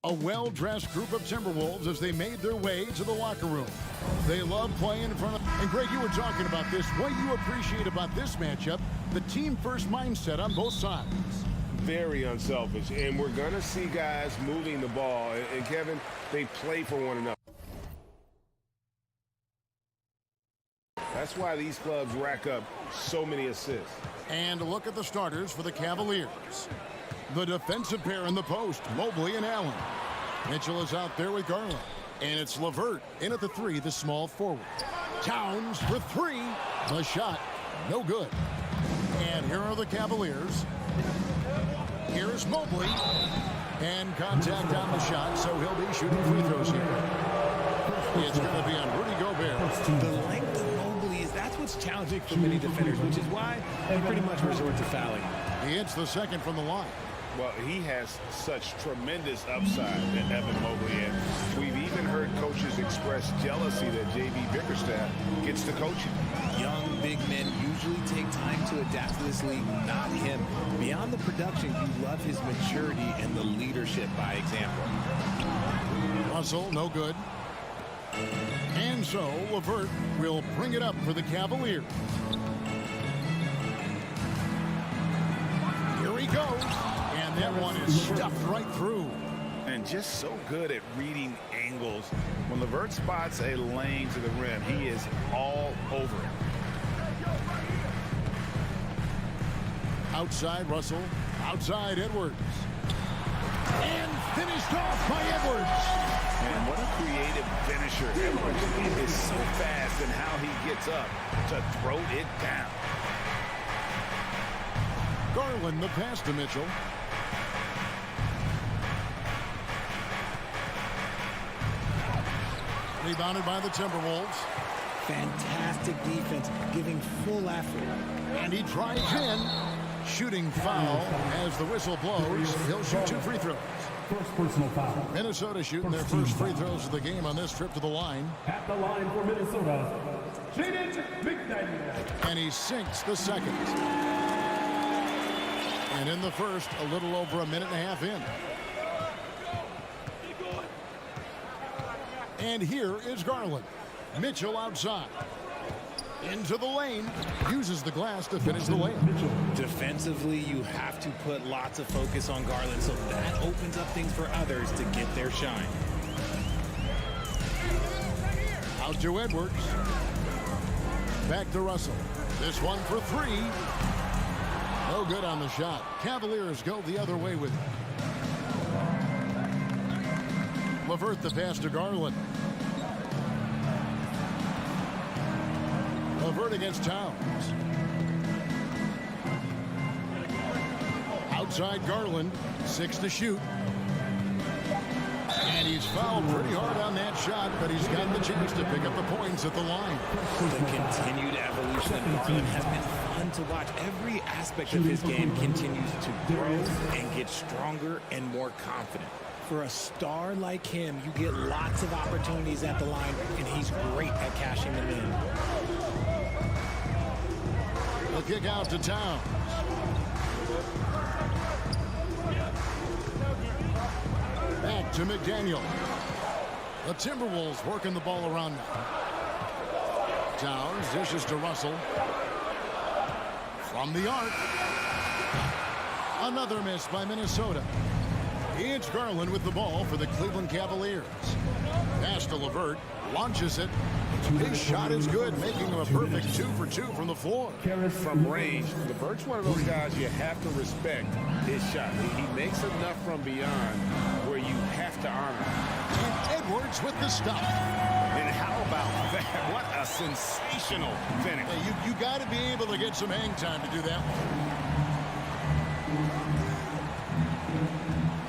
A well-dressed group of Timberwolves as they made their way to the locker room. They love playing in front of... And Greg, you were talking about this. What you appreciate about this matchup, the team-first mindset on both sides. Very unselfish, and we're going to see guys moving the ball. And Kevin, they play for one another. That's why these clubs rack up so many assists. And look at the starters for the Cavaliers. The defensive pair in the post, Mobley and Allen. Mitchell is out there with Garland. And it's LeVert in at the three, the small forward. Towns for three. The shot, no good. And here are the Cavaliers. Here's Mobley. And contact on the shot, so he'll be shooting free throws here. It's going to be on Rudy Gobert. The length of Mobley that's what's challenging for many defenders, which is why they pretty much resort to fouling. He hits the second from the line. Well, he has such tremendous upside that Evan Mobley, and we've even heard coaches express jealousy that J.B. Bickerstaff gets to coaching. Young big men usually take time to adapt to this league, not him. Beyond the production, you love his maturity and the leadership by example. Russell, no good. And so, LeVert will bring it up for the Cavaliers. Here he goes. And that one is stuffed right through. And just so good at reading angles. When LeVert spots a lane to the rim, he is all over it. Outside Russell. Outside Edwards. And finished off by Edwards. And what a creative finisher. Edwards is so fast in how he gets up to throw it down. Garland the pass to Mitchell. Rebounded by the Timberwolves. Fantastic defense, giving full effort. And he drives in. Shooting foul as the whistle blows. He'll shoot 2 free throws. First personal foul. Minnesota shooting their first free throws of the game on this trip to the line. At the line for Minnesota, Jaden McDaniel. And he sinks the second. And in the first, a little over a minute and a half in. And here is Garland. Mitchell outside. Into the lane. Uses the glass to finish the lane. Defensively, you have to put lots of focus on Garland, so that opens up things for others to get their shine. Out to Edwards. Back to Russell. This one for 3. No good on the shot. Cavaliers go the other way with it. LeVert the pass to Garland. LeVert against Towns. Outside Garland. 6 to shoot. And he's fouled pretty hard on that shot, but he's got the chance to pick up the points at the line. The continued evolution of Garland has been fun to watch. Every aspect of his game continues to grow and get stronger and more confident. For a star like him, you get lots of opportunities at the line, and he's great at cashing them in. The kick out to Towns. Back to McDaniel. The Timberwolves working the ball around now. Towns dishes to Russell. From the arc. Another miss by Minnesota. It's Garland with the ball for the Cleveland Cavaliers. Pass to LeVert. Launches it. His shot is good, making him a perfect 2 for 2 from the floor. From range, LeVert's one of those guys you have to respect his shot. He makes enough from beyond where you have to honor him. And Edwards with the stop. And how about that? What a sensational finish. Hey, you got to be able to get some hang time to do that.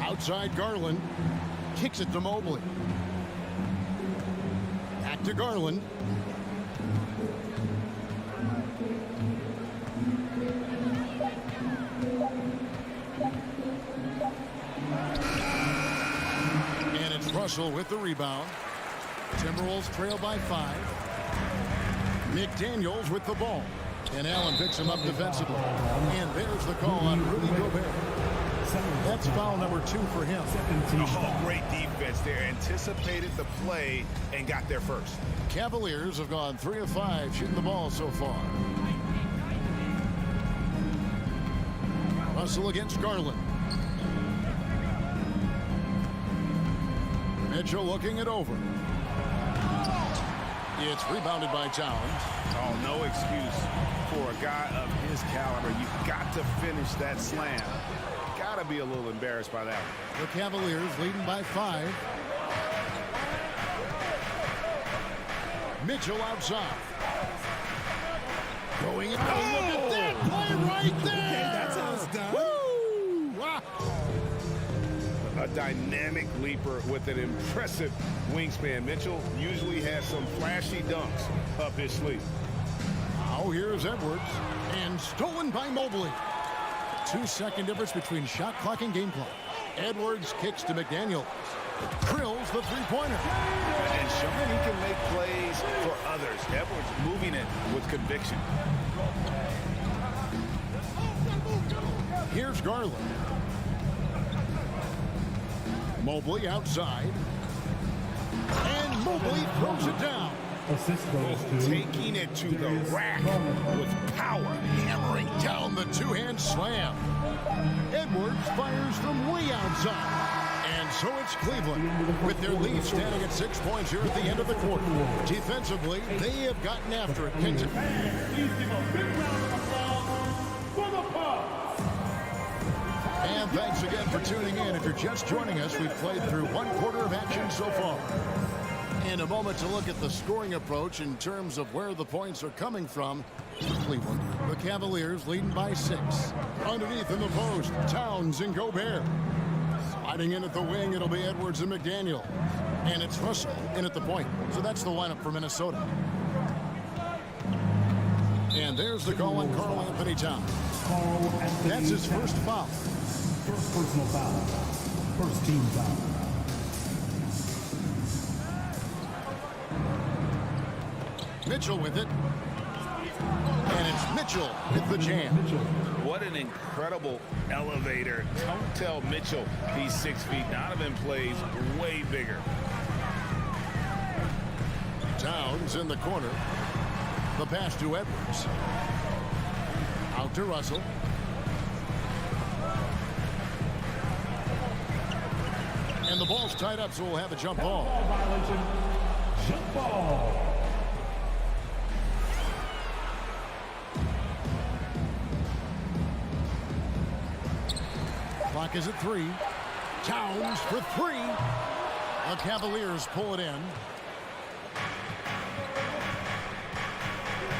Outside Garland. Kicks it to Mobley. Back to Garland. And it's Russell with the rebound. Timberwolves trail by 5. McDaniels with the ball. And Allen picks him up defensively. And there's the call on Rudy Gobert. That's foul number 2 for him. Oh, great defense there. Anticipated the play and got there first. Cavaliers have gone 3 of 5 shooting the ball so far. Russell against Garland. Mitchell looking it over. It's rebounded by Towns. Oh, no excuse for a guy of his caliber. You've got to finish that slam. Got to be a little embarrassed by that one. The Cavaliers leading by 5. Mitchell outside. Going and look at that play right there. Okay, that's how it's done. Woo! Wow. A dynamic leaper with an impressive wingspan. Mitchell usually has some flashy dunks up his sleeve. Now here's Edwards, and stolen by Mobley. 2-second difference between shot clock and game clock. Edwards kicks to McDaniel. Drills the three-pointer. And showing he can make plays for others. Edwards moving it with conviction. Here's Garland. Mobley outside. And Mobley throws it down. Assist goes to Taking it to the rack with power. Hammering down the two-hand slam. Edwards fires from way outside. And so it's Cleveland with their lead standing at 6 points here at the end of the quarter. Defensively, they have gotten after it. Please give a big round of applause for the Bucks. And thanks again for tuning in. If you're just joining us, we've played through 1 quarter of action so far. In a moment to look at the scoring approach in terms of where the points are coming from for Cleveland. The Cavaliers leading by 6. Underneath in the post, Towns and Gobert. Sliding in at the wing, it'll be Edwards and McDaniel. And it's Russell in at the point. So that's the lineup for Minnesota. And there's the call on Karl Anthony Towns. That's his first foul. First personal foul. First team foul. Mitchell with it. And it's Mitchell with the jam. What an incredible elevator. Don't tell Mitchell he's 6 feet. Donovan plays way bigger. Towns in the corner. The pass to Edwards. Out to Russell. And the ball's tied up, so we'll have a jump ball. Violation. Jump ball. Clock is at 3. Towns for 3. The Cavaliers pull it in.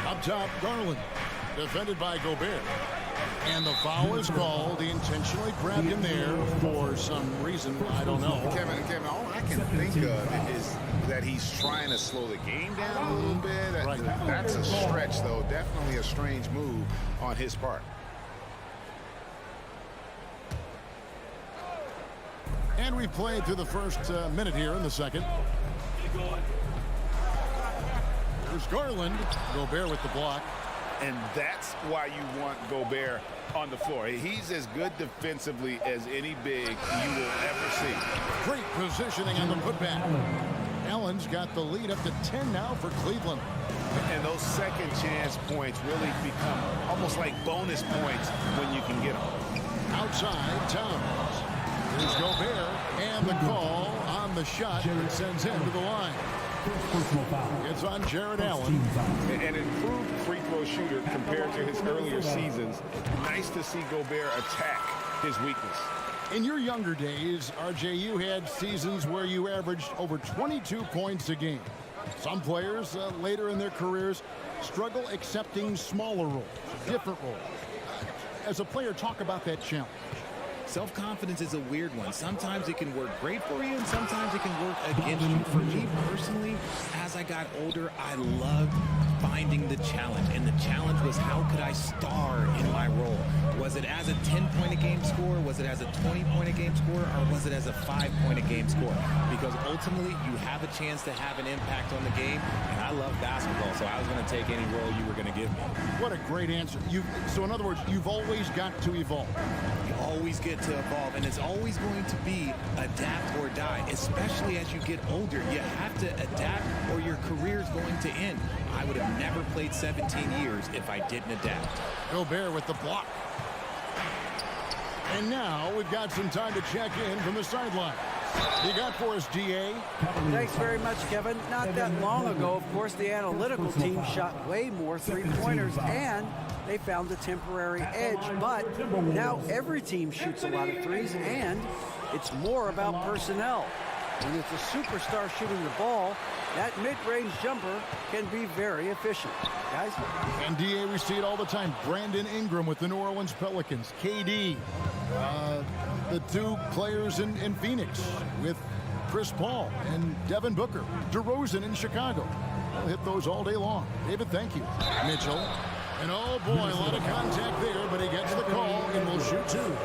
Up top, Garland. Defended by Gobert. And the foul is called. He intentionally grabbed him there for some reason. I don't know. Kevin, all I can think of is that he's trying to slow the game down a little bit. Right. That's a stretch, though. Definitely a strange move on his part. And we've played through the first minute here in the second. There's Garland. Gobert with the block. And that's why you want Gobert on the floor. He's as good defensively as any big you will ever see. Great positioning on the putback. Allen's got the lead up to 10 now for Cleveland. And those second chance points really become almost like bonus points when you can get them. Outside, Towns. Here's Gobert, and the call on the shot that sends him to the line. First personal foul. It's on Jared Allen. Team foul. An improved free throw shooter compared to his earlier seasons. Nice to see Gobert attack his weakness. In your younger days, RJ, you had seasons where you averaged over 22 points a game. Some players later in their careers struggle accepting smaller roles, different roles. As a player, talk about that challenge. Self-confidence is a weird one. Sometimes it can work great for you, and sometimes it can work against you. For me personally, as I got older, I loved finding the challenge. And the challenge was, how could I star in my role? Was it as a 10-point-a-game scorer? Was it as a 20-point-a-game scorer? Or was it as a 5-point-a-game scorer? Because ultimately, you have a chance to have an impact on the game. And I love basketball, so I was going to take any role you were going to give me. What a great answer. So in other words, you've always got to evolve. You always get it to evolve, and it's always going to be adapt or die, especially as you get older. You have to adapt or your career is going to end. I would have never played 17 years if I didn't adapt. Gobert with the block. And now we've got some time to check in from the sideline. You got for us, DA? Thanks very much, Kevin. Not that long ago, of course, the analytical team shot way more three-pointers, and they found a temporary edge. But now every team shoots a lot of threes, and it's more about personnel. When it's a superstar shooting the ball, that mid-range jumper can be very efficient. Guys? And DA, we see it all the time. Brandon Ingram with the New Orleans Pelicans. KD. The two players in Phoenix with Chris Paul and Devin Booker. DeRozan in Chicago. I'll hit those all day long. David, thank you. Mitchell. And oh boy, a lot of contact there, but he gets the call and will shoot two.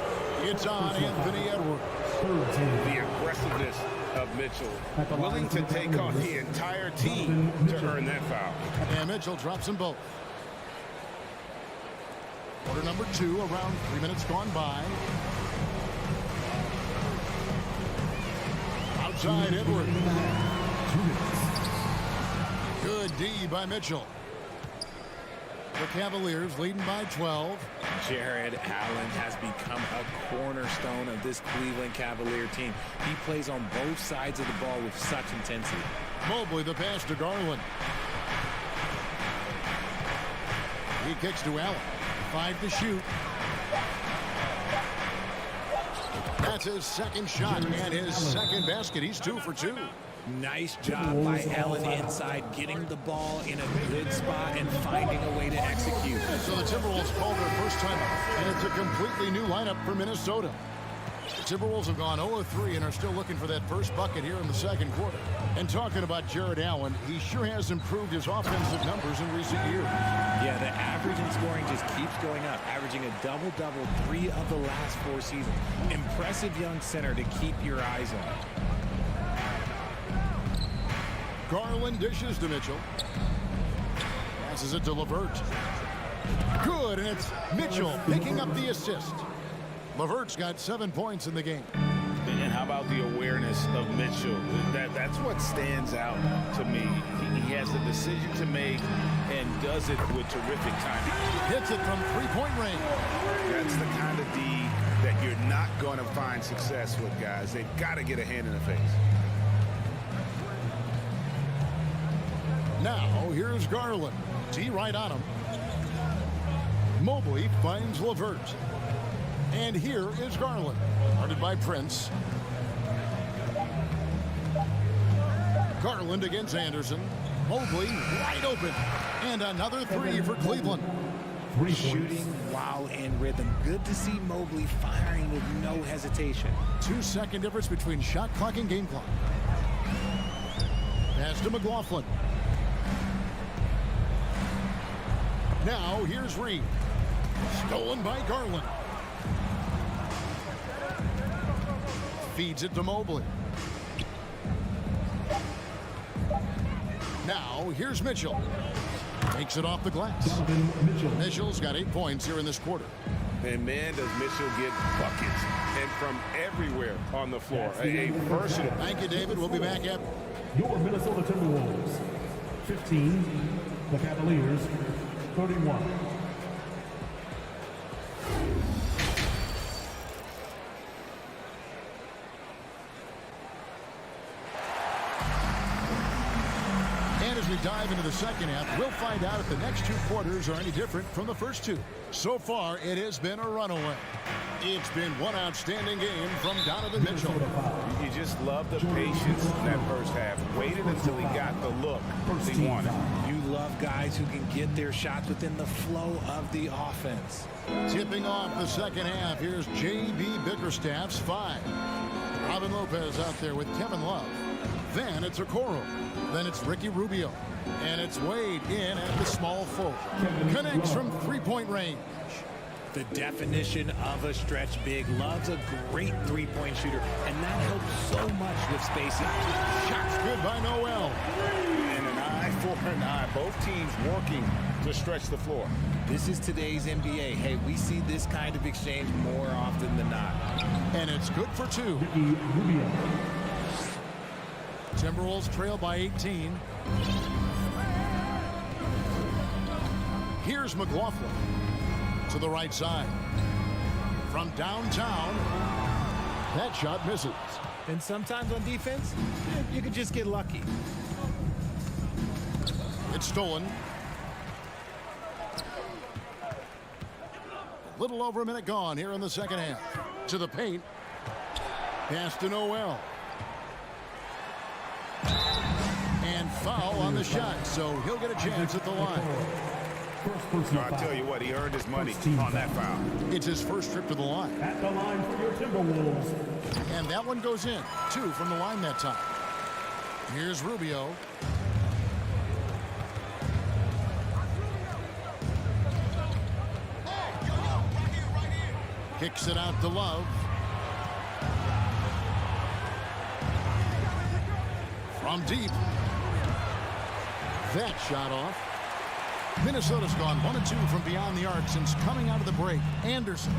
It's on Anthony Edwards. The aggressiveness of Mitchell, willing to take on the entire team to earn that foul. And Mitchell drops them both. Quarter number 2, around 3 minutes gone by. Outside Edwards. Good D by Mitchell. The Cavaliers leading by 12. Jared Allen has become a cornerstone of this Cleveland Cavalier team. He plays on both sides of the ball with such intensity. Mobley the pass to Garland. He kicks to Allen. 5 to shoot. That's his second shot and his second basket. He's 2 for 2. Nice job by Allen inside, getting the ball in a good spot and finding a way to execute. So the Timberwolves call their first time out, and it's a completely new lineup for Minnesota. The Timberwolves have gone 0-3 and are still looking for that first bucket here in the second quarter. And talking about Jared Allen, he sure has improved his offensive numbers in recent years. Yeah, the average in scoring just keeps going up, averaging a double-double 3 of the last 4 seasons. Impressive young center to keep your eyes on. Garland dishes to Mitchell. Passes it to LeVert. Good, and it's Mitchell picking up the assist. LeVert's got 7 points in the game. And how about the awareness of Mitchell? That's what stands out to me. He has a decision to make and does it with terrific timing. Hits it from three-point range. That's the kind of D that you're not going to find success with, guys. They've got to get a hand in the face. Now, here's Garland. D right on him. Mobley finds LeVert. And here is Garland. Guarded by Prince. Garland against Anderson. Mobley wide open. And another 3 for Cleveland. Shooting while in rhythm. Good to see Mobley firing with no hesitation. 2-second difference between shot clock and game clock. Pass to McLaughlin. Now, here's Reed. Stolen by Garland. Feeds it to Mobley. Now, here's Mitchell. Takes it off the glass. Mitchell's got 8 points here in this quarter. And man, does Mitchell get buckets. And from everywhere on the floor. A versatile. Thank you, David. We'll be back at Your Minnesota Timberwolves, 15. The Cavaliers, 31. And as we dive into the second half, we'll find out if the next 2 quarters are any different from the first 2. So far, it has been a runaway. It's been one outstanding game from Donovan Mitchell. You just love the patience in that first half. Waited until he got the look he wanted. You love guys who can get their shots within the flow of the offense. Tipping off the second half, here's J.B. Bickerstaff's 5. Robin Lopez out there with Kevin Love. Then it's Okoro. Then it's Ricky Rubio. And it's Wade in at the small forward. Connects from three-point range. The definition of a stretch big. Loves a great three-point shooter, and that helps so much with spacing. Shots good by Noel. And an eye high 4-9. Both teams working to stretch the floor. This is today's NBA. Hey, we see this kind of exchange more often than not. And it's good for 2. Timberwolves trail by 18. Here's McLaughlin to the right side. From downtown, that shot misses. And sometimes on defense, you can just get lucky. It's stolen. A little over a minute gone here in the second half. To the paint. Pass to Noel. And foul on the shot, so he'll get a chance at the line. I'll tell you what, he earned his money on that foul. It's his first trip to the line. At the line for your Timberwolves. And that one goes in. 2 from the line that time. Here's Rubio. Kicks it out to Love. From deep. That shot off. Minnesota's gone 1 of 2 from beyond the arc since coming out of the break. Anderson.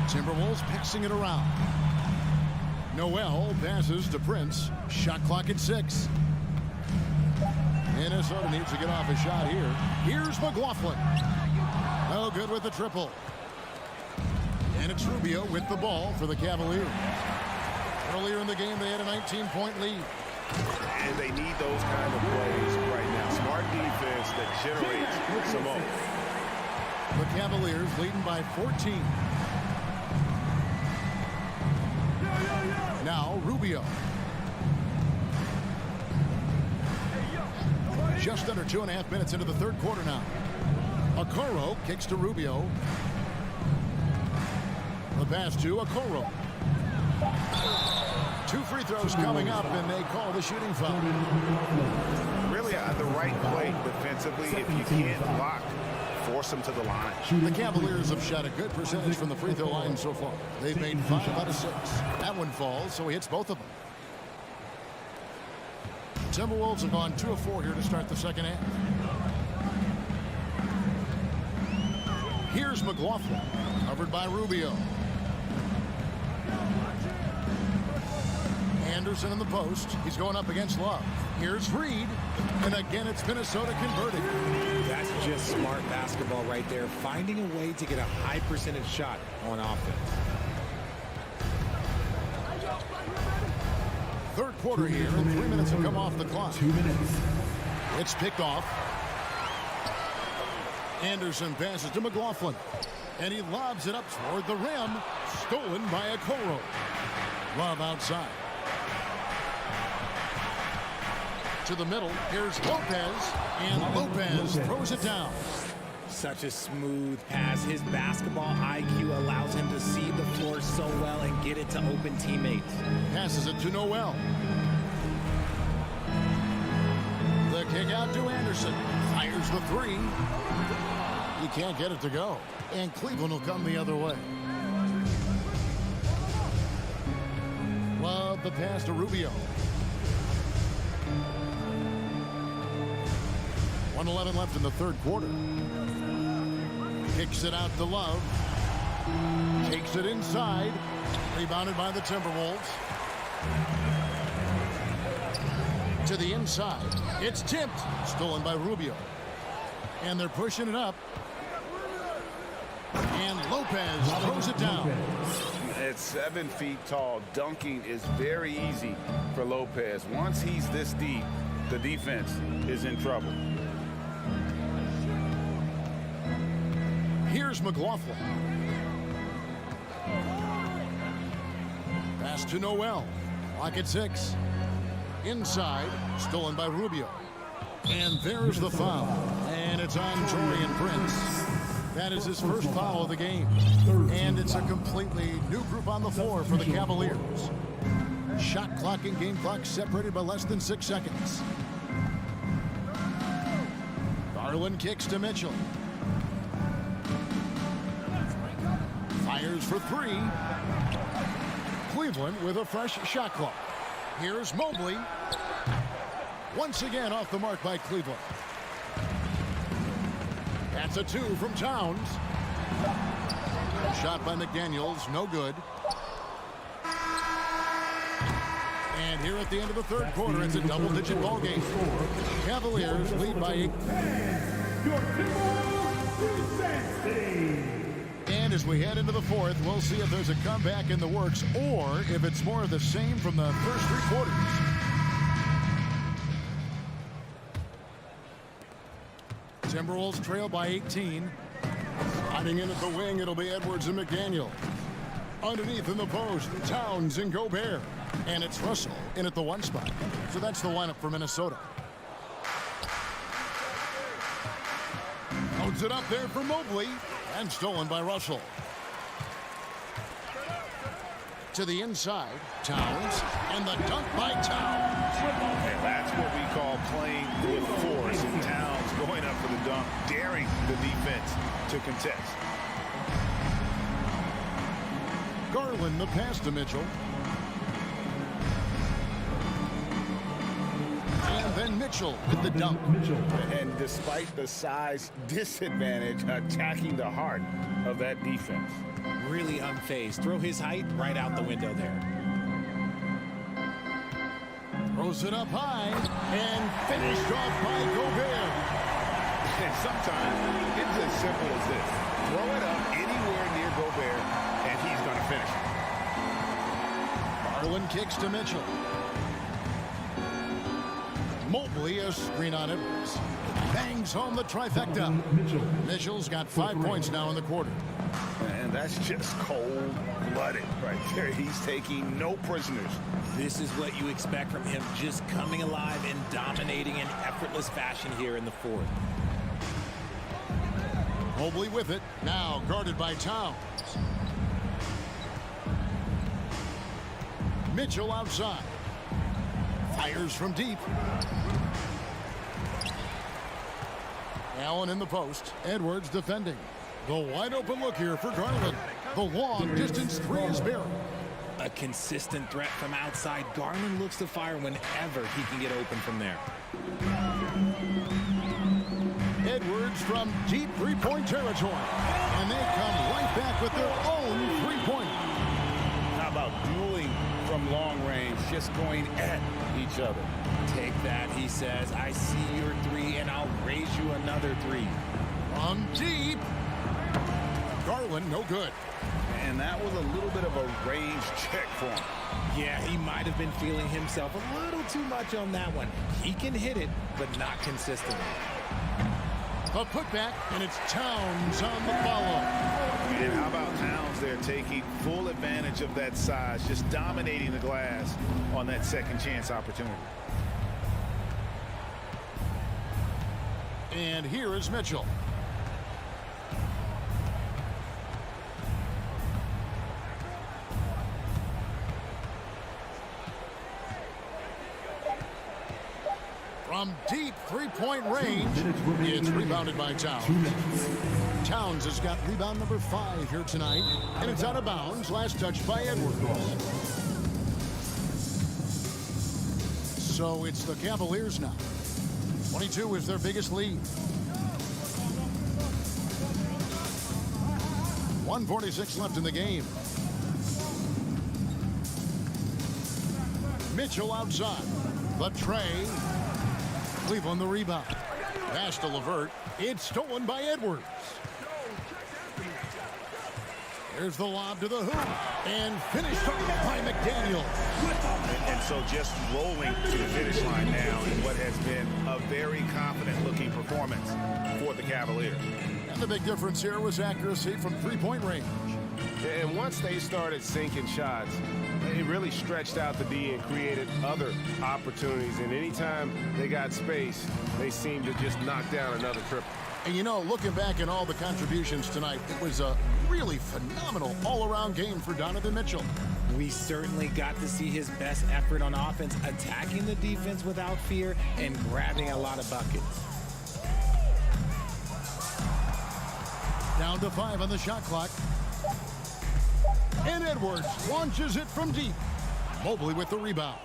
Timberwolves passing it around. Noel passes to Prince. Shot clock at 6. Minnesota needs to get off a shot here. Here's McLaughlin. No good with the triple. And it's Rubio with the ball for the Cavaliers. Earlier in the game, they had a 19-point lead. And they need those kind of plays right now. Smart defense that generates some more. The Cavaliers leading by 14. Now Rubio. Just under 2.5 minutes into the third quarter now. Okoro kicks to Rubio. The pass to Okoro. 2 free throws coming up, and they call the shooting foul. Really the right play defensively. If you can't block, force them to the line. The Cavaliers have shot a good percentage from the free throw line so far. They've made 5 out of 6. That one falls, so he hits both of them. Timberwolves have gone 2 of 4 here to start the second half. Here's McLaughlin, covered by Rubio. Anderson in the post. He's going up against Love. Here's Reed. And again, it's Minnesota converting. That's just smart basketball right there. Finding a way to get a high percentage shot on offense. Third quarter here, and 3 minutes have come off the clock. 2 minutes. It's picked off. Anderson passes to McLaughlin. And he lobs it up toward the rim. Stolen by Okoro. Love outside. To the middle. Here's Lopez. And Lopez throws it down. Such a smooth pass. His basketball IQ allows him to see the floor so well and get it to open teammates. Passes it to Noel. The kick out to Anderson. Fires the 3. He can't get it to go. And Cleveland will come the other way. Love the pass to Rubio. 1:11 left in the third quarter. Kicks it out to Love. Takes it inside. Rebounded by the Timberwolves. To the inside. It's tipped. Stolen by Rubio. And they're pushing it up. And Lopez throws it down. At 7 feet tall, dunking is very easy for Lopez. Once he's this deep, the defense is in trouble. Here's McLaughlin. Pass to Noel. Clock at 6. Inside. Stolen by Rubio. And there's the foul. And it's on Taurean Prince. That is his first foul of the game. And it's a completely new group on the floor for the Cavaliers. Shot clock and game clock separated by less than 6 seconds. Garland kicks to Mitchell. Fires for 3. Cleveland with a fresh shot clock. Here's Mobley. Once again off the mark by Cleveland. That's a 2 from Towns. Shot by McDaniels, no good. And here at the end of the third quarter, it's a double-digit ball game. Cavaliers lead by 8. And as we head into the fourth, we'll see if there's a comeback in the works or if it's more of the same from the first 3 quarters. Timberwolves trail by 18. Hiding in at the wing, it'll be Edwards and McDaniel. Underneath in the post, Towns and Gobert. And it's Russell in at the 1 spot. So that's the lineup for Minnesota. Loads it up there for Mobley. And stolen by Russell. To the inside, Towns. And the dunk by Towns. And that's what we call playing with force. And Towns going up for the dunk, daring the defense to contest. Garland the pass to Mitchell. And then Mitchell with the dunk. And despite the size disadvantage, attacking the heart of that defense. Really unfazed. Throw his height right out the window there. Throws it up high and finished off by Gobert. And sometimes it's as simple as this. Throw it up anywhere near Gobert, and he's going to finish it. Garland kicks to Mitchell. Mobley a screen on Edwards. Bangs home the trifecta. Mitchell's got 5 points now in the quarter. And that's just cold-blooded right there. He's taking no prisoners. This is what you expect from him, just coming alive and dominating in effortless fashion here in the fourth. Mobley with it, now guarded by Towns. Mitchell outside. Fires from deep. Allen in the post. Edwards defending. The wide open look here for Garland. The long distance 3 is buried. A consistent threat from outside. Garland looks to fire whenever he can get open from there. Edwards from deep 3-point territory. And they come right back with their own 3-pointer. How about dueling from long range, just going at each other? Take that, he says. I see your 3, and I'll raise you another 3. From deep. Garland, no good. And that was a little bit of a range check for him. Yeah, he might have been feeling himself a little too much on that one. He can hit it, but not consistently. A putback, and it's Towns on the follow. And how about Towns there taking full advantage of that size, just dominating the glass on that second chance opportunity. And here is Mitchell. From deep 3-point range, it's rebounded by Towns. Towns has got rebound number 5 here tonight, and it's out of bounds. Last touch by Edwards. So it's the Cavaliers now. 22 is their biggest lead. 1:46 left in the game. Mitchell outside. The tray. Cleveland the rebound. Pass to LeVert. It's stolen by Edwards. There's the lob to the hoop. And finished off by McDaniel. And so just rolling to the finish line now in what has been a very confident-looking performance for the Cavaliers. And the big difference here was accuracy from 3-point range. And once they started sinking shots, it really stretched out the D and created other opportunities. And anytime they got space, they seemed to just knock down another triple. And you know, looking back at all the contributions tonight, it was a really phenomenal all-around game for Donovan Mitchell. We certainly got to see his best effort on offense, attacking the defense without fear and grabbing a lot of buckets. Down to 5 on the shot clock. And Edwards launches it from deep. Mobley with the rebound.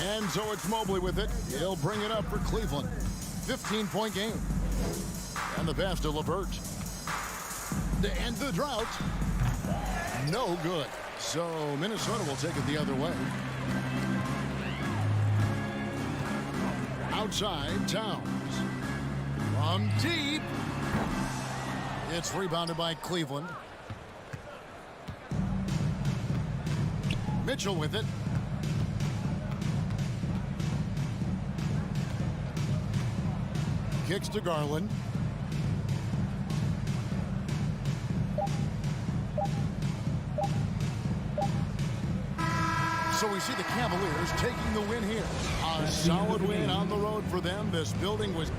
And so it's Mobley with it. He'll bring it up for Cleveland. 15-point game. And the pass to LeVert. To end the drought. No good. So Minnesota will take it the other way. Outside, Towns. From deep. It's rebounded by Cleveland. Mitchell with it. Kicks to Garland. So we see the Cavaliers taking the win here. A solid win on the road for them. This building was...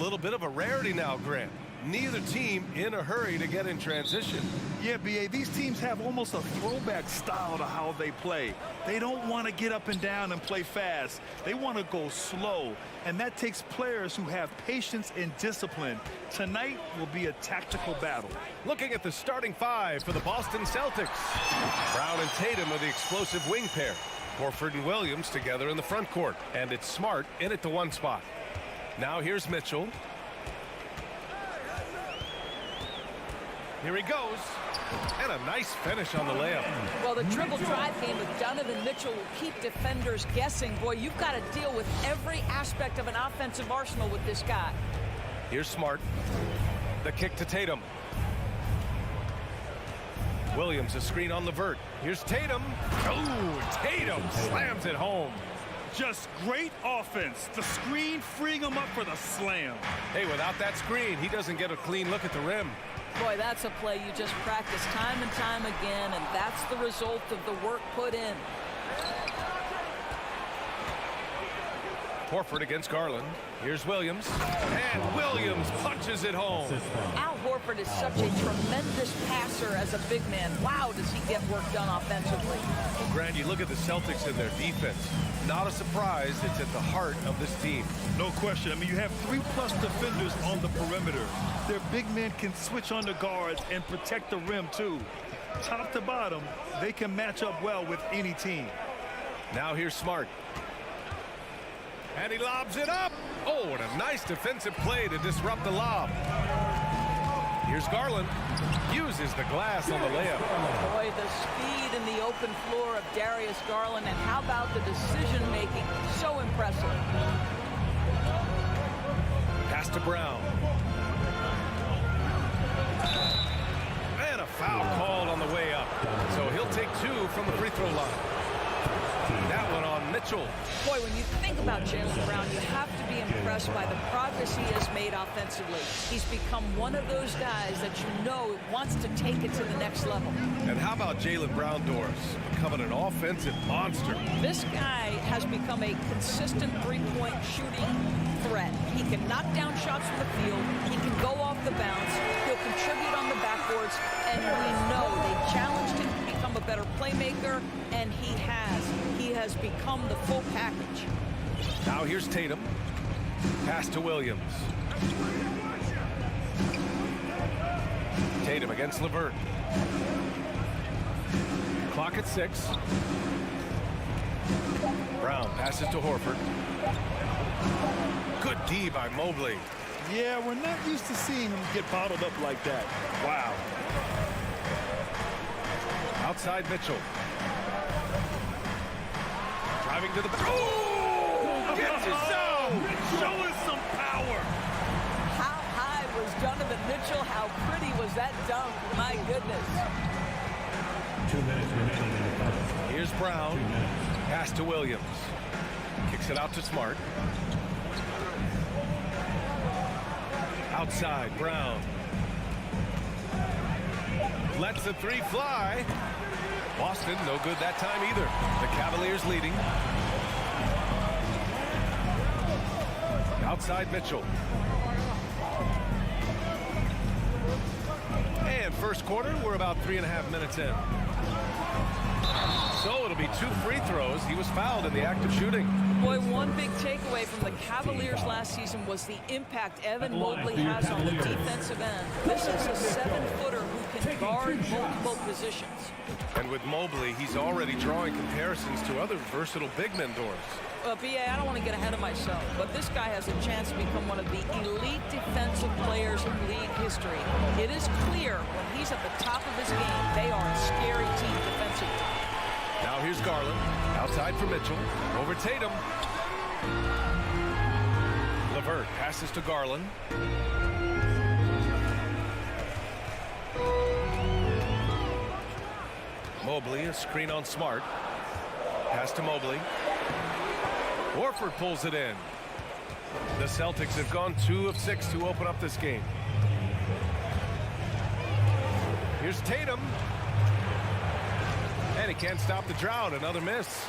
little bit of a rarity now, Grant. Neither team in a hurry to get in transition. Yeah, B.A., these teams have almost a throwback style to how they play. They don't want to get up and down and play fast. They want to go slow, and that takes players who have patience and discipline. Tonight will be a tactical battle. Looking at the starting five for the Boston Celtics. Brown and Tatum are the explosive wing pair. Horford and Williams together in the front court. And it's Smart in at the one spot. Now here's Mitchell. Here he goes. And a nice finish on the layup. Well, the triple drive game with Donovan Mitchell will keep defenders guessing. Boy, you've got to deal with every aspect of an offensive arsenal with this guy. Here's Smart. The kick to Tatum. Williams, a screen on Levert. Here's Tatum. Oh, Tatum slams it home. Just great offense. The screen freeing him up for the slam. Hey, without that screen, he doesn't get a clean look at the rim. Boy, that's a play you just practice time and time again, and that's the result of the work put in. Horford against Garland. Here's Williams. And Williams punches it home. Al Horford is such a tremendous passer as a big man. Wow, does he get work done offensively. Well, Grant, you look at the Celtics and their defense. Not a surprise, it's at the heart of this team. No question. I mean, you have 3+ defenders on the perimeter. Their big men can switch on the guards and protect the rim, too. Top to bottom, they can match up well with any team. Now here's Smart. And he lobs it up. Oh, and a nice defensive play to disrupt the lob. Here's Garland. Uses the glass on the layup. Boy, the speed in the open floor of Darius Garland, and how about the decision-making? So impressive. Pass to Brown. And a foul called on the way up. So he'll take 2 from the free throw line. That one on Mitchell. Boy, when you think about Jaylen Brown, you have to be impressed by the progress he has made offensively. He's become one of those guys that you know wants to take it to the next level. And how about Jaylen Brown, Doris? Becoming an offensive monster. This guy has become a consistent three-point shooting threat. He can knock down shots from the field. He can go off the bounce. He'll contribute on the backboards. And we know they challenged him to become a better playmaker, and he has. He has become the full package. Now here's Tatum. Pass to Williams. Tatum against Levert. Clock at 6. Brown passes to Horford. Good D by Mobley. Yeah, we're not used to seeing him get bottled up like that. Wow. Outside Mitchell. Driving to the... Oh! Gets his zone! Showing some power. How high was Donovan Mitchell? How pretty was that dunk? My goodness. 2 minutes remaining. Here's Brown. Pass to Williams. Kicks it out to Smart. Outside, Brown. Lets the 3 fly. Boston, no good that time either. The Cavaliers leading. Outside Mitchell. And first quarter, we're about 3.5 minutes in. So it'll be 2 free throws. He was fouled in the act of shooting. Boy, one big takeaway from the Cavaliers last season was the impact Evan Mobley has on the defensive end. This is a 7-footer who can guard multiple positions. And with Mobley, he's already drawing comparisons to other versatile big men, Doris. Well, B.A., I don't want to get ahead of myself, but this guy has a chance to become one of the elite defensive players in league history. It is clear when he's at the top of his game, they are a scary team defensively. Now here's Garland. Outside for Mitchell. Over Tatum. Levert passes to Garland. Mobley, a screen on Smart. Pass to Mobley. Horford pulls it in. The Celtics have gone 2 of 6 to open up this game. Here's Tatum. And he can't stop the drought. Another miss.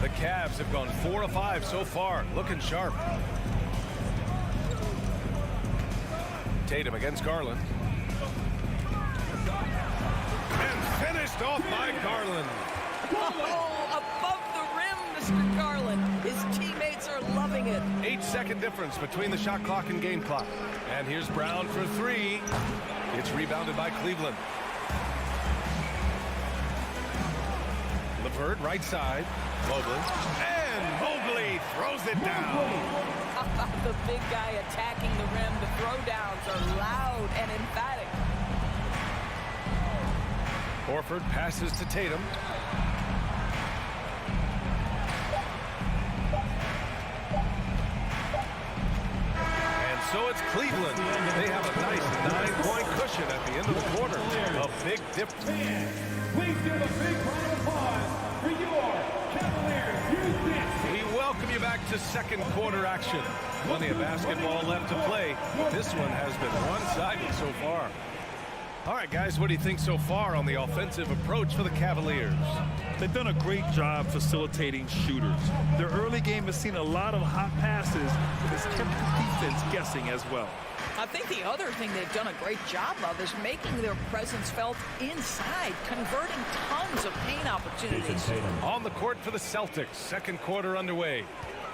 The Cavs have gone 4 of 5 so far. Looking sharp. Tatum against Garland. And finished off by Garland. Oh, above the rim, Mr. Garland. His teammates are loving it. 8-second difference between the shot clock and game clock. And here's Brown for three. It's rebounded by Cleveland. LeVert right side. Mobley. And Mobley throws it down. The big guy attacking the rim. The throwdowns are loud and emphatic. Horford passes to Tatum. And so it's Cleveland. They have a nice 9-point cushion at the end of the quarter. A big difference. Please give a big round of applause for your Cavaliers. We welcome you back to second quarter action. Plenty of basketball left to play. This one has been one-sided so far. All right, guys, what do you think so far on the offensive approach for the Cavaliers? They've done a great job facilitating shooters. Their early game has seen a lot of hot passes, but has kept the defense guessing as well. I think the other thing they've done a great job of is making their presence felt inside, converting tons of paint opportunities. On the court for the Celtics, second quarter underway.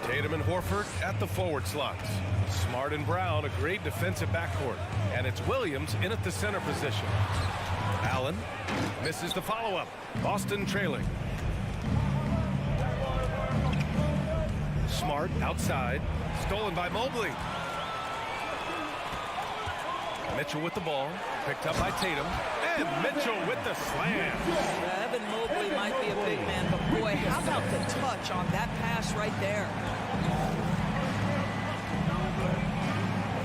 Tatum and Horford at the forward slots. Smart and Brown, a great defensive backcourt. And it's Williams in at the center position. Allen misses the follow-up. Boston trailing. Smart outside. Stolen by Mobley. Mitchell with the ball. Picked up by Tatum. And Mitchell with the slam. Evan Mobley might be a big man, but boy, how about the touch on that pass right there?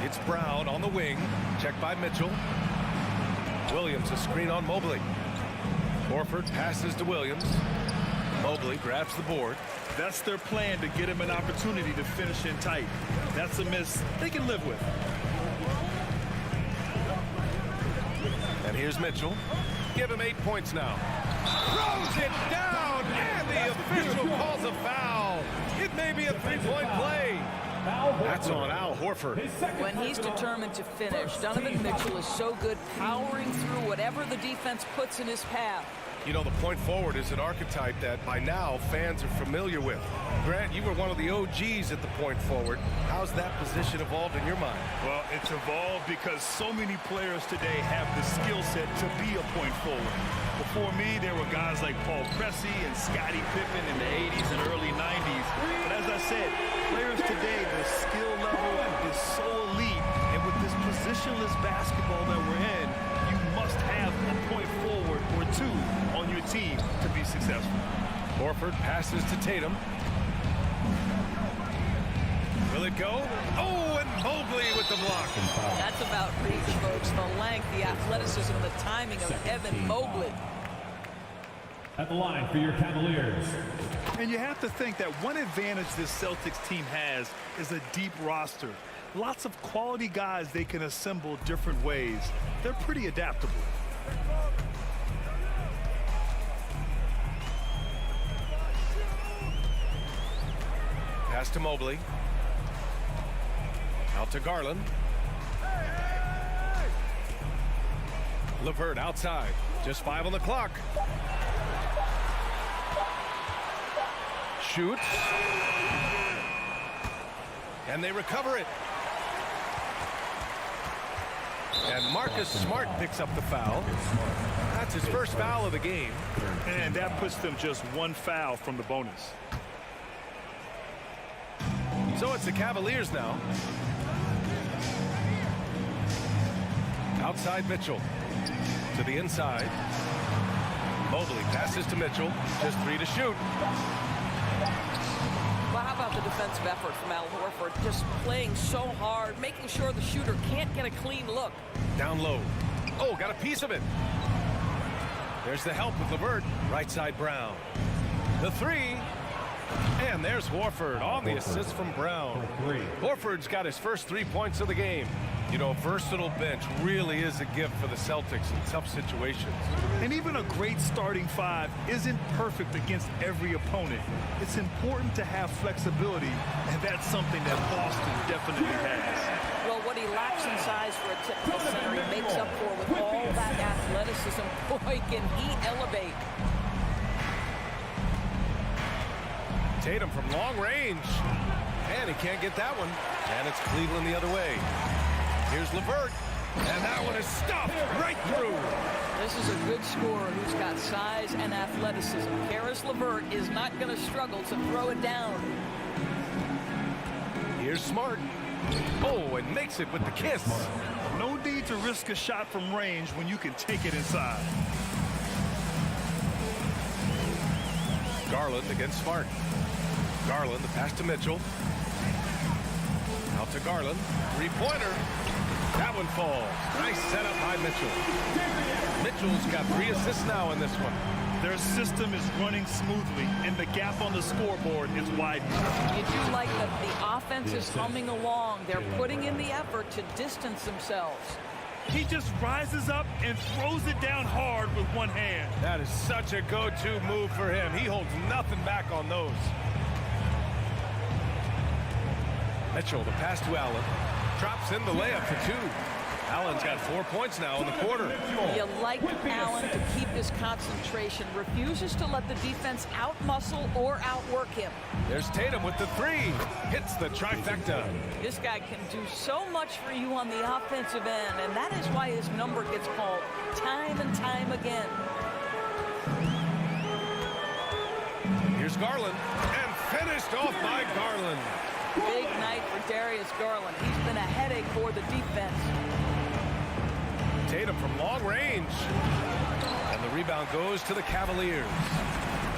It's Brown on the wing. Checked by Mitchell. Williams a screen on Mobley. Horford passes to Williams. Mobley grabs the board. That's their plan, to get him an opportunity to finish in tight. That's a miss they can live with. And here's Mitchell. Give him 8 points now. Throws it down, and the official calls a foul. It may be a three-point play. That's on Al Horford. When he's determined to finish, Donovan Mitchell is so good powering through whatever the defense puts in his path. You know, the point forward is an archetype that by now fans are familiar with. Grant, you were one of the OGs at the point forward. How's that position evolved in your mind? Well, it's evolved because so many players today have the skill set to be a point forward. Before me, there were guys like Paul Pressey and Scottie Pippen in the 80s and early 90s. But as I said, players today, the skill level is so elite. And with this positionless basketball that we're in, you must have a point forward or two on your team to be successful. Horford passes to Tatum. Will it go? Oh, and Mobley with the block. That's about reach, folks. The length, the athleticism, the timing of Evan Mobley. At the line for your Cavaliers. And you have to think that one advantage this Celtics team has is a deep roster. Lots of quality guys they can assemble different ways. They're pretty adaptable. Pass to Mobley. Out to Garland. LeVert outside. Just 5 on the clock. Shoots. And they recover it. And Marcus Smart picks up the foul. That's his first foul of the game. And that puts them just one foul from the bonus. So it's the Cavaliers now. Outside Mitchell. To the inside. Mobley passes to Mitchell. Just 3 to shoot. Well, how about the defensive effort from Al Horford? Just playing so hard, making sure the shooter can't get a clean look. Down low. Oh, got a piece of it. There's the help with LeVert. Right side Brown. The 3. And there's Horford on the assist from Brown. Horford's got his first 3 points of the game. You know, a versatile bench really is a gift for the Celtics in tough situations. And even a great starting 5 isn't perfect against every opponent. It's important to have flexibility, and that's something that Boston definitely has. Well, what he lacks in size for a typical center. He makes up for with all that athleticism. Boy, can he elevate. Tatum from long range. And he can't get that one. And it's Cleveland the other way. Here's LeVert. And that one is stopped right through. This is a good scorer who's got size and athleticism. Karis LeVert is not going to struggle to throw it down. Here's Smart. Oh, and makes it with the kiss. No need to risk a shot from range when you can take it inside. Garland against Smart. Garland, the pass to Mitchell. Out to Garland. Three-pointer. That one falls. Nice setup by Mitchell. Mitchell's got 3 assists now in this one. Their system is running smoothly, and the gap on the scoreboard is widening. You do like that the offense is humming along. They're putting in the effort to distance themselves. He just rises up and throws it down hard with one hand. That is such a go-to move for him. He holds nothing back on those. Mitchell, the pass to Allen. Drops in the layup for 2. Allen's got 4 points now in the quarter. You like Allen to keep his concentration. Refuses to let the defense outmuscle or outwork him. There's Tatum with the 3. Hits the trifecta. This guy can do so much for you on the offensive end, and that is why his number gets called time and time again. Here's Garland. And finished off by Garland. Big night for Darius Garland. He's been a headache for the defense. Tatum from long range. And the rebound goes to the Cavaliers.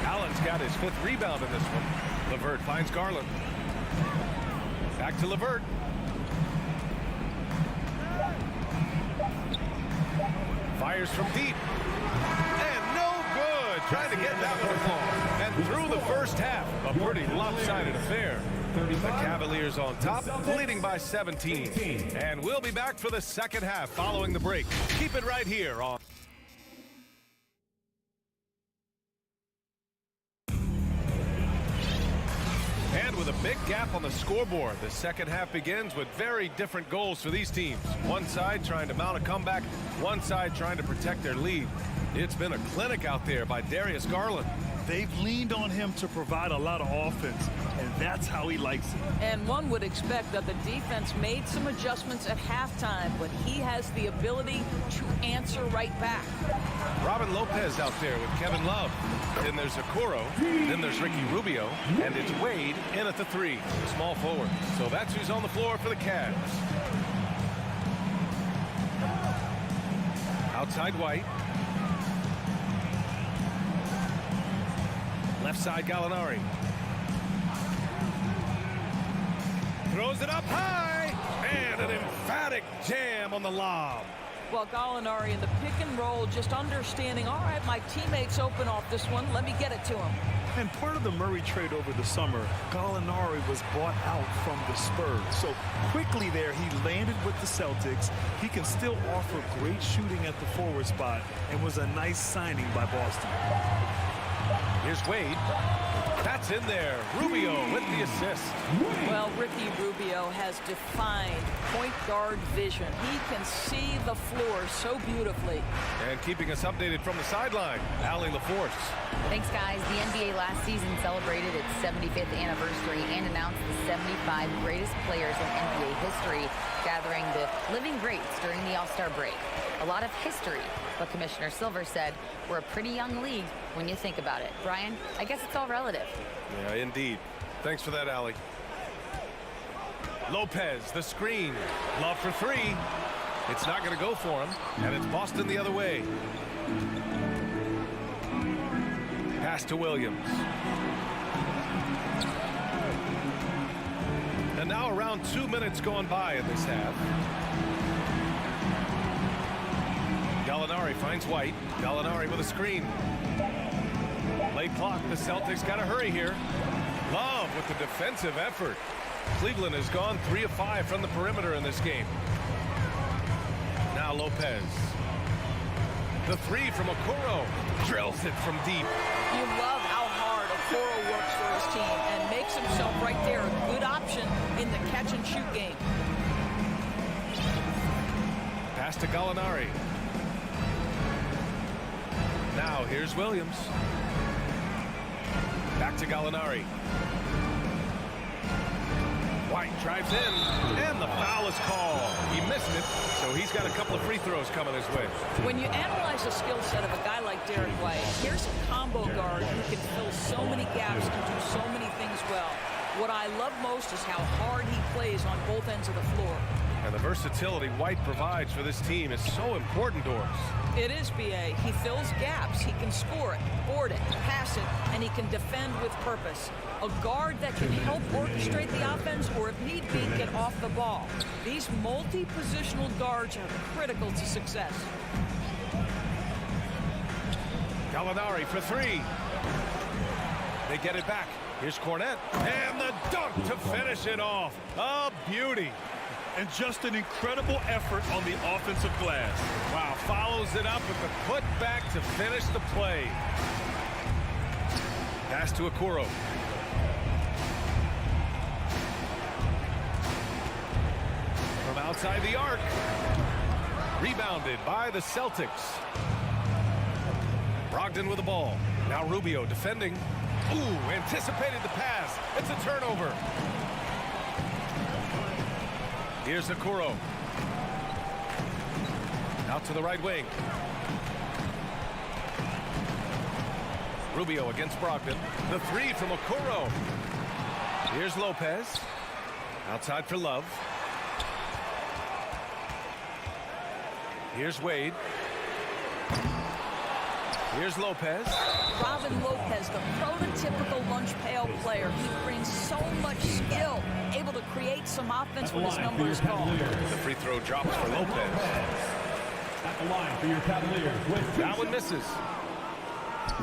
Allen's got his 5th rebound in this one. LeVert finds Garland. Back to LeVert. Fires from deep. And no good. Trying to get that one fall. And through the first half, a pretty lopsided affair. The Cavaliers on top, leading by 17. And we'll be back for the second half following the break. Keep it right here on... And with a big gap on the scoreboard, the second half begins with very different goals for these teams. One side trying to mount a comeback, one side trying to protect their lead. It's been a clinic out there by Darius Garland. They've leaned on him to provide a lot of offense, and that's how he likes it. And one would expect that the defense made some adjustments at halftime, but he has the ability to answer right back. Robin Lopez out there with Kevin Love. Then there's Okoro. Then there's Ricky Rubio. And it's Wade in at the 3, small forward. So that's who's on the floor for the Cavs. Outside White. Left side Gallinari. Throws it up high. And an emphatic jam on the lob. Well, Gallinari in the pick and roll, just understanding, all right, my teammate's open off this one. Let me get it to him. And part of the Murray trade over the summer, Gallinari was bought out from the Spurs. So quickly there, he landed with the Celtics. He can still offer great shooting at the forward spot and was a nice signing by Boston. Here's Wade. That's in there. Rubio with the assist. Well, Ricky Rubio has defined point guard vision. He can see the floor so beautifully. And keeping us updated from the sideline, Allie LaForce. Thanks, guys. The NBA last season celebrated its 75th anniversary and announced the 75 greatest players in NBA history, gathering the living greats during the All-Star break. A lot of history, but Commissioner Silver said we're a pretty young league when you think about it. Brian, I guess it's all relative. Yeah, indeed. Thanks for that, Allie. Lopez, the screen. Love for 3. It's not going to go for him, and it's Boston the other way. Pass to Williams. And now around 2 minutes gone by in this half. Gallinari finds White. Gallinari with a screen. Late clock. The Celtics got to hurry here. Love with the defensive effort. Cleveland has gone 3 of 5 from the perimeter in this game. Now Lopez. The 3 from Okoro. Drills it from deep. You love how hard Okoro works for his team and makes himself right there a good option in the catch-and-shoot game. Pass to Gallinari. Now here's Williams. Back to Gallinari. White drives in, and the foul is called. He missed it, so he's got a couple of free throws coming his way. When you analyze the skill set of a guy like Derek White, here's a combo guard who can fill so many gaps and do so many things well. What I love most is how hard he plays on both ends of the floor. And the versatility White provides for this team is so important, Doris. It is, B.A. He fills gaps. He can score it, board it, pass it, and he can defend with purpose. A guard that can help orchestrate the offense or, if need be, get off the ball. These multi-positional guards are critical to success. Gallinari for three. They get it back. Here's Cornette. And the dunk to finish it off. A beauty. And just an incredible effort on the offensive glass. Wow, follows it up with the putback to finish the play. Pass to Okoro. From outside the arc. Rebounded by the Celtics. Brogdon with the ball. Now Rubio defending. Ooh, anticipated the pass. It's a turnover. Here's Okoro. Out to the right wing. Rubio against Brogdon. The three from Okoro. Here's Lopez. Outside for Love. Here's Wade. Here's Lopez. Robin Lopez, the prototypical lunch pail player. He brings so much skill, able to create some offense when his number is called. The free throw drops for Lopez. At the line for your Cavaliers. That one misses.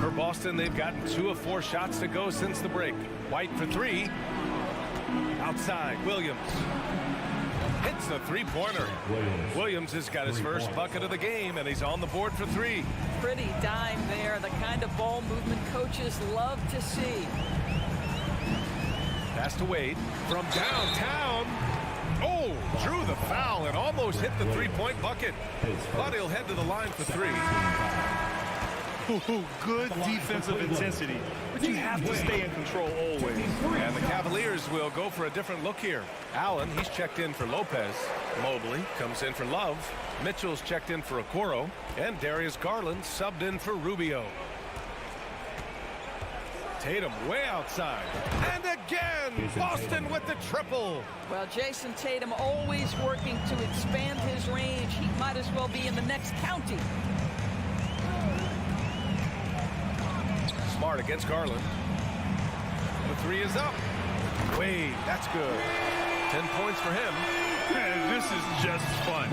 For Boston, they've gotten 2 of 4 shots to go since the break. White for three. Outside, Williams. Hits the three-pointer. Williams has got his first bucket of the game, and he's on the board for three. Pretty dime there, the kind of ball movement coaches love to see. Pass to Wade from downtown. Oh, drew the foul and almost hit the three-point bucket. But he'll head to the line for three. Good defensive intensity, but you have to stay in control always. And the Cavaliers will go for a different look here. Allen, he's checked in for Lopez. Mobley comes in for Love. Mitchell's checked in for Okoro. And Darius Garland subbed in for Rubio. Tatum way outside. And again, Boston with the triple. Well, Jason Tatum always working to expand his range. He might as well be in the next county. Smart against Garland. The three is up. Wade, that's good. 10 points for him. Man, this is just fun.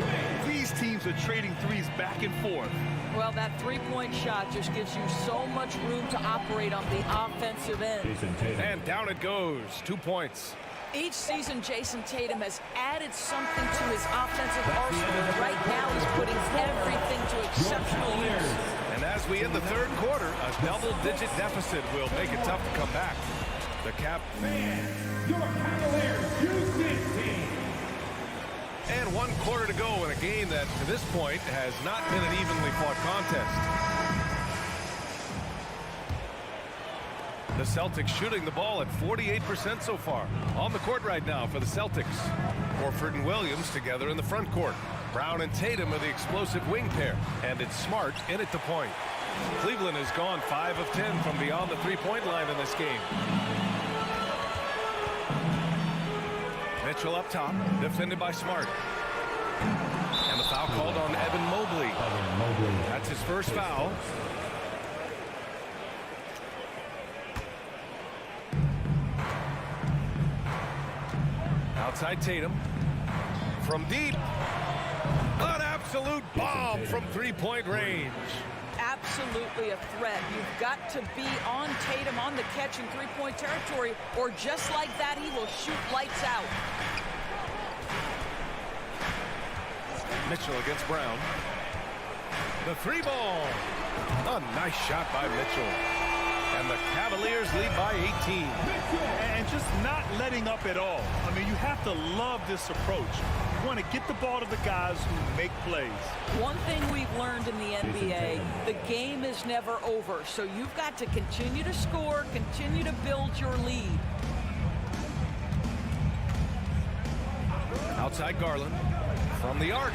These teams are trading threes back and forth. Well, that three-point shot just gives you so much room to operate on the offensive end. And down it goes. 2 points. Each season, Jason Tatum has added something to his offensive arsenal. Right now, he's putting everything to exceptional use. And as we end the third quarter, a double-digit deficit will make it tough to come back. The Your Cavaliers, Houston team. And 1 quarter to go in a game that, to this point, has not been an evenly fought contest. The Celtics shooting the ball at 48% so far. On the court right now for the Celtics. Horford and Williams together in the front court. Brown and Tatum are the explosive wing pair. And it's Smart in at the point. Cleveland has gone 5 of 10 from beyond the three-point line in this game. Mitchell up top, defended by Smart. And the foul called on Evan Mobley. That's his first foul. Outside Tatum. From deep. An absolute bomb from three-point range. Absolutely a threat. You've got to be on Tatum on the catch in three-point territory, or just like that, he will shoot lights out. Mitchell against Brown. The three ball. A nice shot by Mitchell. And the Cavaliers lead by 18. And just not letting up at all. I mean, you have to love this approach. want to get the ball to the guys who make plays. One thing we've learned in the NBA, the game is never over. So you've got to continue to score, continue to build your lead. Outside Garland from the arc.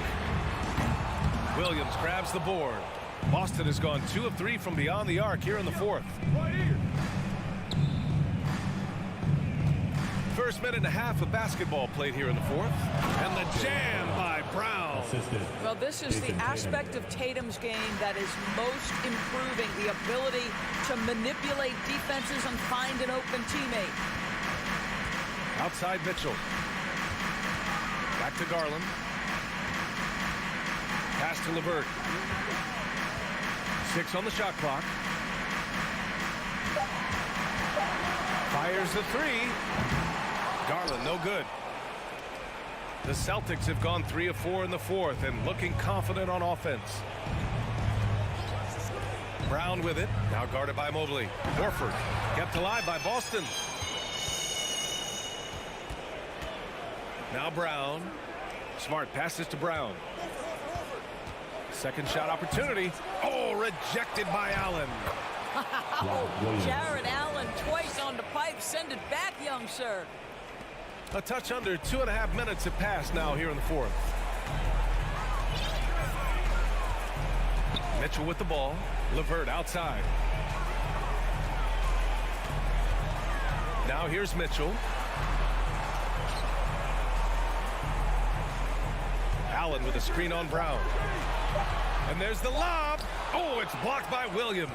Williams grabs the board. Boston has gone 2 of 3 from beyond the arc here in the fourth. First minute and a half of basketball played here in the fourth. And the jam by Brown. Well, this is the aspect of Tatum's game that is most improving, the ability to manipulate defenses and find an open teammate. Outside Mitchell. Back to Garland. Pass to LeVert. 6 on the shot clock. Fires the 3. Garland, no good. The Celtics have gone 3 of 4 in the fourth and looking confident on offense. Brown with it. Now guarded by Mobley. Horford kept alive by Boston. Now Brown. Smart passes to Brown. Second shot opportunity. Oh, rejected by Allen. Jared Allen twice on the pipe. Send it back, young sir. A touch under 2.5 minutes have passed now here in the fourth. Mitchell with the ball. LeVert outside. Now here's Mitchell. Allen with a screen on Brown. And there's the lob. Oh, it's blocked by Williams.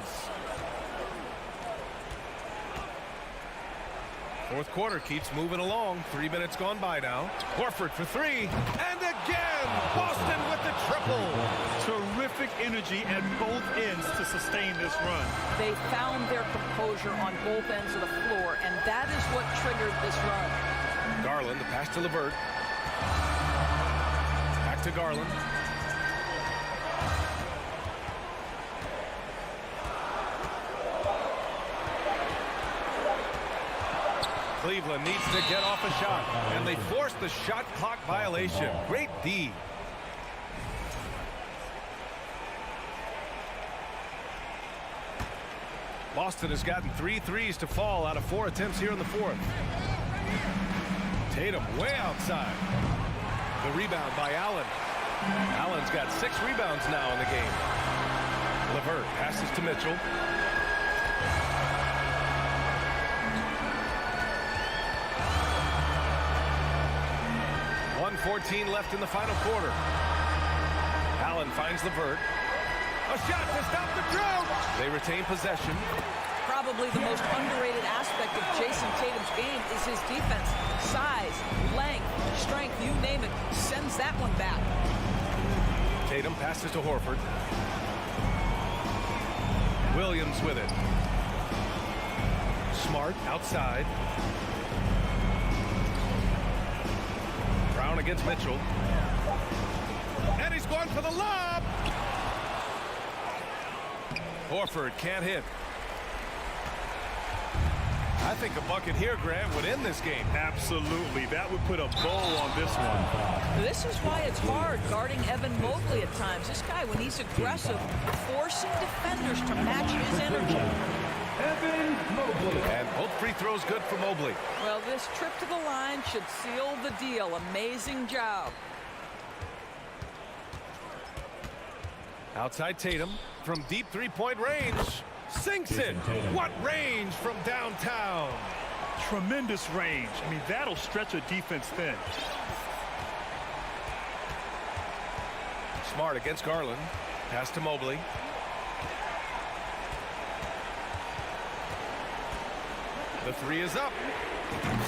Fourth quarter keeps moving along. 3 minutes gone by now. Horford for 3. And again, Boston with the triple. Terrific energy at both ends to sustain this run. They found their composure on both ends of the floor, and that is what triggered this run. Garland, the pass to LeVert. Back to Garland. Cleveland needs to get off a shot, and they force the shot clock violation. Great D. Boston has gotten 3 threes to fall out of 4 attempts here in the fourth. Tatum way outside. The rebound by Allen. Allen's got 6 rebounds now in the game. LeVert passes to Mitchell. 1:14 left in the final quarter. Allen finds LeVert. A shot to stop the drought. They retain possession. Probably the most underrated aspect of Jason Tatum's game is his defense. Size, length, strength, you name it, sends that one back. Tatum passes to Horford. Williams with it. Smart outside. Brown against Mitchell. And he's going for the lob. Horford can't hit. I think a bucket here, Grant, would end this game. Absolutely. That would put a bow on this one. This is why it's hard guarding Evan Mobley at times. This guy, when he's aggressive, forcing defenders to match his energy. Evan Mobley. And both free throws good for Mobley. Well, this trip to the line should seal the deal. Amazing job. Outside Tatum from deep three-point range. Sinks it. What range from downtown. Tremendous range. I mean, that'll stretch a defense thin. Smart against Garland. Pass to Mobley. The 3 is up.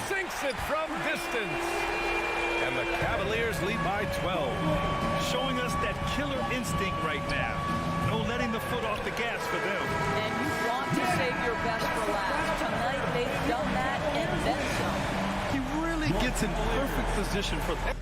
Sinks it from distance. And the Cavaliers lead by 12. Showing us that killer instinct right now. No letting the foot off the gas for them. And you want to save your best for last. Tonight they've done that and then some. He really gets in perfect position for that.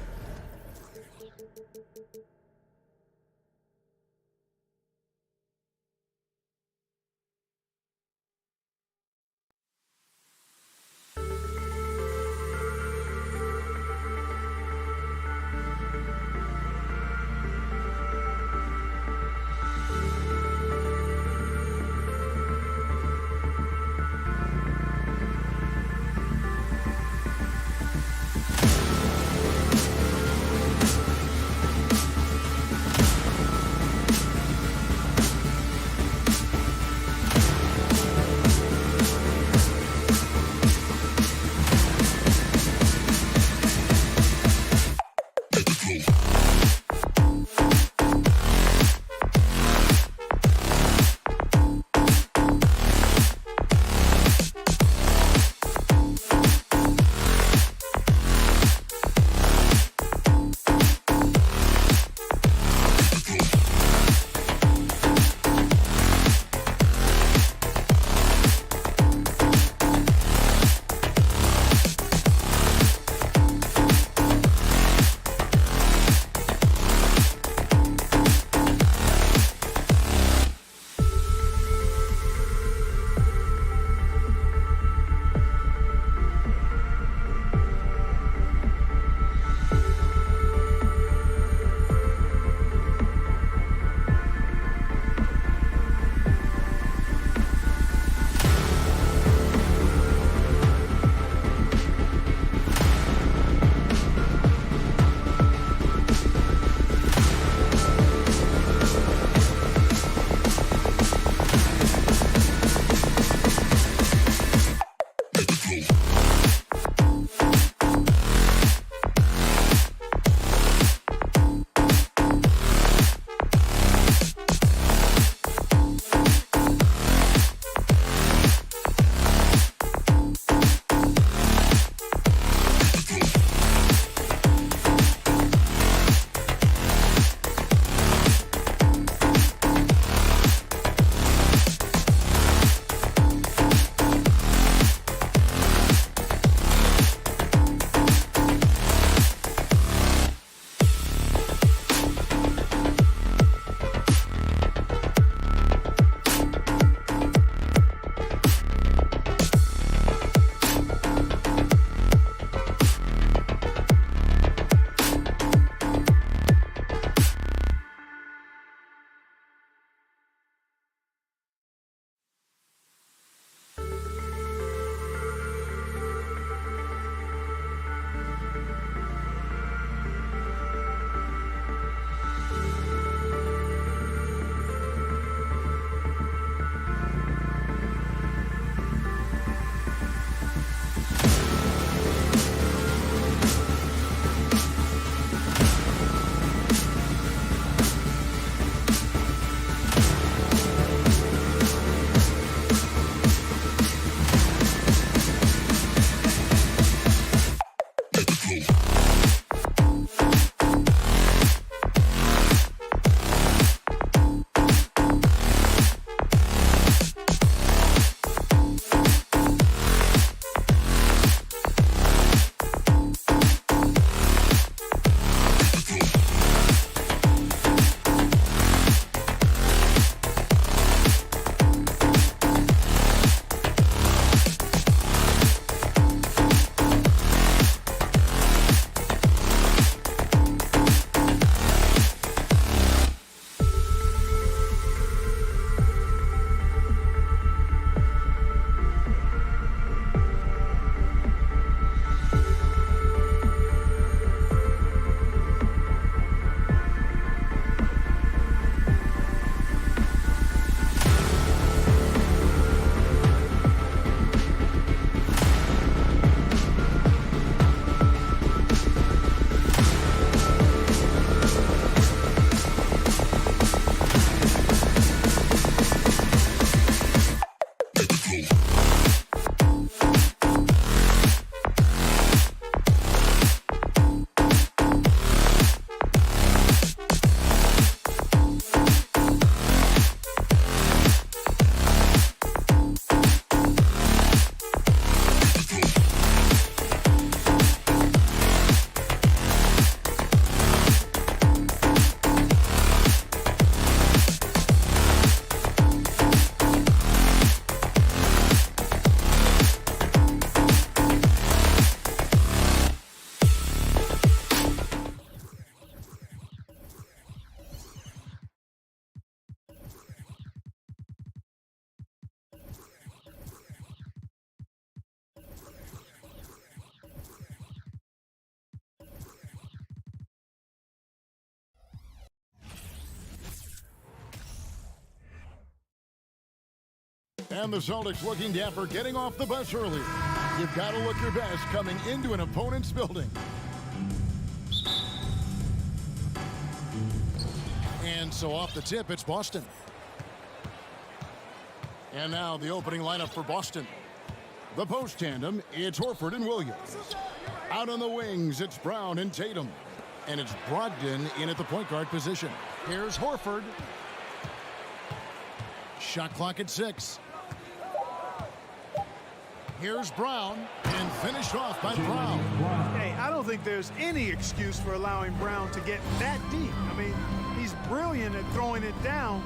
And the Celtics looking dapper, getting off the bus early. You've got to look your best coming into an opponent's building. And so off the tip, it's Boston. And now the opening lineup for Boston. The post tandem, it's Horford and Williams. Out on the wings, it's Brown and Tatum. And it's Brogdon in at the point guard position. Here's Horford. Shot clock at 6. Here's Brown, and finished off by Brown. Hey, I don't think there's any excuse for allowing Brown to get that deep. I mean, he's brilliant at throwing it down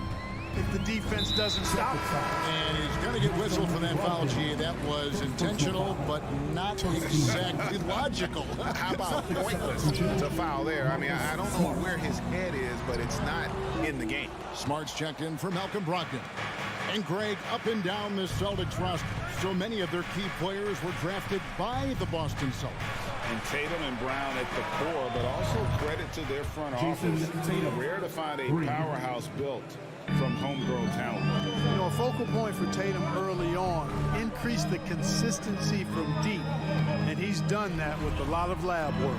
if the defense doesn't stop it. And he's going to get whistled for that foul, G. That was intentional, but not exactly logical. How about pointless to foul there? I mean, I don't know where his head is, but it's not in the game. Smart's checked in for Malcolm Brogdon. And Greg, up and down the Celtics roster, so many of their key players were drafted by the Boston Celtics. And Tatum and Brown at the core, but also credit to their front office. Rare to find a powerhouse built from homegrown talent. You know, a focal point for Tatum early on, increase the consistency from deep. And he's done that with a lot of lab work.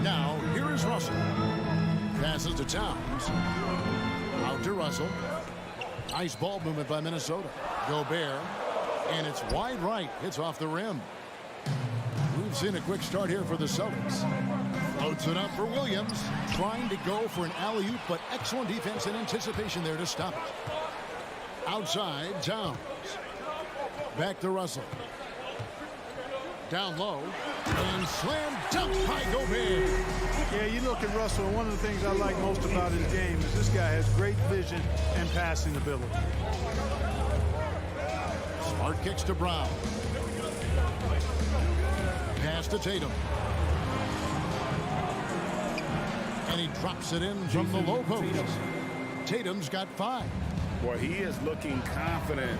Now, here is Russell. Passes to Towns. Out to Russell. Nice ball movement by Minnesota. Gobert. And it's wide right. It's off the rim. We've seen a quick start here for the Celtics. Floats it up for Williams. Trying to go for an alley-oop, but excellent defense and anticipation there to stop it. Outside, Towns. Back to Russell. Down low. And slam dunk by Gobert. Yeah, you look at Russell, and one of the things I like most about his game is this guy has great vision and passing ability. Smart kicks to Brown. Pass to Tatum. And he drops it in from the low post. Tatum's got 5. Boy, he is looking confident.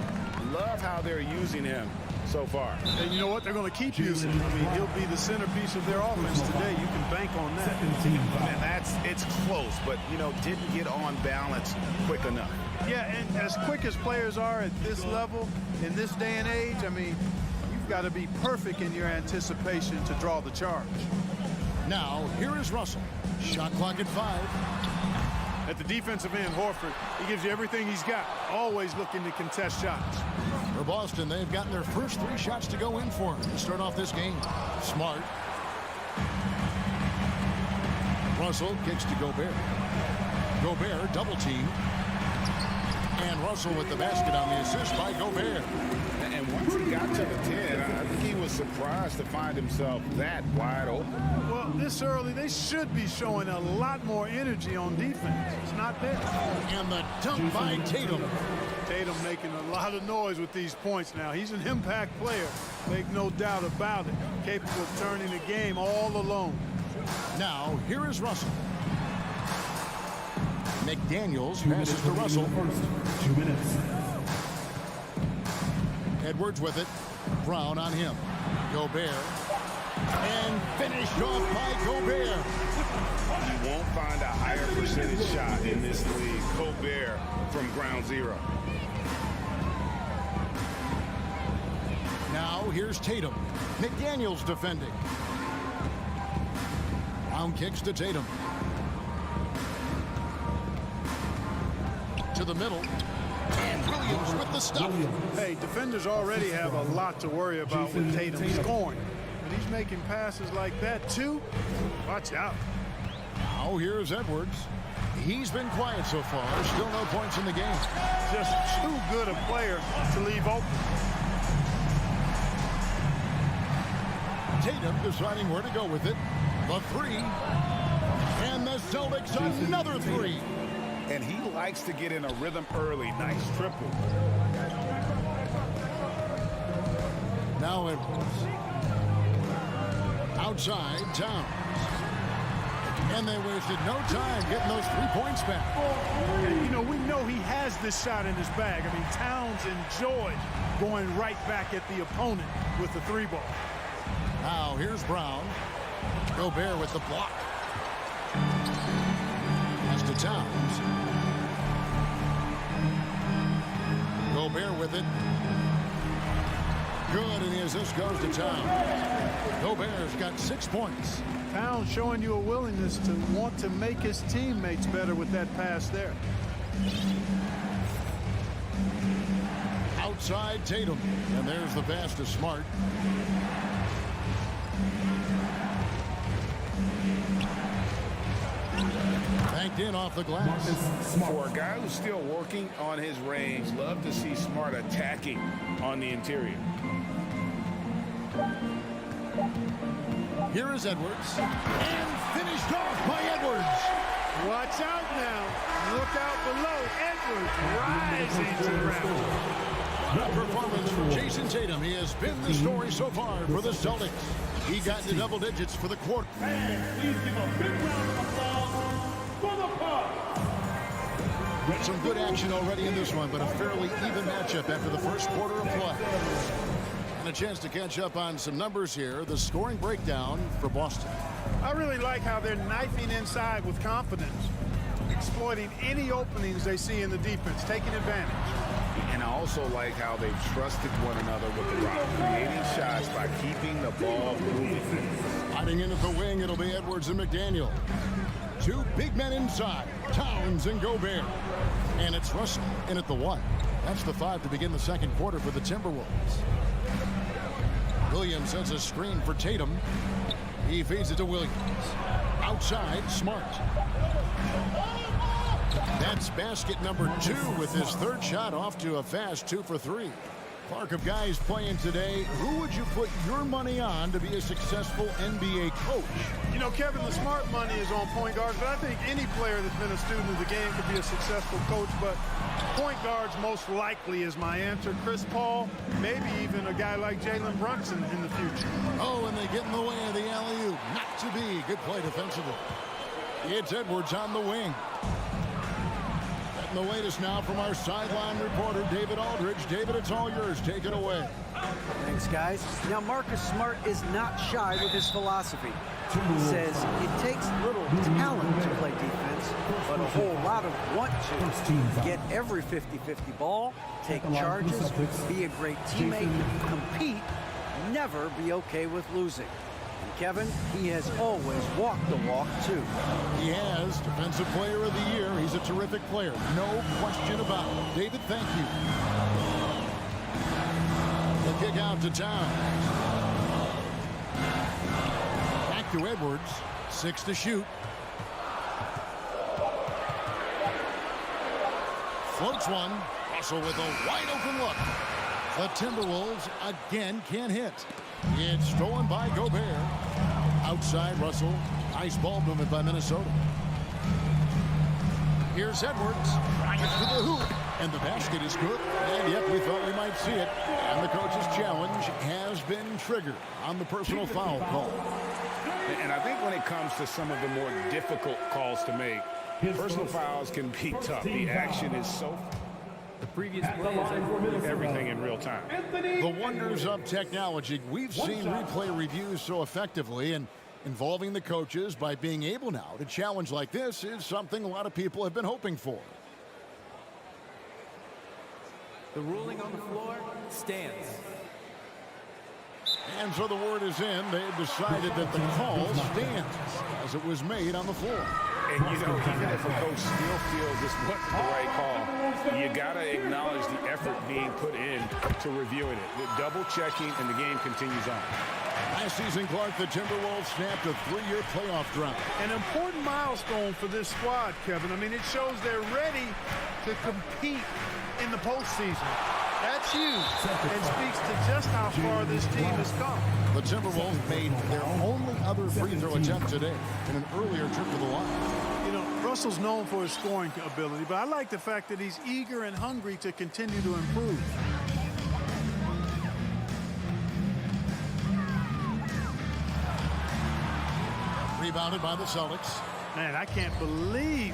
Love how they're using him so far. And you know what? They're going to keep using him. I mean, he'll be the centerpiece of their offense today. You can bank on that. And it's close, but, you know, didn't get on balance quick enough. Yeah, and as quick as players are at this level, in this day and age, I mean, you've got to be perfect in your anticipation to draw the charge. Now, here is Russell. Shot clock at 5. At the defensive end, Horford, he gives you everything he's got, always looking to contest shots. For Boston, they've gotten their first 3 shots to go in for him to start off this game. Smart. Russell kicks to Gobert. Gobert double team. And Russell with the basket on the assist by Gobert. And once he got to the 10, I think he was surprised to find himself that wide open. Well, this early, they should be showing a lot more energy on defense. It's not there. And the dunk by Tatum. Tatum making a lot of noise with these points now. He's an impact player. Make no doubt about it. Capable of turning the game all alone. Now, here is Russell. McDaniels passes to Russell. 2 minutes. Edwards with it. Brown on him. Gobert. And finished off by Gobert. You won't find a higher percentage shot in this league. Gobert from ground zero. Now here's Tatum. McDaniels defending. Brown kicks to Tatum. To the middle. And Williams with the stuff. Hey, defenders already have a lot to worry about with Tatum scoring. But he's making passes like that, too. Watch out. Now here's Edwards. He's been quiet so far. Still no points in the game. Just too good a player to leave open. Tatum deciding where to go with it. The 3. And the Celtics another 3. And he likes to get in a rhythm early. Nice triple. Now Edwards. Outside, Towns. And they wasted no time getting those 3 points back. And, you know, we know he has this shot in his bag. I mean, Towns enjoyed going right back at the opponent with the 3 ball. Now here's Brown. Gobert with the block. Pass to Towns. Gobert with it. Good, and as this goes to town. Gobert's got 6 points. Towns showing you a willingness to want to make his teammates better with that pass there. Outside Tatum, and there's the pass to Smart. Banked in off the glass. For a guy who's still working on his range, love to see Smart attacking on the interior. Here is Edwards, and finished off by Edwards. Watch out now. Look out below. Edwards rising to the raft. What a performance from Jason Tatum. He has been the story so far for the Celtics. He got into double digits for the quarter. And please give a big round of applause for the Pub. Some good action already in this one, but a fairly even matchup after the first quarter of play. And a chance to catch up on some numbers here. The scoring breakdown for Boston. I really like how they're knifing inside with confidence, exploiting any openings they see in the defense, taking advantage. And I also like how they've trusted one another with the rock, creating shots by keeping the ball moving. Hiding in at the wing, it'll be Edwards and McDaniel. 2 big men inside, Towns and Gobert. And it's Russell in at the 1. That's the 5 to begin the second quarter for the Timberwolves. Williams sends a screen for Tatum. He feeds it to Williams. Outside, Smart. That's basket number 2 with his 3rd shot off to a fast 2 for 3. Clark, of guys playing today, who would you put your money on to be a successful NBA coach? You know, Kevin, the smart money is on point guards, but I think any player that's been a student of the game could be a successful coach, but point guards most likely is my answer. Chris Paul, maybe even a guy like Jalen Brunson in the future. Oh, and they get in the way of the alley-oop. Not to be. Good play defensively. It's Edwards on the wing. The latest now from our sideline reporter, David Aldridge. David, it's all yours. Take it away. Thanks, guys. Now, Marcus Smart is not shy with his philosophy. He says it takes little talent to play defense, but a whole lot of want to. Get every 50-50 ball, take charges, be a great teammate, compete, never be okay with losing. Kevin, he has always walked the walk, too. He has. Defensive Player of the Year. He's a terrific player. No question about it. David, thank you. The kick out to Towns. Back to Edwards. 6 to shoot. Floats one. Russell with a wide open look. The Timberwolves again can't hit. It's stolen by Gobert. Outside Russell. Nice ball movement by Minnesota. Here's Edwards. Right to the hoop. And the basket is good. And yep, we thought we might see it. And the coach's challenge has been triggered on the personal foul call. And I think when it comes to some of the more difficult calls to make, personal fouls can be tough. The action is so... The previous play is everything in real time. The wonders of technology. We've seen replay reviews so effectively, and involving the coaches by being able now to challenge like this is something a lot of people have been hoping for. The ruling on the floor stands. And so the word is in. They have decided that the call stands as it was made on the floor. And, you know, even if a coach still feels this wasn't the right call, you got to acknowledge the effort being put in to reviewing it. The double checking, and the game continues on. Last season, Clark, the Timberwolves snapped a 3-year playoff drought. An important milestone for this squad, Kevin. I mean, it shows they're ready to compete in the postseason. That's huge and speaks to just how far this team has come. The Timberwolves made their only other free throw attempt today in an earlier trip to the line. You know, Russell's known for his scoring ability, but I like the fact that he's eager and hungry to continue to improve. Rebounded by the Celtics. Man, I can't believe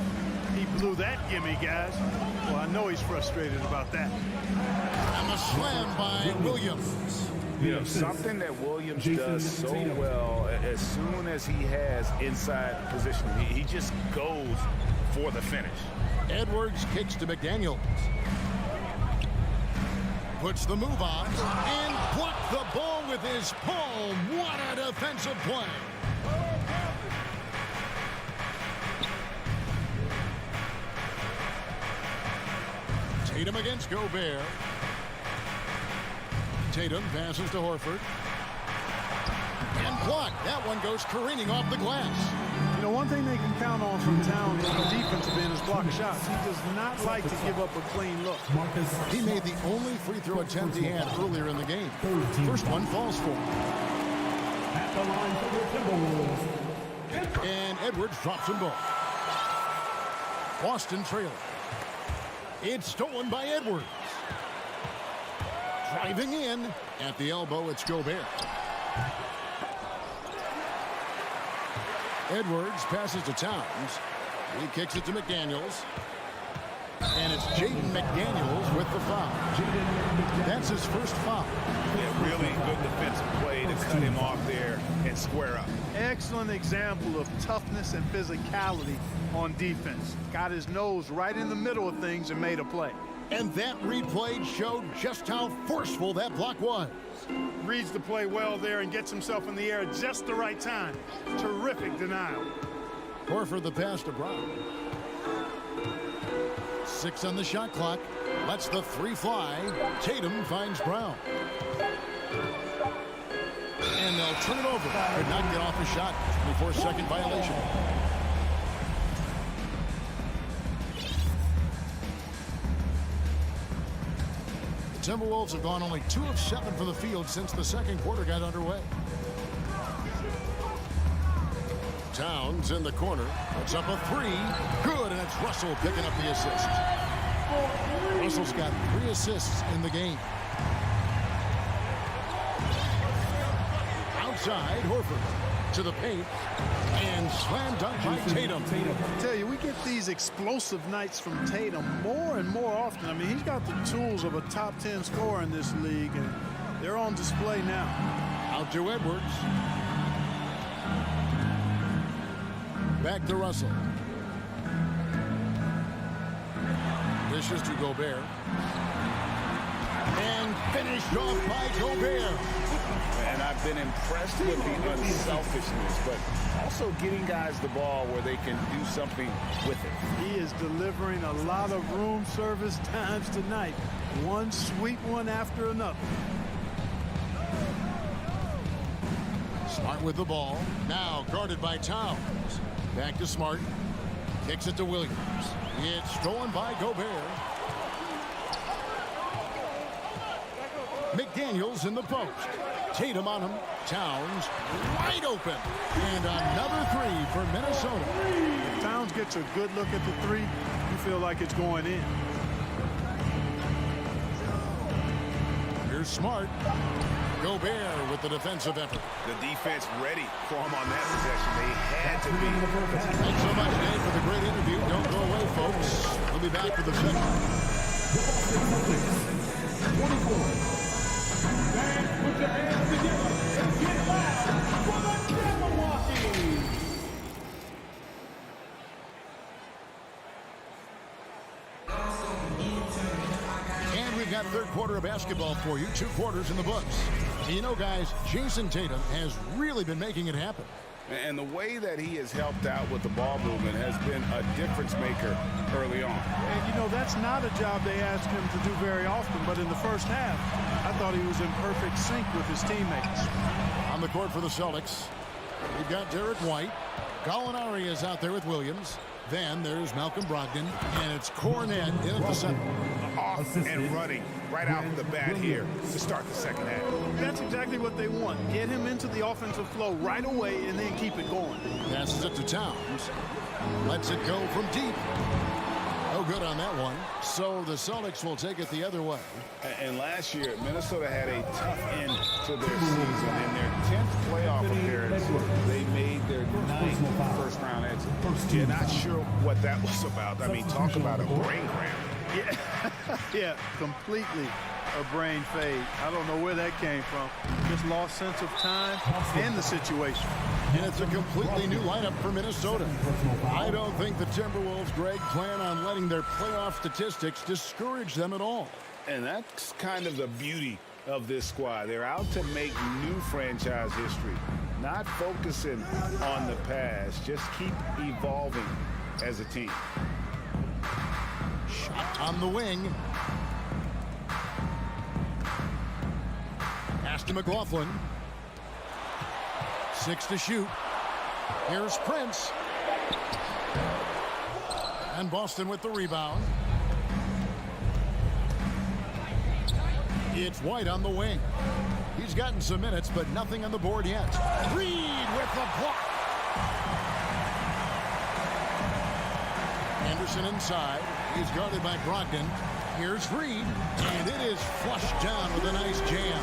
he blew that gimme, guys. Well, I know he's frustrated about that. And the slam by Williams. You know, something that Williams does so well, as soon as he has inside position, he just goes for the finish. Edwards kicks to McDaniel. puts the move on and blocked the ball with his palm. What a defensive play. Tatum against Gobert. Tatum passes to Horford. And blocked. That one goes careening off the glass. You know, one thing they can count on from Towns on the defensive end is block shots. He does not like to give up a clean look. He made the only free throw attempt he had earlier in the game. First one falls for him. At the line for the Timberwolves. And Edwards drops them both. Boston trailing. It's stolen by Edwards. Driving in. At the elbow, it's Gobert. Edwards passes to Towns. He kicks it to McDaniels. And it's Jaden McDaniels with the foul. That's his first foul. Yeah, really good defensive play to cut him off there and square up. Excellent example of toughness and physicality on defense. Got his nose right in the middle of things and made a play. And that replay showed just how forceful that block was. Reads the play well there and gets himself in the air at just the right time. Terrific denial. Horford the pass to Brown. 6 on the shot clock. Lets the 3 fly. Tatum finds Brown. And they'll turn it over. Could not get off the shot. 24-second violation. The Timberwolves have gone only 2 of 7 from the field since the second quarter got underway. Towns in the corner. Puts up a 3. Good, and it's Russell picking up the assist. Russell's got 3 assists in the game. Outside, Horford to the paint. And slam dunk by Tatum. I tell you, we get these explosive nights from Tatum more and more often. I mean, he's got the tools of a top 10 scorer in this league, and they're on display now. Out to Edwards. Back to Russell. Dishes to Gobert. And finished off by Gobert. And I've been impressed with the unselfishness, but also getting guys the ball where they can do something with it. He is delivering a lot of room service times tonight. One sweet one after another. Smart with the ball. Now guarded by Towns. Back to Smart. Kicks it to Williams. It's stolen by Gobert. McDaniels in the post. Tatum on him. Towns wide open. And another 3 for Minnesota. If Towns gets a good look at the 3, you feel like it's going in. Here's Smart. Gobert with the defensive effort. The defense ready for him on that possession. They had to be. Thanks so much, Dave, for the great interview. Don't go away, folks. We'll be back for the second. 24. Fans, put your hands together and get loud for the Jabberwockies. And we've got third quarter of basketball for you. 2 quarters in the books. And you know, guys, Jason Tatum has really been making it happen. And the way that he has helped out with the ball movement has been a difference maker early on. And, you know, that's not a job they ask him to do very often, but in the first half, I thought he was in perfect sync with his teammates. On the court for the Celtics, we've got Derek White. Gallinari is out there with Williams. Then there's Malcolm Brogdon, and it's Cornet in at the center. Off and running right out of the bat here to start the second half. That's exactly what they want. Get him into the offensive flow right away and then keep it going. Passes it to Towns. Lets it go from deep. No good on that one. So the Celtics will take it the other way. And last year, Minnesota had a tough end to their season. In their 10th playoff appearance, they made their 9th first-round exit. Yeah, not sure what that was about. I mean, talk about a brain cramp. Yeah, completely a brain fade. I don't know where that came from. Just lost sense of time and the situation. And it's a completely new lineup for Minnesota. I don't think the Timberwolves, Greg, plan on letting their playoff statistics discourage them at all. And that's kind of the beauty of this squad. They're out to make new franchise history, not focusing on the past, just keep evolving as a team. Shot on the wing. Pass to McLaughlin. 6 to shoot. Here's Prince. And Boston with the rebound. It's White on the wing. He's gotten some minutes, but nothing on the board yet. Reed with the block. Anderson inside. He's guarded by Brogdon. Here's Reed, and it is flushed down with a nice jam.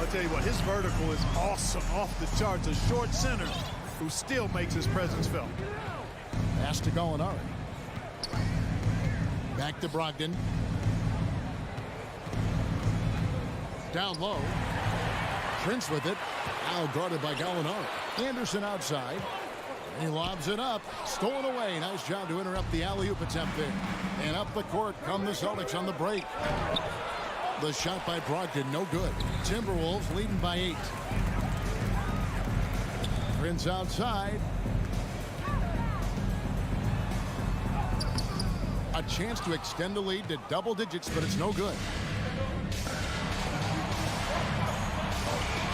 I'll tell you what, his vertical is awesome, off the charts. A short center who still makes his presence felt. Pass to Gallinari. Back to Brogdon. Down low. Prince with it. Now guarded by Gallinari. Anderson outside. He lobs it up. Stolen away. Nice job to interrupt the alley-oop attempt there. And up the court come the Celtics on the break. The shot by Brogdon, no good. Timberwolves leading by 8. Prince outside. A chance to extend the lead to double digits, but it's no good.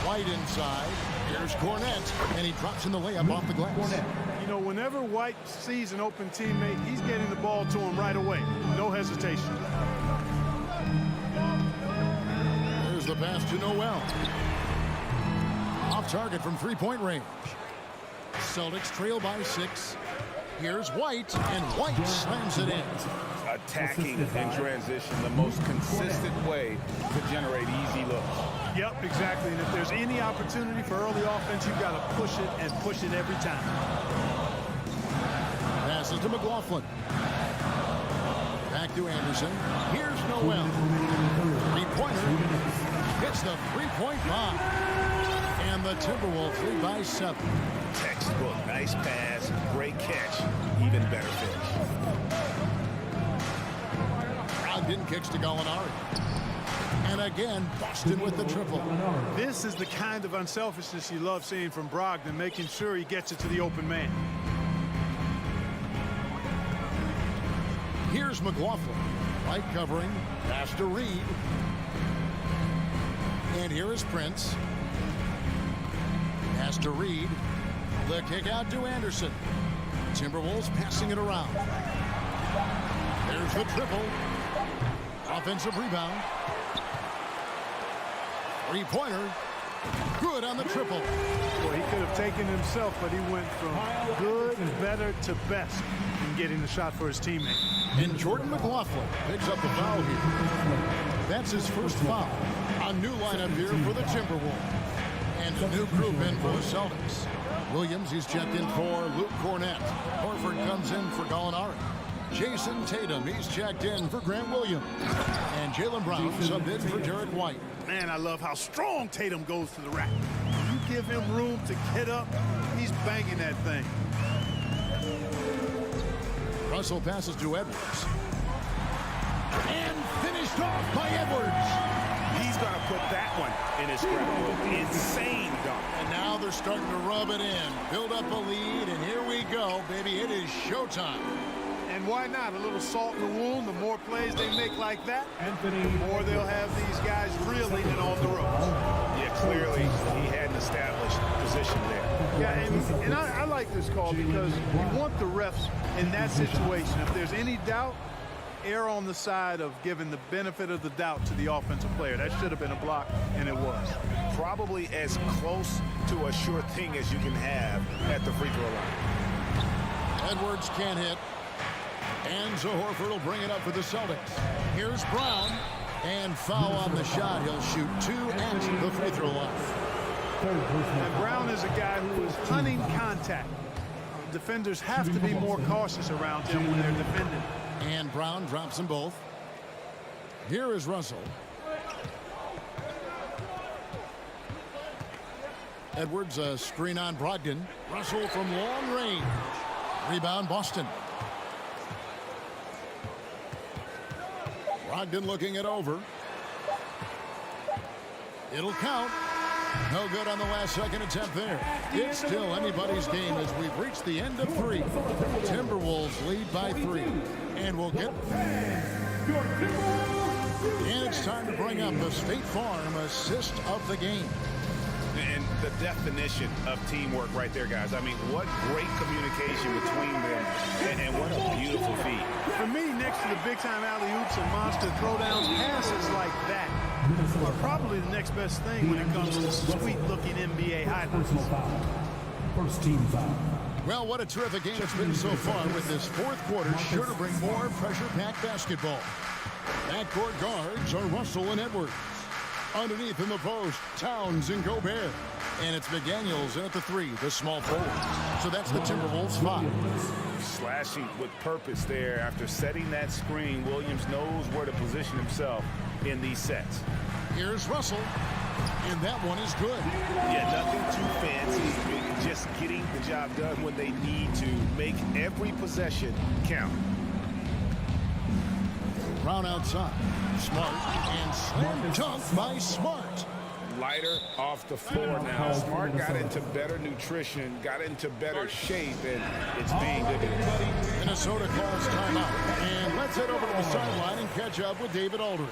White inside. Here's Cornette, and he drops in the layup off the glass. You know, whenever White sees an open teammate, he's getting the ball to him right away. No hesitation. There's the pass to Noel. Off target from three-point range. Celtics trail by 6. Here's White, and White slams it in. Attacking in transition, the most consistent way to generate easy looks. Yep, exactly. And if there's any opportunity for early offense, you've got to push it and push it every time. Passes to McLaughlin. Back to Anderson. Here's Noel. Three-pointer. Hits the three-point bomb. And the Timberwolves lead by 7. Textbook, nice pass, great catch, even better finish. Brogdon kicks to Gallinari. And again, Boston with the triple. This is the kind of unselfishness you love seeing from Brogdon, making sure he gets it to the open man. Here's McLaughlin. White covering. Pass to Reed. And here is Prince. Pass to Reed. The kick out to Anderson. Timberwolves passing it around. There's the triple. Offensive rebound. Three-pointer. Good on the triple. Well, he could have taken himself, but he went from good, better to best in getting the shot for his teammate. And Jordan McLaughlin picks up the foul here. That's his first foul. A new lineup here for the Timberwolves. And a new group in for the Celtics. Williams, he's checked in for Luke Cornette. Horford comes in for Gallinari. Jason Tatum, he's checked in for Grant Williams. And Jaylen Brown subbed in for Derek White. Man, I love how strong Tatum goes to the rack. You give him room to get up, he's banging that thing. Russell passes to Edwards. And finished off by Edwards. He's going to put that one in his scrapbook. Insane dunk. And now they're starting to rub it in. Build up a lead, and here we go, baby. It is showtime. And why not? A little salt in the wound. The more plays they make like that, the more they'll have these guys reeling and on the ropes. Yeah, clearly he had an established position there. Yeah, and I like this call because you want the refs in that situation. If there's any doubt, err on the side of giving the benefit of the doubt to the offensive player. That should have been a block, and it was. Probably as close to a sure thing as you can have at the free throw line. Edwards can't hit. And so Horford will bring it up for the Celtics. Here's Brown. And foul on the shot. He'll shoot 2 at the free throw line. And Brown is a guy who is hunting contact. Defenders have to be more cautious around him when they're defending. And Brown drops them both. Here is Russell. Edwards, a screen on Brogdon. Russell from long range. Rebound Boston. Brogdon looking it over. It'll count. No good on the last second attempt there. It's still anybody's game as we've reached the end of 3. Timberwolves lead by 3. And we'll get... And it's time to bring up the State Farm assist of the game. And the definition of teamwork right there, guys. I mean, what great communication between them, and what a beautiful feat. For me, next to the big-time alley-oops and monster throwdowns, passes like that are probably the next best thing when it comes to sweet-looking NBA highlights. First team foul. Well, what a terrific game it's been so far with this fourth quarter. Sure to bring more pressure-packed basketball. Backcourt guards are Russell and Edwards. Underneath in the post, Towns and Gobert. And it's McDaniels in at the 3, the small forward. So that's the Timberwolves 5. Slashing with purpose there. After setting that screen, Williams knows where to position himself in these sets. Here's Russell. And that one is good. Yeah, nothing too fancy. Just getting the job done when they need to. Make every possession count. Brown outside. Smart and slam dunk by Smart. Lighter off the floor now. Smart got into better nutrition, got into better shape, and it's being good. Minnesota calls timeout. And let's head over to the sideline and catch up with David Aldridge.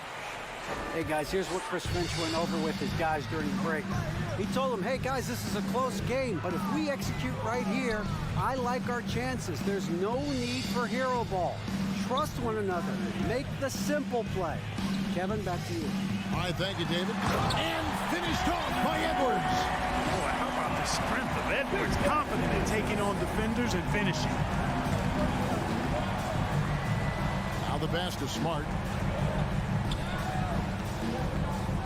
Hey, guys, here's what Chris Finch went over with his guys during the break. He told them, hey, guys, this is a close game, but if we execute right here, I like our chances. There's no need for hero ball. Trust one another. Make the simple play. Kevin, back to you. All right, thank you, David. And finished off by Edwards. Boy, how about the strength of Edwards? Confident in taking on defenders and finishing. Now the pass to Smart.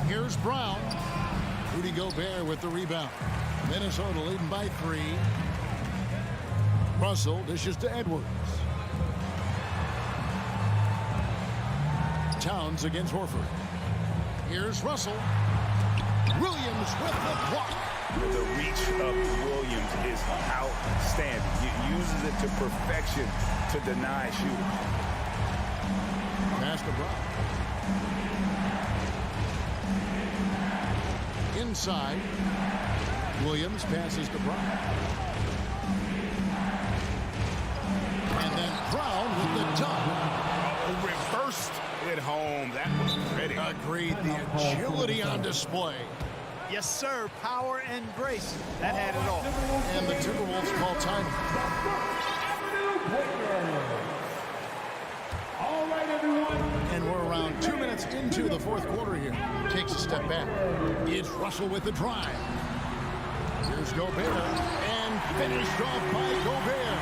Here's Brown. Rudy Gobert with the rebound. Minnesota leading by 3. Russell dishes to Edwards. Towns against Horford. Here's Russell. Williams with the block. The reach of Williams is outstanding. He uses it to perfection to deny shooting. Pass to Brown. Inside. Williams passes to Brown. And then Brown with the dunk. Reversed it home. That was pretty. Agreed. The agility on display. Yes, sir. Power and grace. That had it all. And the Timberwolves call time. All right, everyone. And we're around 2 minutes into the fourth quarter here. Takes a step back. It's Russell with the drive. Here's Gobert. And finished off by Gobert.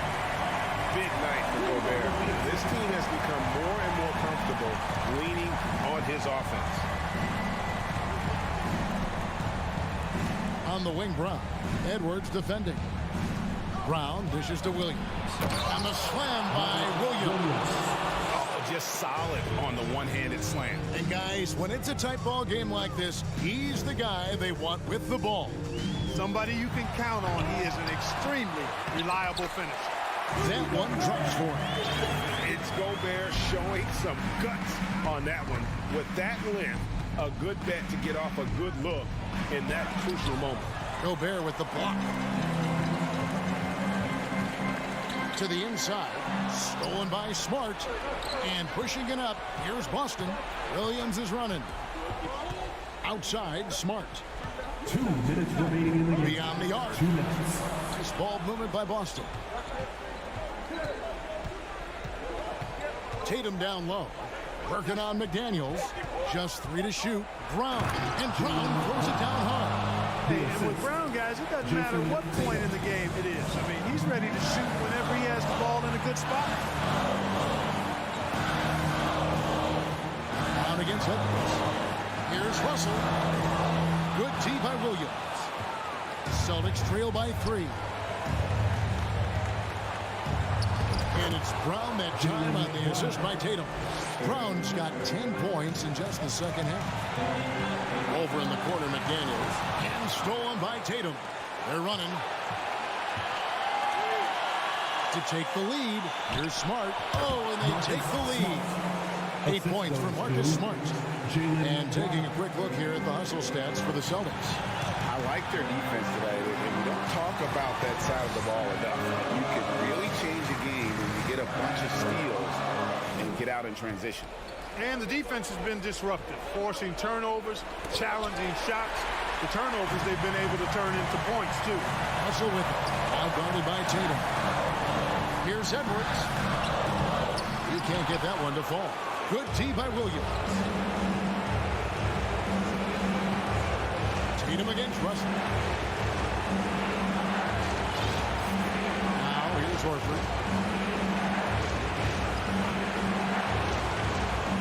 Big night for Gobert. This team has become more and more comfortable leaning on his offense. On the wing, Brown. Edwards defending. Brown dishes to Williams. And the slam by Williams. Oh, just solid on the one-handed slam. And guys, when it's a tight ball game like this, he's the guy they want with the ball. Somebody you can count on. He is an extremely reliable finisher. That one drops for him. It's Gobert showing some guts on that one. With that length, a good bet to get off a good look in that crucial moment. Gobert with the block. To the inside. Stolen by Smart. And pushing it up. Here's Boston. Williams is running. Outside, Smart. 2 minutes remaining in the game. Beyond the arc. 2 minutes. Nice ball movement by Boston. Tatum down low. Working on McDaniels. Just 3 to shoot. Brown. And Brown throws it down hard. And with Brown, guys, it doesn't matter what point in the game it is. I mean, he's ready to shoot whenever he has the ball in a good spot. Down against Edwards. Here's Russell. Good tee by Williams. Celtics trail by 3. And it's Brown that time on the assist by Tatum. Brown's got 10 points in just the second half. Over in the corner, McDaniels. And stolen by Tatum. They're running. To take the lead. Here's Smart. Oh, and they take the lead. 8 points for Marcus Smart. And taking a quick look here at the hustle stats for the Celtics. I like their defense today, and we don't talk about that side of the ball enough. You can really change a game when you get a bunch of steals and get out in transition. And the defense has been disruptive, forcing turnovers, challenging shots. The turnovers they've been able to turn into points, too. Hustle with it. Now guarded by Tatum. Here's Edwards. You can't get that one to fall. Good tee by Williams. Tatum against Russell. Now here's Horford.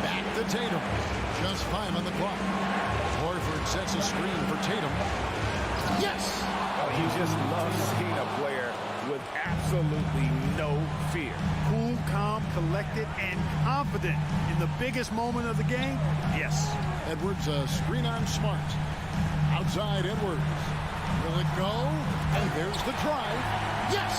Back to Tatum. Just 5 on the clock. Horford sets a screen for Tatum. Yes! Oh, he just loves seeing a player with absolutely no fear. Cool, calm, collected, and confident in the biggest moment of the game. Yes. Edwards, a screen on Smart. Outside Edwards. Will it go? And there's the drive. Yes!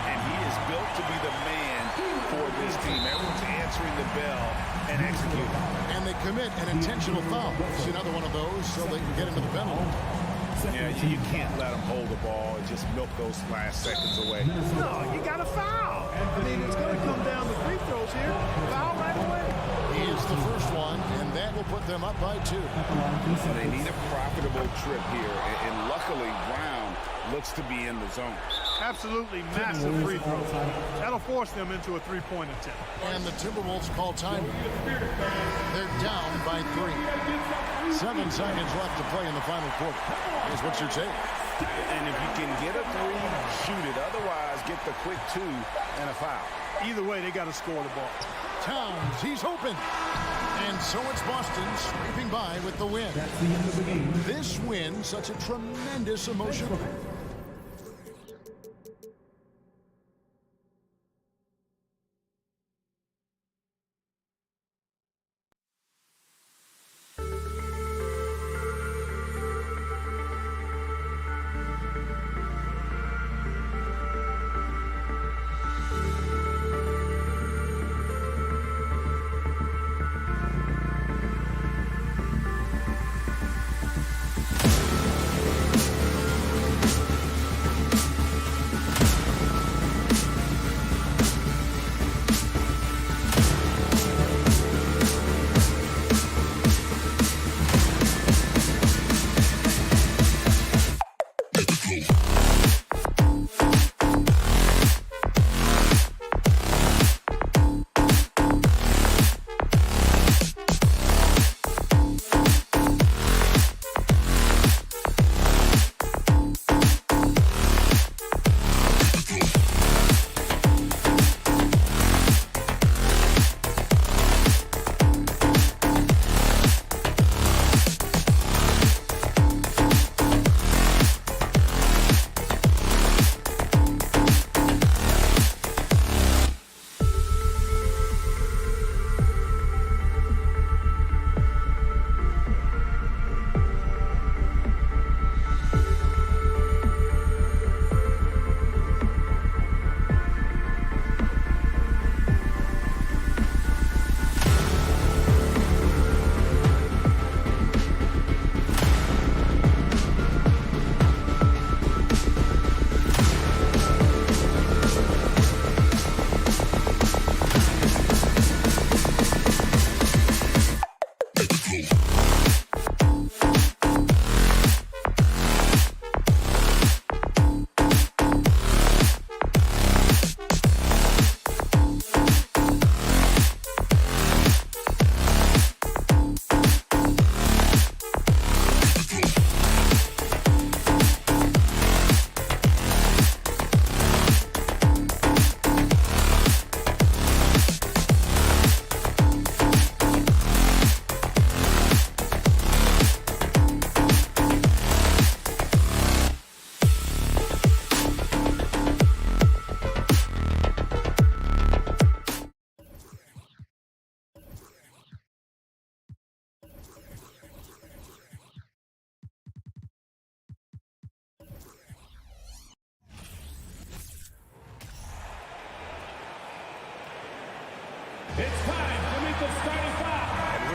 And he is built to be the man for this team. Everyone's answering the bell and executing. And they commit an intentional foul. See another one of those so they can get into the penalty. Yeah, you can't let him hold the ball and just milk those last seconds away. No, you got to foul. I mean, it's going to come down to free throws here. Foul right away. He is the first one, and that will put them up by 2. They need a profitable trip here, and luckily Brown looks to be in the zone. Absolutely massive free throws. That'll force them into a three-point attempt. And the Timberwolves call time. They're down by 3. 7 seconds left to play in the final quarter. Here's what you're saying. And if you can get a 3, shoot it. Otherwise, get the quick 2 and a foul. Either way, they got to score the ball. Towns, he's open. And so it's Boston scraping by with the win. That's the end of the game. This win, such a tremendous emotion.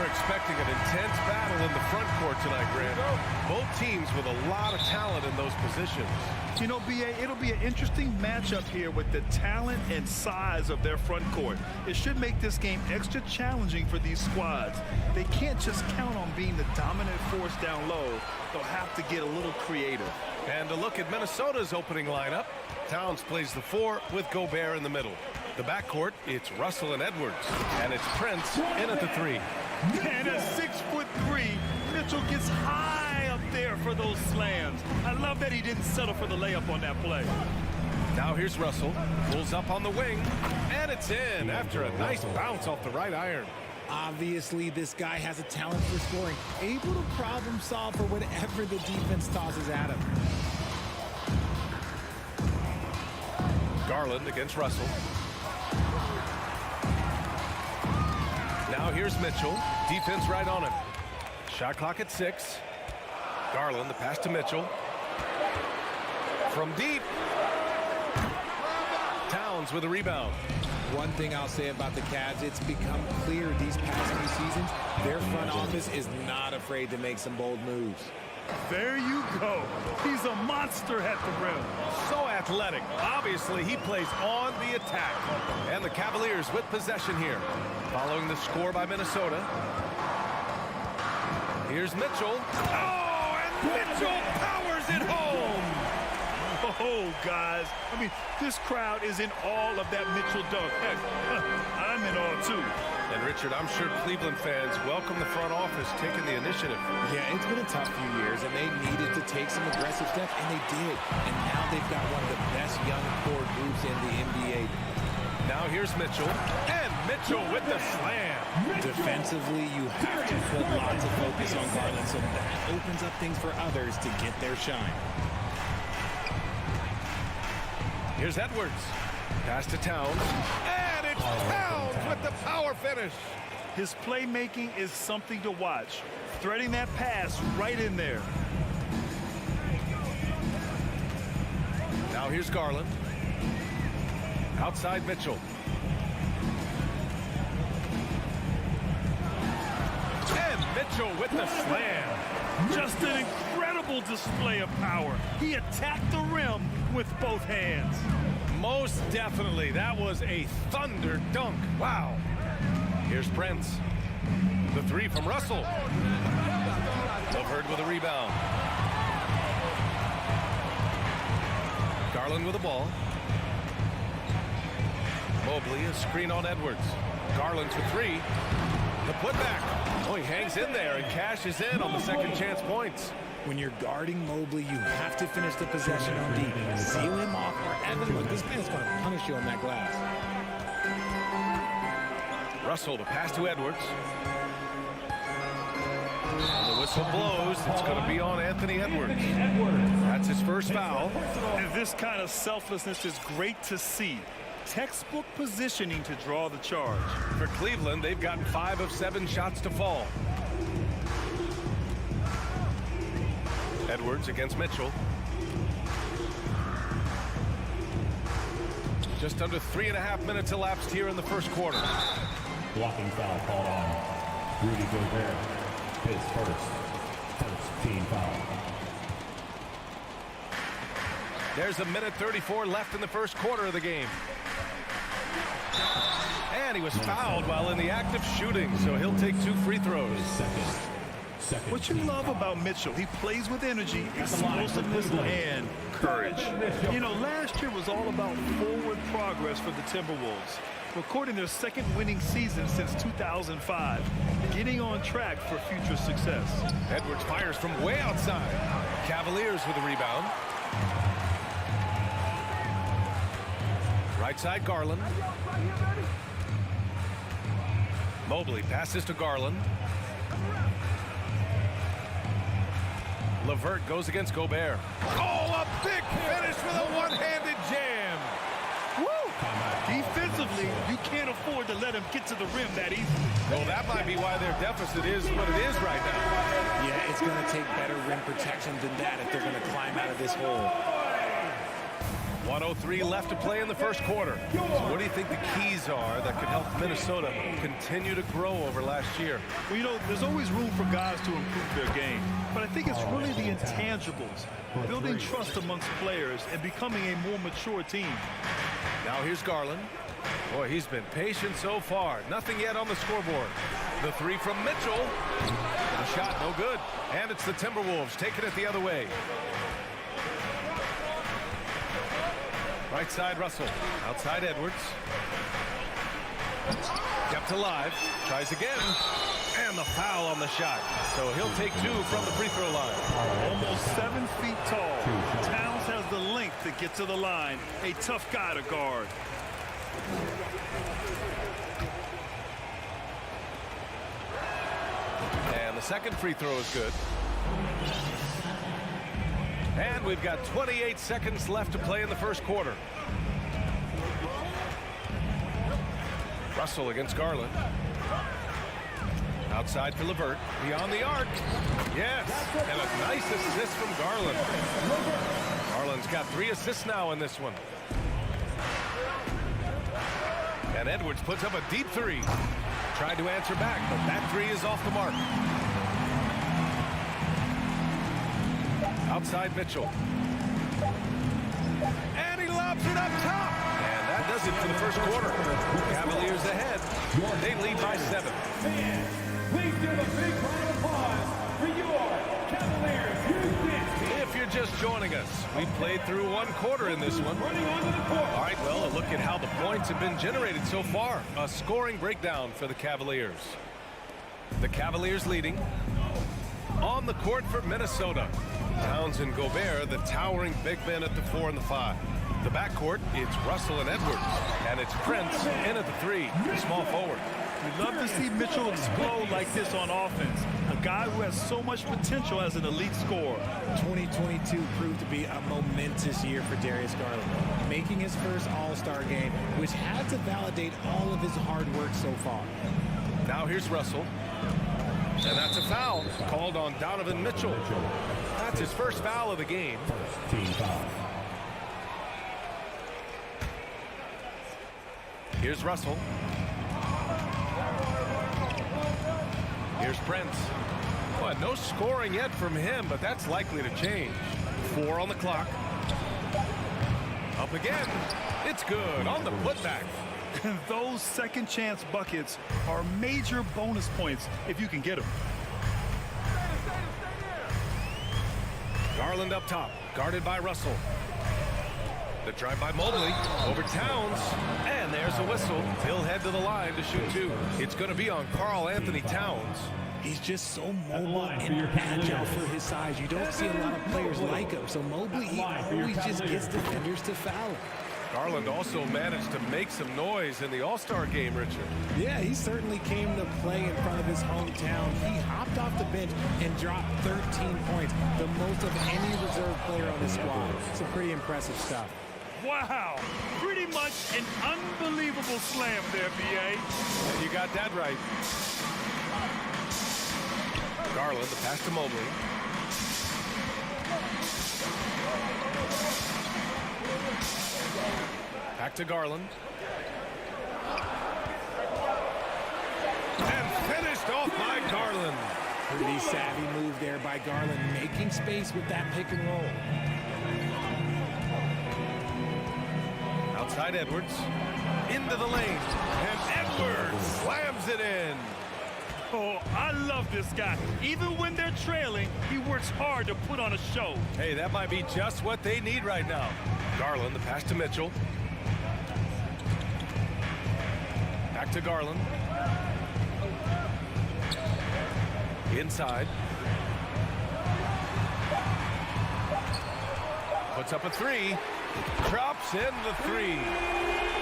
expecting an intense battle in the front court tonight, Grant. Both teams with a lot of talent in those positions. You know, B.A., it'll be an interesting matchup here with the talent and size of their front court. It should make this game extra challenging for these squads. They can't just count on being the dominant force down low. They'll have to get a little creative. And a look at Minnesota's opening lineup. Towns plays the 4 with Gobert in the middle. The backcourt, it's Russell and Edwards. And it's Prince in at the 3. And at 6'3", Mitchell gets high up there for those slams. I love that he didn't settle for the layup on that play. Now here's Russell. Pulls up on the wing. And it's in after a nice bounce off the right iron. Obviously, this guy has a talent for scoring, able to problem solve for whatever the defense tosses at him. Garland against Russell. Now here's Mitchell. Defense right on him. Shot clock at 6. Garland, the pass to Mitchell. From deep. Towns with a rebound. One thing I'll say about the Cavs, it's become clear these past few seasons, their front office is not afraid to make some bold moves. There you go. He's a monster at the rim. So athletic. Obviously, he plays on the attack. And the Cavaliers with possession here. Following the score by Minnesota. Here's Mitchell. Oh, and Mitchell powers it home. Oh, guys. I mean, this crowd is in awe of that Mitchell dunk. Heck, I'm in awe, too. And, Richard, I'm sure Cleveland fans welcome the front office taking the initiative. Yeah, it's been a tough few years, and they needed to take some aggressive steps, and they did. And now they've got one of the best young core groups in the NBA. Now here's Mitchell, and Mitchell with the slam. Defensively, you have to put lots of focus on Garland, so that opens up things for others to get their shine. Here's Edwards. Pass to Towns. And it's Towns with the power finish. His playmaking is something to watch. Threading that pass right in there. Now here's Garland. Outside Mitchell. And Mitchell with the slam. Just an incredible display of power. He attacked the rim with both hands. Most definitely. That was a thunder dunk. Wow. Here's Prince. The 3 from Russell. LeVert with a rebound. Garland with the ball. Mobley, a screen on Edwards. Garland for 3. The putback. Oh, he hangs in there and cashes in on the second chance points. When you're guarding Mobley, you have to finish the possession on deep. Seal him off, or Evan, look, this man's going to punish you on that glass. Russell, the pass to Edwards. And the whistle blows. It's going to be on Anthony Edwards. That's his first foul. And this kind of selflessness is great to see. Textbook positioning to draw the charge. For Cleveland, they've gotten 5 of 7 shots to fall. Edwards against Mitchell. Just under 3.5 minutes elapsed here in the first quarter. Blocking foul called on Rudy Gobert. His first team foul. There's 1:34 left in the first quarter of the game. And he was fouled while in the act of shooting, so he'll take 2 free throws. What you love about Mitchell, he plays with energy, explosiveness, and courage. You know, last year was all about forward progress for the Timberwolves, recording their second winning season since 2005, getting on track for future success. Edwards fires from way outside. Cavaliers with a rebound. Right side, Garland. Mobley passes to Garland. LeVert goes against Gobert. Oh, a big finish with a one-handed jam. Woo! Defensively, you can't afford to let him get to the rim that easily. Well, that might be why their deficit is what it is right now. Yeah, it's going to take better rim protection than that if they're going to climb out of this hole. 1:03 left to play in the first quarter. So what do you think the keys are that could help Minnesota continue to grow over last year? Well, you know, there's always room for guys to improve their game. But I think it's really the intangibles, building trust amongst players and becoming a more mature team. Now here's Garland. Boy, he's been patient so far. Nothing yet on the scoreboard. The three from Mitchell. The shot, no good. And it's the Timberwolves taking it the other way. Right side, Russell. Outside, Edwards. Kept alive. Tries again. And the foul on the shot. So he'll take two from the free throw line. Almost 7 feet tall. Towns has the length to get to the line. A tough guy to guard. And the second free throw is good. And we've got 28 seconds left to play in the first quarter. Russell against Garland. Outside for LeVert. Beyond the arc. Yes. And a nice assist from Garland. Garland's got 3 assists now in this one. And Edwards puts up a deep three. Tried to answer back, but that three is off the mark. Outside Mitchell. And he lobs it up top. And that does it for the first quarter. Cavaliers ahead. They lead by 7. Fans, please give a big round of applause for your Cavaliers. If you're just joining us, we played through 1 quarter in this one. All right, well, a look at how the points have been generated so far. A scoring breakdown for the Cavaliers. The Cavaliers leading. On the court for Minnesota. Towns and Gobert, the towering big men at the 4 and the 5. The backcourt, it's Russell and Edwards. And it's Prince in at the 3, small forward. We'd love to see Mitchell explode like this on offense. A guy who has so much potential as an elite scorer. 2022 proved to be a momentous year for Darius Garland, making his first All-Star game, which had to validate all of his hard work so far. Now here's Russell. And that's a foul called on Donovan Mitchell. That's his first foul of the game. Here's Russell. Here's Prince. Well, no scoring yet from him, but that's likely to change. 4 on the clock. Up again. It's good on the putback. Those second chance buckets are major bonus points if you can get them. Garland up top, guarded by Russell. The drive by Mobley over Towns, and there's a whistle. He'll head to the line to shoot 2. It's going to be on Karl Anthony Towns. He's just so mobile and agile for his size. You don't see a lot of players like him. So Mobley, he always just gets defenders to foul him. Garland also managed to make some noise in the All-Star game, Richard. Yeah, he certainly came to play in front of his hometown. He hopped off the bench and dropped 13 points, the most of any reserve player on this squad. Some pretty impressive stuff. Wow, pretty much an unbelievable slam there, B.A. And you got that right. Garland, the pass to Mobley. Back to Garland. And finished off by Garland. Pretty savvy move there by Garland, making space with that pick and roll. Outside Edwards. Into the lane. And Edwards slams it in. Oh, I love this guy. Even when they're trailing, he works hard to put on a show. Hey, that might be just what they need right now. Garland, the pass to Mitchell. Back to Garland. Inside. Puts up a 3. Drops in the 3.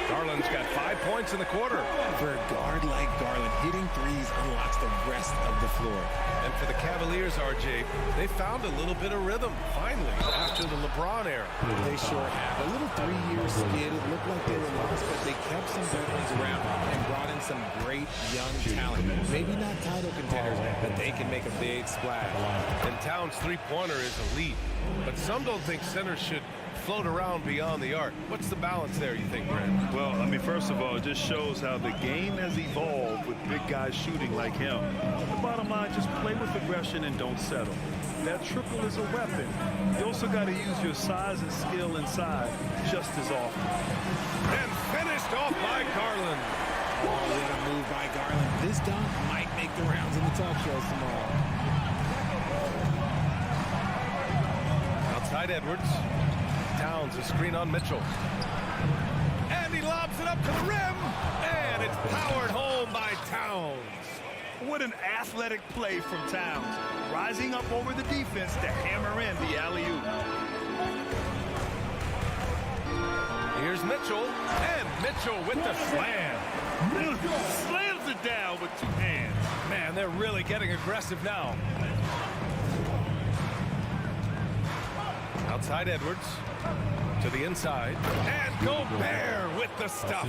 Garland's got 5 points in the quarter. For a guard like Garland, hitting threes unlocks the rest of the floor. And for the Cavaliers, RJ, they found a little bit of rhythm, finally, after the LeBron era. They sure have. A little 3-year skid. It looked like they were lost, but they kept some veterans around and brought in some great young talent. Maybe not title contenders, but they can make a big splash. And Towns' three-pointer is elite. But some don't think centers should float around beyond the arc. What's the balance there, you think, Brent? Well, I mean, first of all, it just shows how the game has evolved with big guys shooting like him. The bottom line, just play with aggression and don't settle. That triple is a weapon. You also got to use your size and skill inside just as often. And finished off by Garland. Oh, what a move by Garland. This dunk might make the rounds in the talk shows tomorrow. Outside Edwards. Towns a screen on Mitchell. And he lobs it up to the rim. And it's powered home by Towns. What an athletic play from Towns. Rising up over the defense to hammer in the alley-oop. Here's Mitchell. And Mitchell with the slam. Slams it down with two hands. Man, they're really getting aggressive now. Outside Edwards. To the inside. And Gobert with the stuff.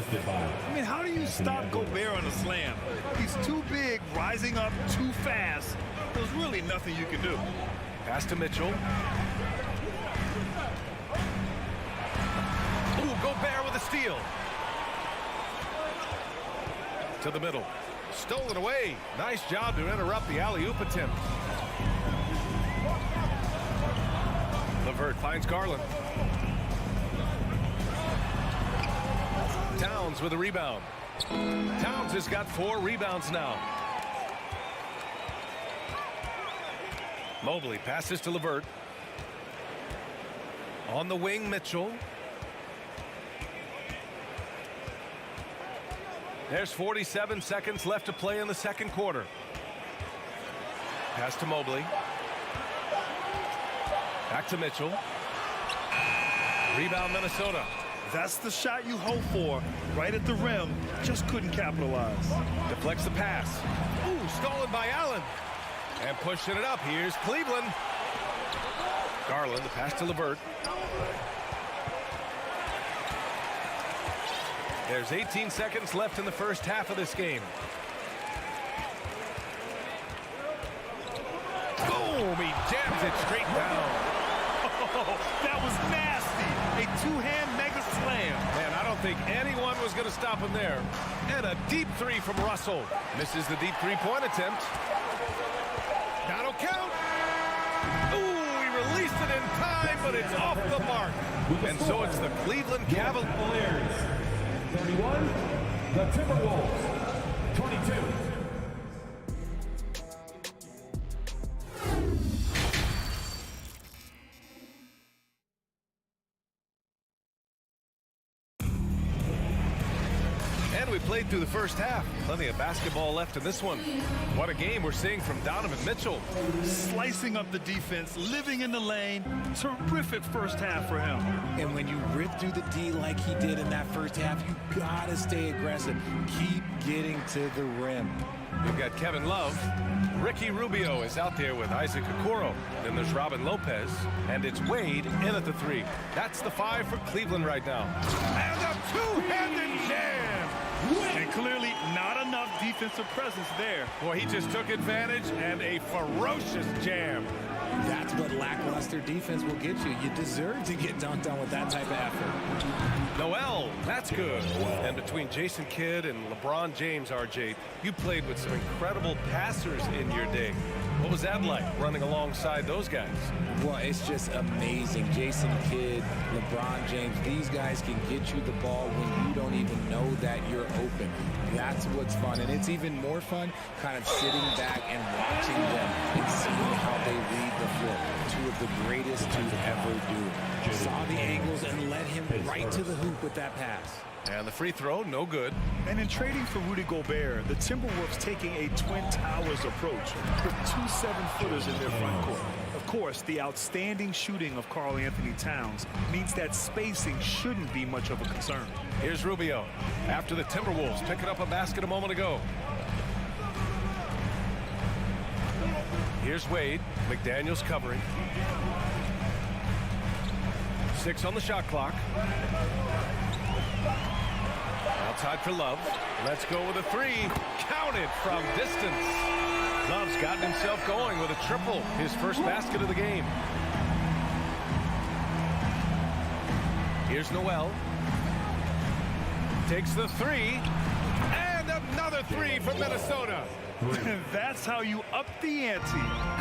I mean, how do you stop Gobert on a slam? He's too big, rising up too fast. There's really nothing you can do. Pass to Mitchell. Ooh, Gobert with a steal. To the middle. Stolen away. Nice job to interrupt the alley-oop attempt. LeVert finds Garland. Towns with a rebound. Towns has got 4 rebounds now. Mobley passes to LeVert. On the wing, Mitchell. There's 47 seconds left to play in the second quarter. Pass to Mobley. Back to Mitchell. Rebound, Minnesota. That's the shot you hope for. Right at the rim. Just couldn't capitalize. Deflects the pass. Ooh, stolen by Allen. And pushing it up. Here's Cleveland. Garland, the pass to LeVert. There's 18 seconds left in the first half of this game. Boom! He jams it straight down. Oh, that was nasty. A two-hand mega slam. Man, I don't think anyone was going to stop him there. And a deep three from Russell. Misses the deep three-point attempt. That'll count. Ooh, he released it in time, but it's off the mark. And so it's the Cleveland Cavaliers. 31, the Timberwolves, 22. And we played through the first half. Plenty of basketball left in this one. What a game we're seeing from Donovan Mitchell. Slicing up the defense, living in the lane. Terrific first half for him. And when you rip through the D like he did in that first half, you gotta stay aggressive. Keep getting to the rim. We've got Kevin Love. Ricky Rubio is out there with Isaac Okoro. Then there's Robin Lopez. And it's Wade in at the 3. That's the 5 for Cleveland right now. And a two-handed jam. And clearly not enough defensive presence there. Boy, he just took advantage and a ferocious jam. That's what lackluster defense will get you. You deserve to get dunked on with that type of effort. Noel, that's good. And between Jason Kidd and LeBron James, RJ, you played with some incredible passers in your day. What was that like, running alongside those guys? Well, it's just amazing. Jason Kidd, LeBron James, these guys can get you the ball when you don't even know that you're open. That's what's fun. And it's even more fun kind of sitting back and watching them and seeing how they read the floor. Two of the greatest to ever do it. Saw the angles and led him right to the hoop with that pass. And the free throw, no good. And in trading for Rudy Gobert, the Timberwolves taking a Twin Towers approach with 2 7-footers in their front court. Of course, the outstanding shooting of Karl Anthony Towns means that spacing shouldn't be much of a concern. Here's Rubio after the Timberwolves picking up a basket a moment ago. Here's Wade. McDaniels covering. 6 on the shot clock. Outside for Love. Let's go with a 3. Counted from distance. Love's gotten himself going with a triple. His first basket of the game. Here's Noel. Takes the three. And another three for Minnesota. That's how you up the ante.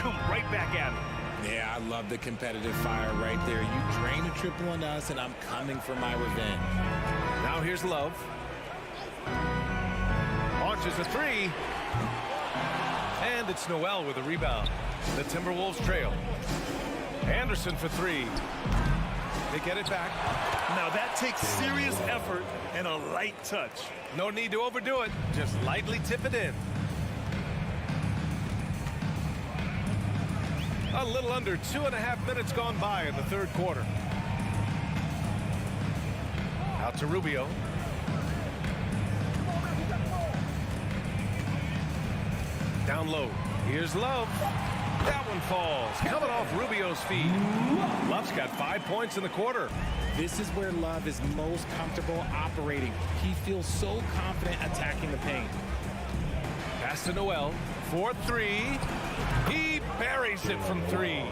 Come right back at it. Yeah, I love the competitive fire right there. You drain a triple on us, and I'm coming for my revenge. Now here's Love. Launches a three. And it's Noel with a rebound. The Timberwolves trail. Anderson for three. They get it back. Now that takes serious effort and a light touch. No need to overdo it. Just lightly tip it in. A little under 2.5 minutes gone by in the third quarter. Out to Rubio. Down low. Here's Love. That one falls. Coming off Rubio's feet. Love's got 5 points in the quarter. This is where Love is most comfortable operating. He feels so confident attacking the paint. Pass to Noel. 4-3. He buries it from three.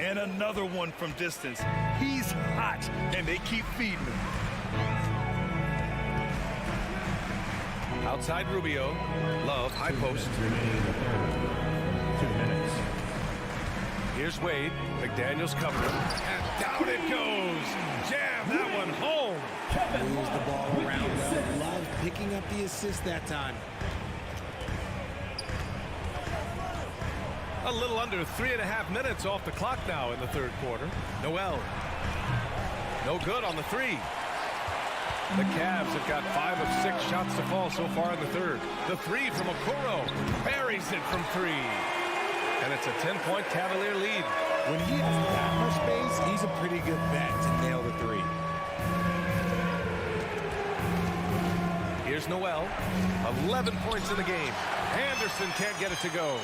And another one from distance. He's hot, and they keep feeding him. Outside Rubio. Love, high post. 2 minutes. Here's Wade. McDaniels covering. And down it goes. Jam that one home. Moves the ball around well. Love picking up the assist that time. A little under 3.5 minutes off the clock now in the third quarter. Noel. No good on the three. The Cavs have got 5 of 6 shots to fall so far in the third. The three from Okoro. Buries it from three. And it's a 10-point Cavalier lead. When he has that much space, he's a pretty good bet to nail the three. Here's Noel. 11 points in the game. Anderson can't get it to go.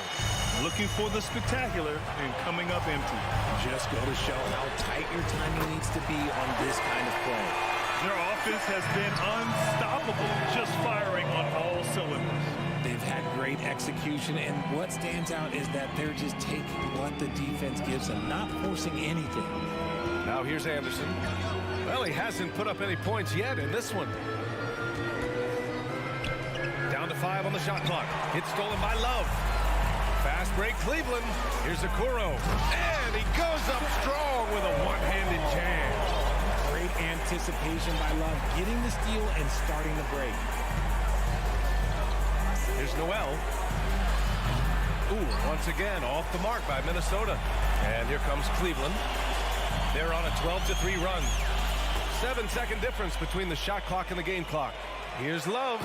Looking for the spectacular and coming up empty. Just go to show how tight your timing needs to be on this kind of play. Their offense has been unstoppable, just firing on all cylinders. They've had great execution, and what stands out is that they're just taking what the defense gives them, not forcing anything. Now here's Anderson. Well, he hasn't put up any points yet in this one. Down to 5 on the shot clock. It's stolen by Love. Fast break Cleveland. Here's Okoro. And he goes up strong with a one-handed jam. Great anticipation by Love, getting the steal and starting the break. Here's Noel. Ooh, once again, off the mark by Minnesota. And here comes Cleveland. They're on a 12-3 run. 7-second difference between the shot clock and the game clock. Here's Love.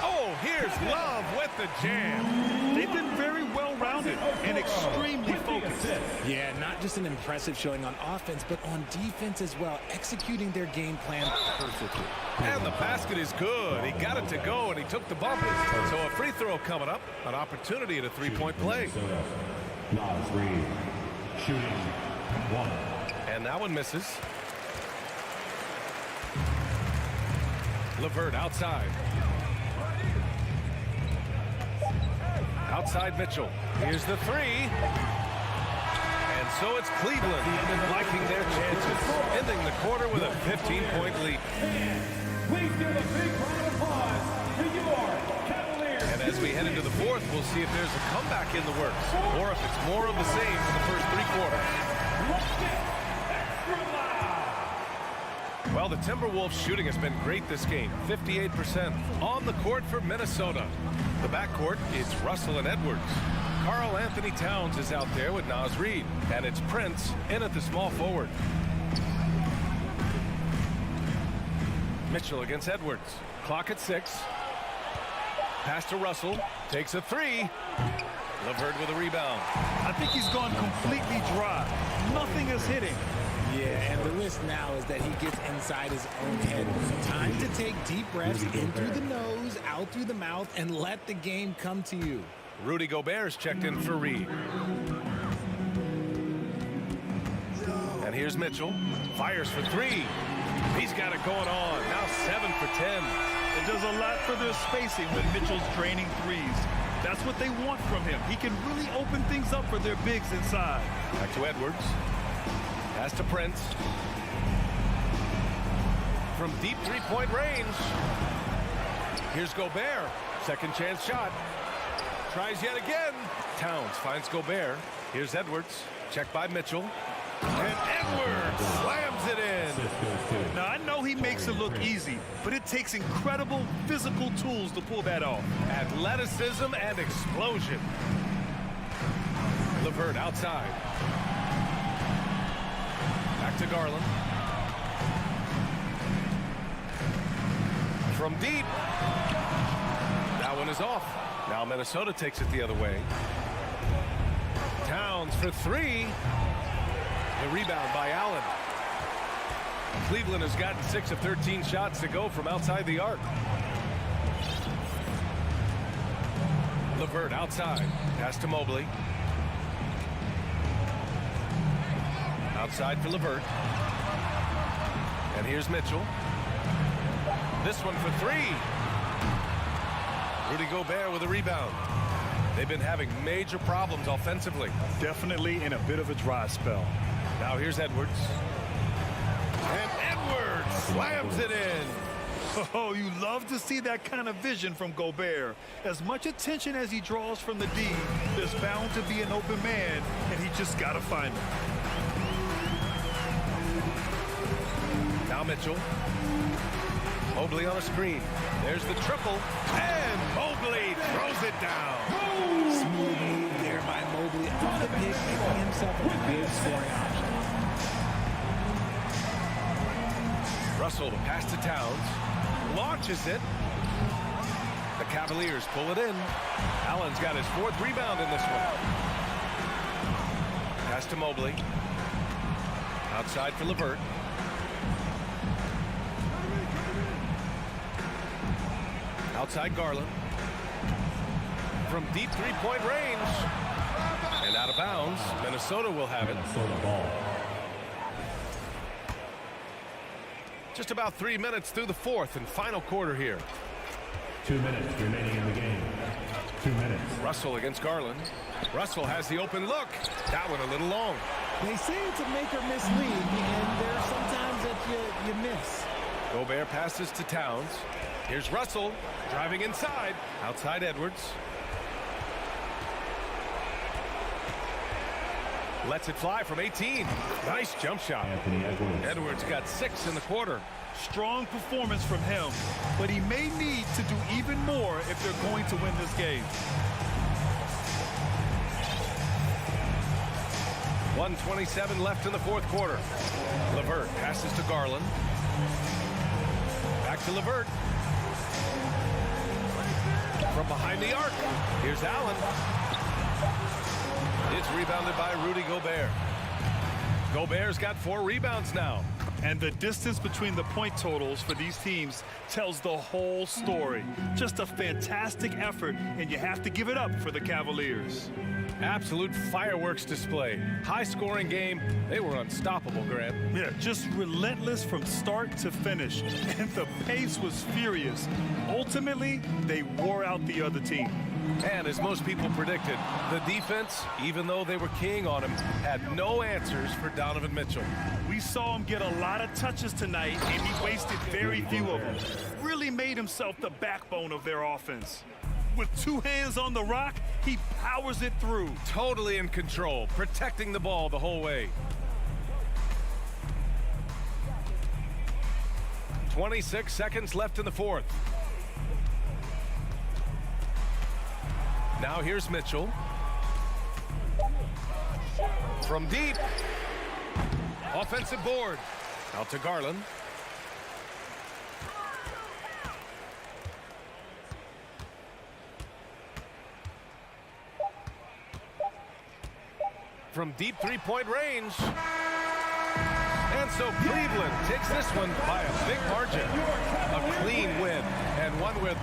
Oh, here's Love with the jam. They've been very well-rounded and extremely focused. Yeah, not just an impressive showing on offense, but on defense as well, executing their game plan perfectly. And the basket is good. He got it to go, and he took the bump. So a free throw coming up, an opportunity at a three-point play. Lob 3. Shooting 1. And that one misses. LeVert outside. Outside Mitchell. Here's the three. And so it's Cleveland liking their chances, ending the quarter with a 15-point lead. Please give a big round of applause to your Cavaliers. And as we head into the fourth, we'll see if there's a comeback in the works, or if it's more of the same for the first three quarters. Well, the Timberwolves shooting has been great this game. 58% on the court for Minnesota. The backcourt, it's Russell and Edwards. Karl Anthony Towns is out there with Naz Reid. And it's Prince in at the small forward. Mitchell against Edwards. Clock at 6. Pass to Russell. Takes a three. LeVert with a rebound. I think he's gone completely dry. Nothing is hitting. Yeah, and the risk now is that he gets inside his own head. Time to take deep breaths in through the nose, out through the mouth, and let the game come to you. Rudy Gobert's checked in for Reed. And here's Mitchell. Fires for three. He's got it going on. Now 7 for 10. It does a lot for their spacing when Mitchell's draining threes. That's what they want from him. He can really open things up for their bigs inside. Back to Edwards. Pass to Prince. From deep three-point range. Here's Gobert. Second chance shot. Tries yet again. Towns finds Gobert. Here's Edwards. Checked by Mitchell. And Edwards slams it in. Now, I know he makes it look easy, but it takes incredible physical tools to pull that off. Athleticism and explosion. LeVert outside. Back to Garland. From deep. That one is off. Now Minnesota takes it the other way. Towns for three. The rebound by Allen. Cleveland has gotten 6 of 13 shots to go from outside the arc. LeVert outside. Pass to Mobley. Outside for LeVert. And here's Mitchell. This one for three. Rudy Gobert with a rebound. They've been having major problems offensively. Definitely in a bit of a dry spell. Now here's Edwards. And Edwards slams it in. Oh, you love to see that kind of vision from Gobert. As much attention as he draws from the D, there's bound to be an open man, and he just got to find him. Now Mitchell. Mobley on a screen. There's the triple. And Mobley throws it down. Smooth move there by Mobley off the pick, making himself a big scoring option. Russell, the pass to Towns. Launches it. The Cavaliers pull it in. Allen's got his 4th rebound in this one. Pass to Mobley. Outside for LeVert. Outside Garland. From deep three-point range. And out of bounds. Minnesota will have it. Minnesota ball. Just about 3 minutes through the 4th and final quarter here. 2 minutes remaining in the game. 2 minutes. Russell against Garland. Russell has the open look. That one a little long. They say it's a make or miss league, and there are sometimes that you miss. Gobert passes to Towns. Here's Russell driving inside. Outside Edwards. Lets it fly from 18. Nice jump shot. Anthony Edwards. Edwards got 6 in the quarter. Strong performance from him, but he may need to do even more if they're going to win this game. 1:27 left in the 4th quarter. LeVert passes to Garland. Back to LeVert. From behind the arc. Here's Allen. It's rebounded by Rudy Gobert. Gobert's got 4 rebounds now. And the distance between the point totals for these teams tells the whole story. Just a fantastic effort, and you have to give it up for the Cavaliers. Absolute fireworks display. High-scoring game. They were unstoppable, Grant. Yeah, just relentless from start to finish. And the pace was furious. Ultimately, they wore out the other team. And as most people predicted, the defense, even though they were keying on him, had no answers for Donovan Mitchell. We saw him get a lot of touches tonight, and he wasted very few of them. Really made himself the backbone of their offense. With 2 hands on the rock, he powers it through. Totally in control, protecting the ball the whole way. 26 seconds left in the 4th. Now here's Mitchell. From deep. Offensive board. Out to Garland. From deep three-point range. And so Cleveland takes this one by a big margin. A clean win, and one with...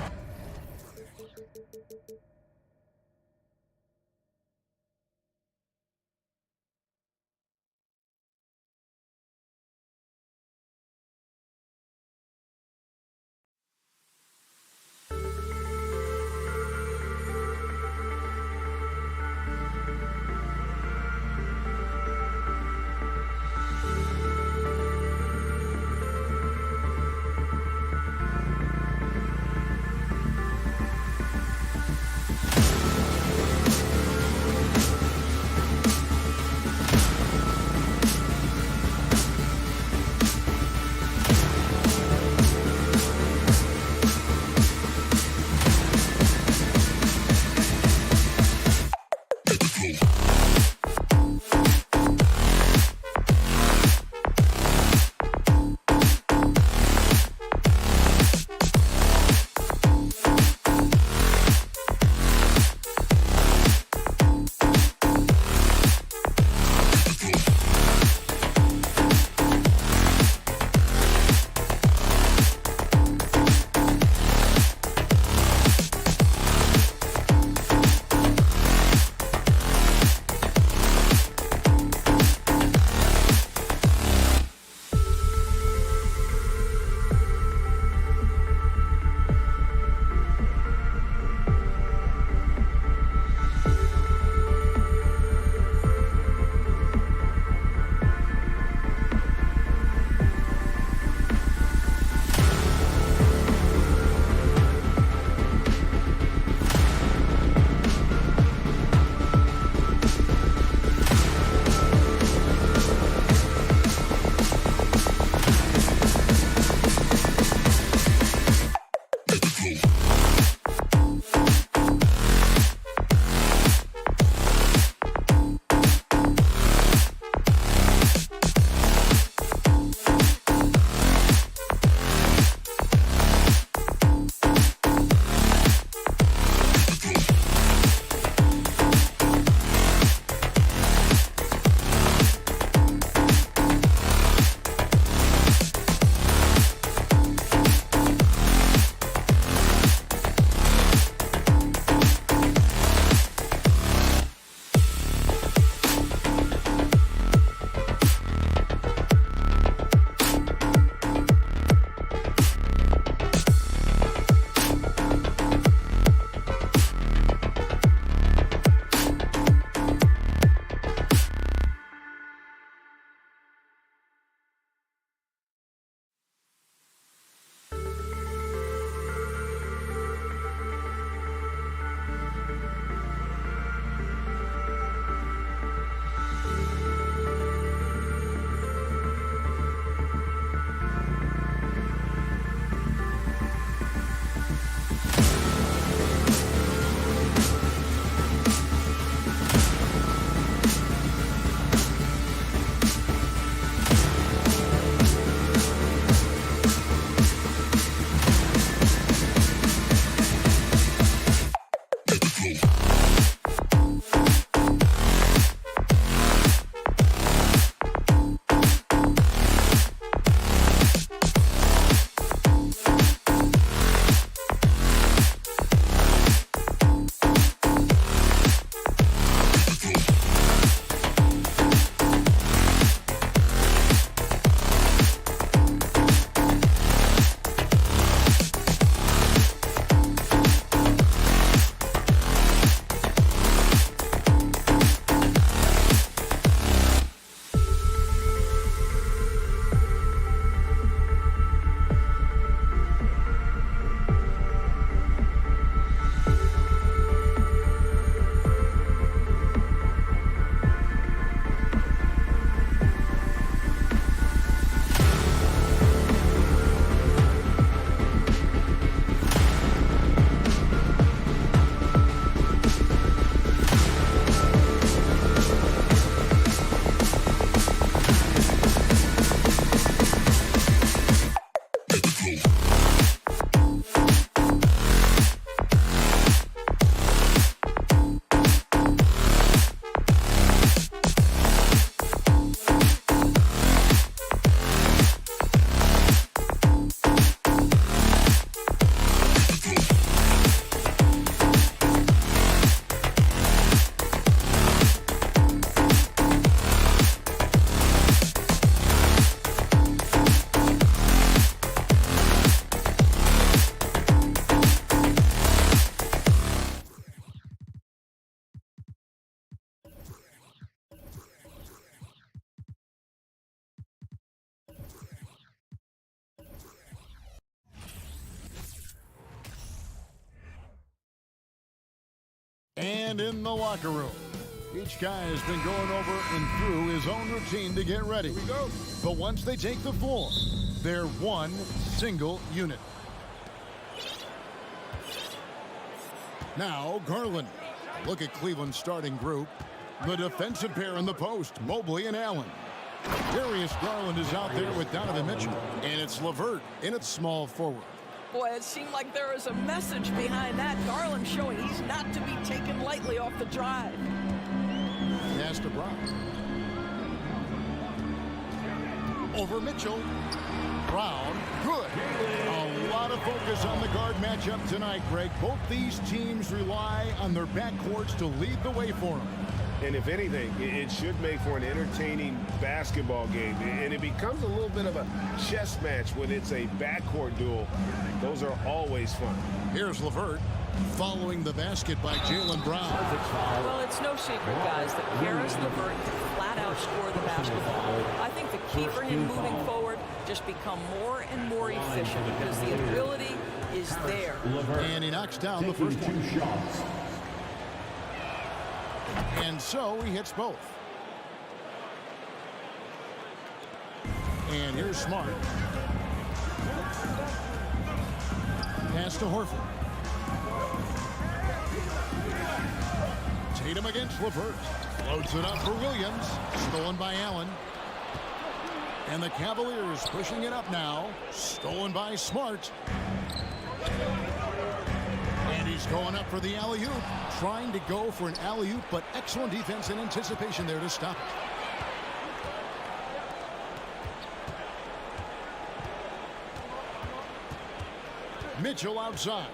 And in the locker room, each guy has been going over and through his own routine to get ready. Here we go. But once they take the floor, they're one single unit. Now, Garland. Look at Cleveland's starting group. The defensive pair in the post, Mobley and Allen. Darius Garland is out there with Donovan Mitchell. And it's LeVert in its small forward. Boy, it seemed like there was a message behind that. Garland showing he's not to be taken lightly off the drive. Pass to Brown. Over Mitchell. Brown, good. A lot of focus on the guard matchup tonight, Greg. Both these teams rely on their backcourts to lead the way for them. And if anything, it should make for an entertaining basketball game. And it becomes a little bit of a chess match when it's a backcourt duel. Those are always fun. Here's LeVert following the basket by Jaylen Brown. Well, it's no secret, guys, that Karis LeVert can flat out score the basketball. I think the key for him moving forward, just become more and more efficient because the ability is there. And he knocks down the first one. And so he hits both. And here's Smart. Pass to Horford. Tatum against LeVert. Floats it up for Williams. Stolen by Allen. And the Cavaliers pushing it up now. Stolen by Smart. And he's going up for the alley-oop. Trying to go for an alley-oop, but excellent defense and anticipation there to stop it. Mitchell outside.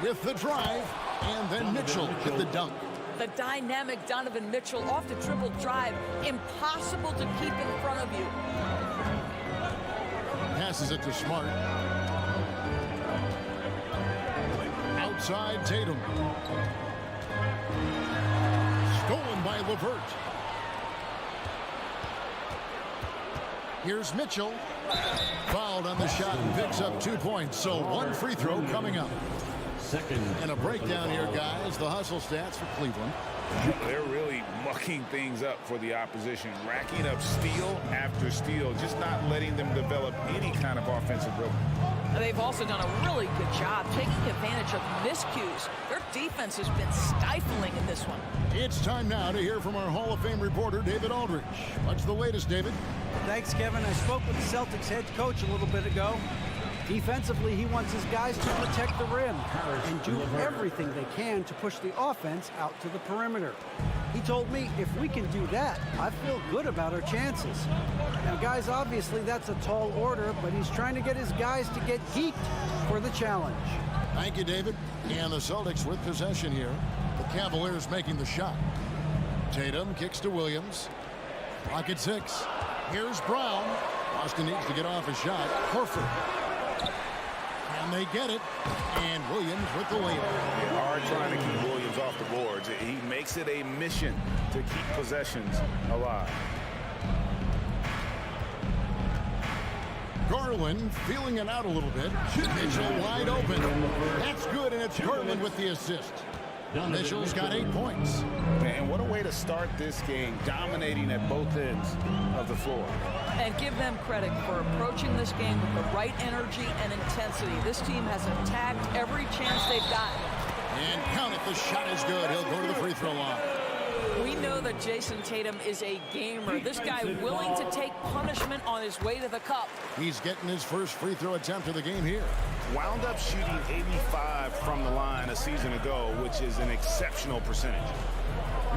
With the drive, and then Mitchell with the dunk. The dynamic Donovan Mitchell off the triple drive. Impossible to keep in front of you. Passes it to Smart. Outside Tatum. Stolen by LeVert. Here's Mitchell. Fouled on the shot and picks up 2 points. So one free throw coming up. And a breakdown here, guys. The hustle stats for Cleveland. They're really mucking things up for the opposition, racking up steal after steal, just not letting them develop any kind of offensive rhythm. They've also done a really good job taking advantage of miscues. Their defense has been stifling in this one. It's time now to hear from our Hall of Fame reporter, David Aldridge. What's the latest, David? Thanks, Kevin. I spoke with the Celtics head coach a little bit ago. Defensively, he wants his guys to protect the rim and do everything they can to push the offense out to the perimeter. He told me if we can do that, I feel good about our chances. Now, guys, obviously that's a tall order, but he's trying to get his guys to get geeked for the challenge. Thank you, David. And the Celtics with possession here. The Cavaliers making the shot. Tatum kicks to Williams. Clock at 6. Here's Brown. Boston needs to get off his shot. Horford. And they get it. And Williams with the layup. They are trying to keep Williams off the boards. He makes it a mission to keep possessions alive. Garland feeling it out a little bit. Mitchell wide open. That's good, and it's Garland with the assist. Mitchell's got 8 points. And what a way to start this game, dominating at both ends of the floor. And give them credit for approaching this game with the right energy and intensity. This team has attacked every chance they've gotten. And count it, the shot is good. He'll go to the free throw line. We know that Jason Tatum is a gamer. This guy willing to take punishment on his way to the cup. He's getting his first free throw attempt of the game here. Wound up shooting 85 from the line a season ago, which is an exceptional percentage.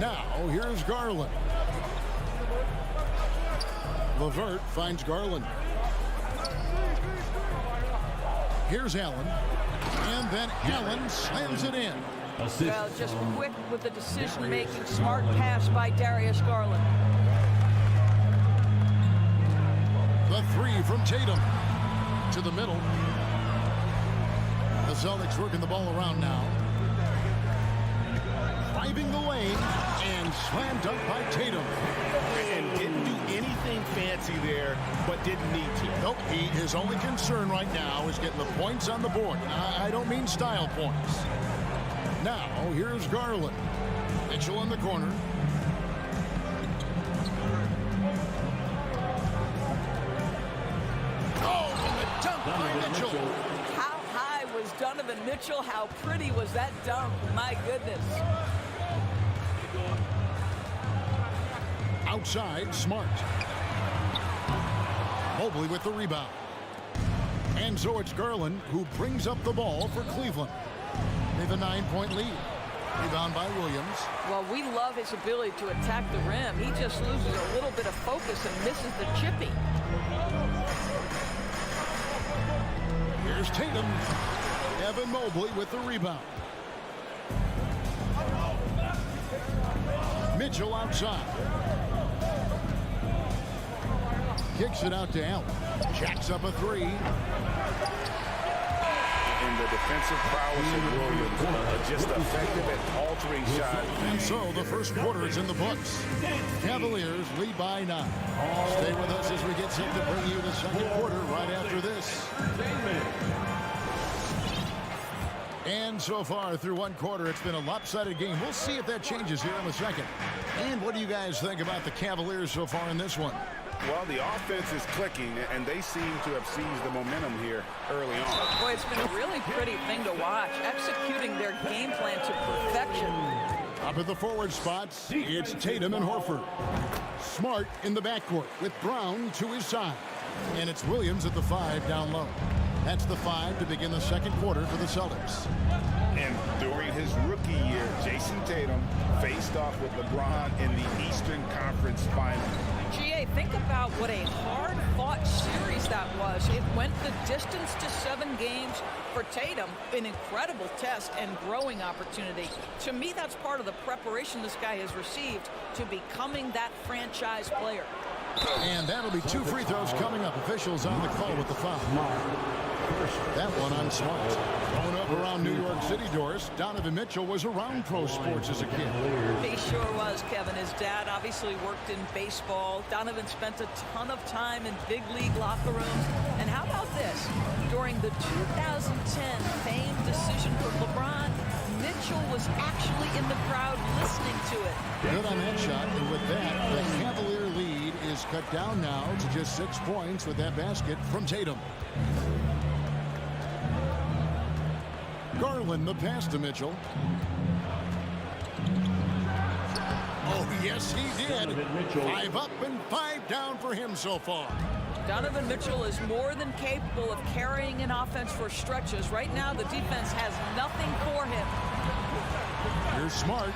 Now, here's Garland. LeVert finds Garland. Here's Allen. And then Allen slams it in. Well, just quick with the decision-making. Smart pass by Darius Garland. The three from Tatum to the middle. The Celtics working the ball around now. Driving the lane and slam dunk by Tatum. And didn't do anything fancy there, but didn't need to. Nope, his only concern right now is getting the points on the board. I don't mean style points. Now, here's Garland. Mitchell in the corner. Oh, and the dunk by Mitchell. How high was Donovan Mitchell? How pretty was that dunk? My goodness. Outside, Smart. Mobley with the rebound. And so it's Garland who brings up the ball for Cleveland. They have a 9-point lead. Rebound by Williams. Well, we love his ability to attack the rim. He just loses a little bit of focus and misses the chippy. Here's Tatum. Evan Mobley with the rebound. Mitchell outside. Kicks it out to Allen. Jacks up a three. And the defensive prowess of Williams just effective at altering shots. And so the first quarter is in the books. Cavaliers lead by 9. Stay with us as we get set to bring you the second quarter right after this. And so far through one quarter, it's been a lopsided game. We'll see if that changes here in the second. And what do you guys think about the Cavaliers so far in this one? Well, the offense is clicking, and they seem to have seized the momentum here early on. Boy, it's been a really pretty thing to watch, executing their game plan to perfection. Up at the forward spots, it's Tatum and Horford. Smart in the backcourt with Brown to his side. And it's Williams at the 5 down low. That's the 5 to begin the second quarter for the Celtics. And during his rookie year, Jason Tatum faced off with LeBron in the Eastern Conference Finals. GA, think about what a hard-fought series that was. It went the distance to 7 games. For Tatum, an incredible test and growing opportunity. To me, that's part of the preparation this guy has received to becoming that franchise player. And that'll be 2 free throws coming up. Officials on the call with the foul. That one on Smart. Growing up around New York City, Doris, Donovan Mitchell was around pro sports as a kid. He sure was, Kevin. His dad obviously worked in baseball. Donovan spent a ton of time in big league locker rooms. And how about this? During the 2010 famed decision for LeBron, Mitchell was actually in the crowd listening to it. Good on that shot, and with that, the Cavalier lead is cut down now to just 6 points with that basket from Tatum. Garland the pass to Mitchell. Oh, yes, he did. 5 up and 5 down for him so far. Donovan Mitchell is more than capable of carrying an offense for stretches. Right now, the defense has nothing for him. Here's Smart.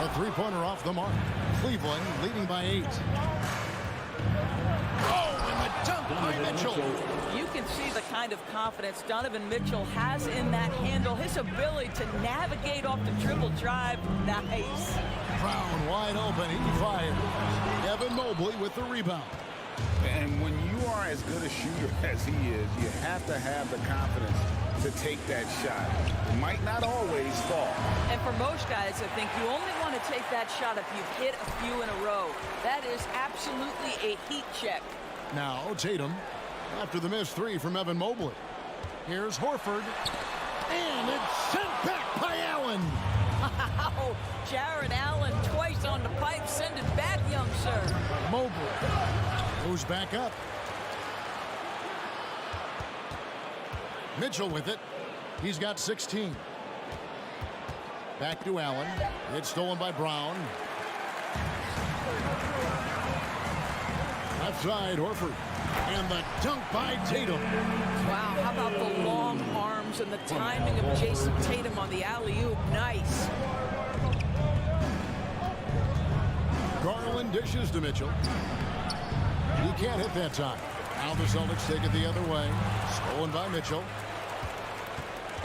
A 3-pointer off the mark. Cleveland leading by 8. Oh, and the dunk by Mitchell. You can see the kind of confidence Donovan Mitchell has in that handle. His ability to navigate off the dribble drive. Nice. Brown wide open. He fires. Evan Mobley with the rebound. And when you are as good a shooter as he is, you have to have the confidence to take that shot. It might not always fall. And for most guys, I think you only want to take that shot if you've hit a few in a row. That is absolutely a heat check. Now Tatum after the missed 3 from Evan Mobley. Here's Horford. And it's sent back by Allen. Wow, Jared Allen twice on the pipe. Send it back, young sir. Mobley goes back up. Mitchell with it. He's got 16. Back to Allen. It's stolen by Brown. Left side, Horford. And the dunk by Tatum. Wow, how about the long arms and the timing of Jason Tatum on the alley-oop? Nice. Garland dishes to Mitchell. He can't hit that time. Now the Celtics take it the other way. Stolen by Mitchell.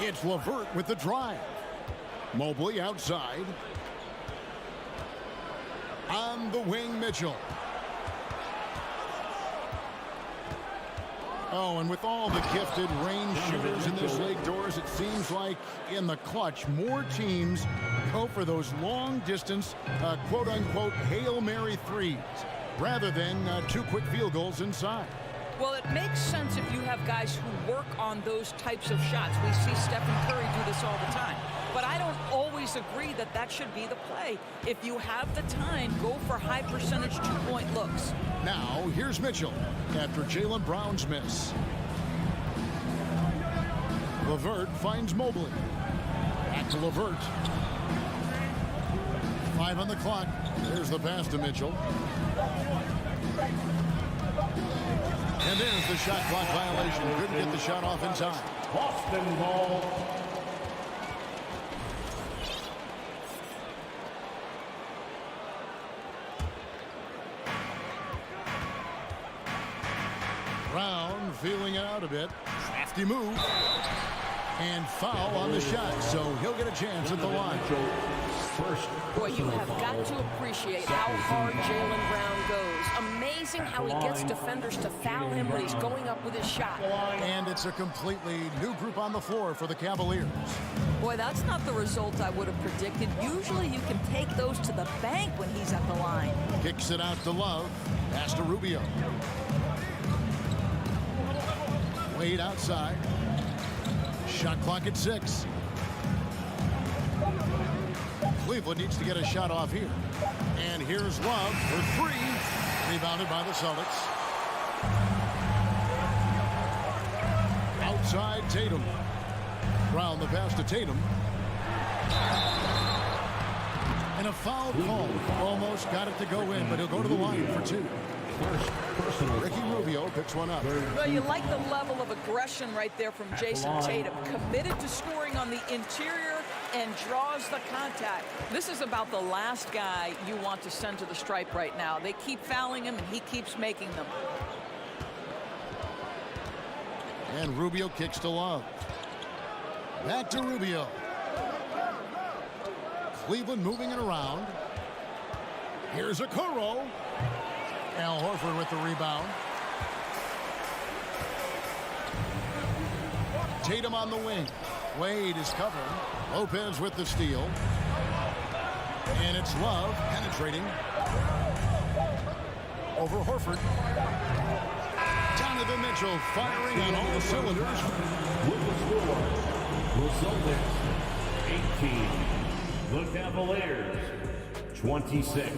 It's LeVert with the drive. Mobley outside. On the wing, Mitchell. Oh, and with all the gifted range shooters in this league, Doors, it seems like in the clutch, more teams go for those long-distance, quote-unquote, Hail Mary threes rather than 2 quick field goals inside. Well, it makes sense if you have guys who work on those types of shots. We see Stephen Curry do this all the time. But I don't always agree that that should be the play. If you have the time, go for high percentage two-point looks. Now, here's Mitchell after Jaylen Brown's miss. LeVert finds Mobley. Back to LeVert. 5 on the clock. There's the pass to Mitchell. And there's the shot clock violation. Couldn't get the shot off in time. Boston ball. Brown feeling it out a bit. Crafty move. And foul on the shot, so he'll get a chance at the line. Boy, you have got to appreciate how hard Jaylen Brown goes. Amazing how he gets defenders to foul him when he's going up with his shot. And it's a completely new group on the floor for the Cavaliers. Boy, that's not the result I would have predicted. Usually you can take those to the bank when he's at the line. Kicks it out to Love. Pass to Rubio. Wade outside. Shot clock at 6. Cleveland needs to get a shot off here. And here's Love for 3. Rebounded by the Celtics. Outside Tatum. Brown the pass to Tatum. And a foul call. Almost got it to go in, but he'll go to the line for 2. Ricky Rubio picks one up. Well, you like the level of aggression right there from Jason Tatum. Committed to scoring on the interior and draws the contact. This is about the last guy you want to send to the stripe right now. They keep fouling him, and he keeps making them. And Rubio kicks to Love. Back to Rubio. Cleveland moving it around. Here's Okoro. Al Horford with the rebound. Tatum on the wing. Wade is covering. Lopez with the steal. And it's Love penetrating. Over Horford. Donovan Mitchell firing on all the cylinders. With the score, the Celtics 18. The Cavaliers 26.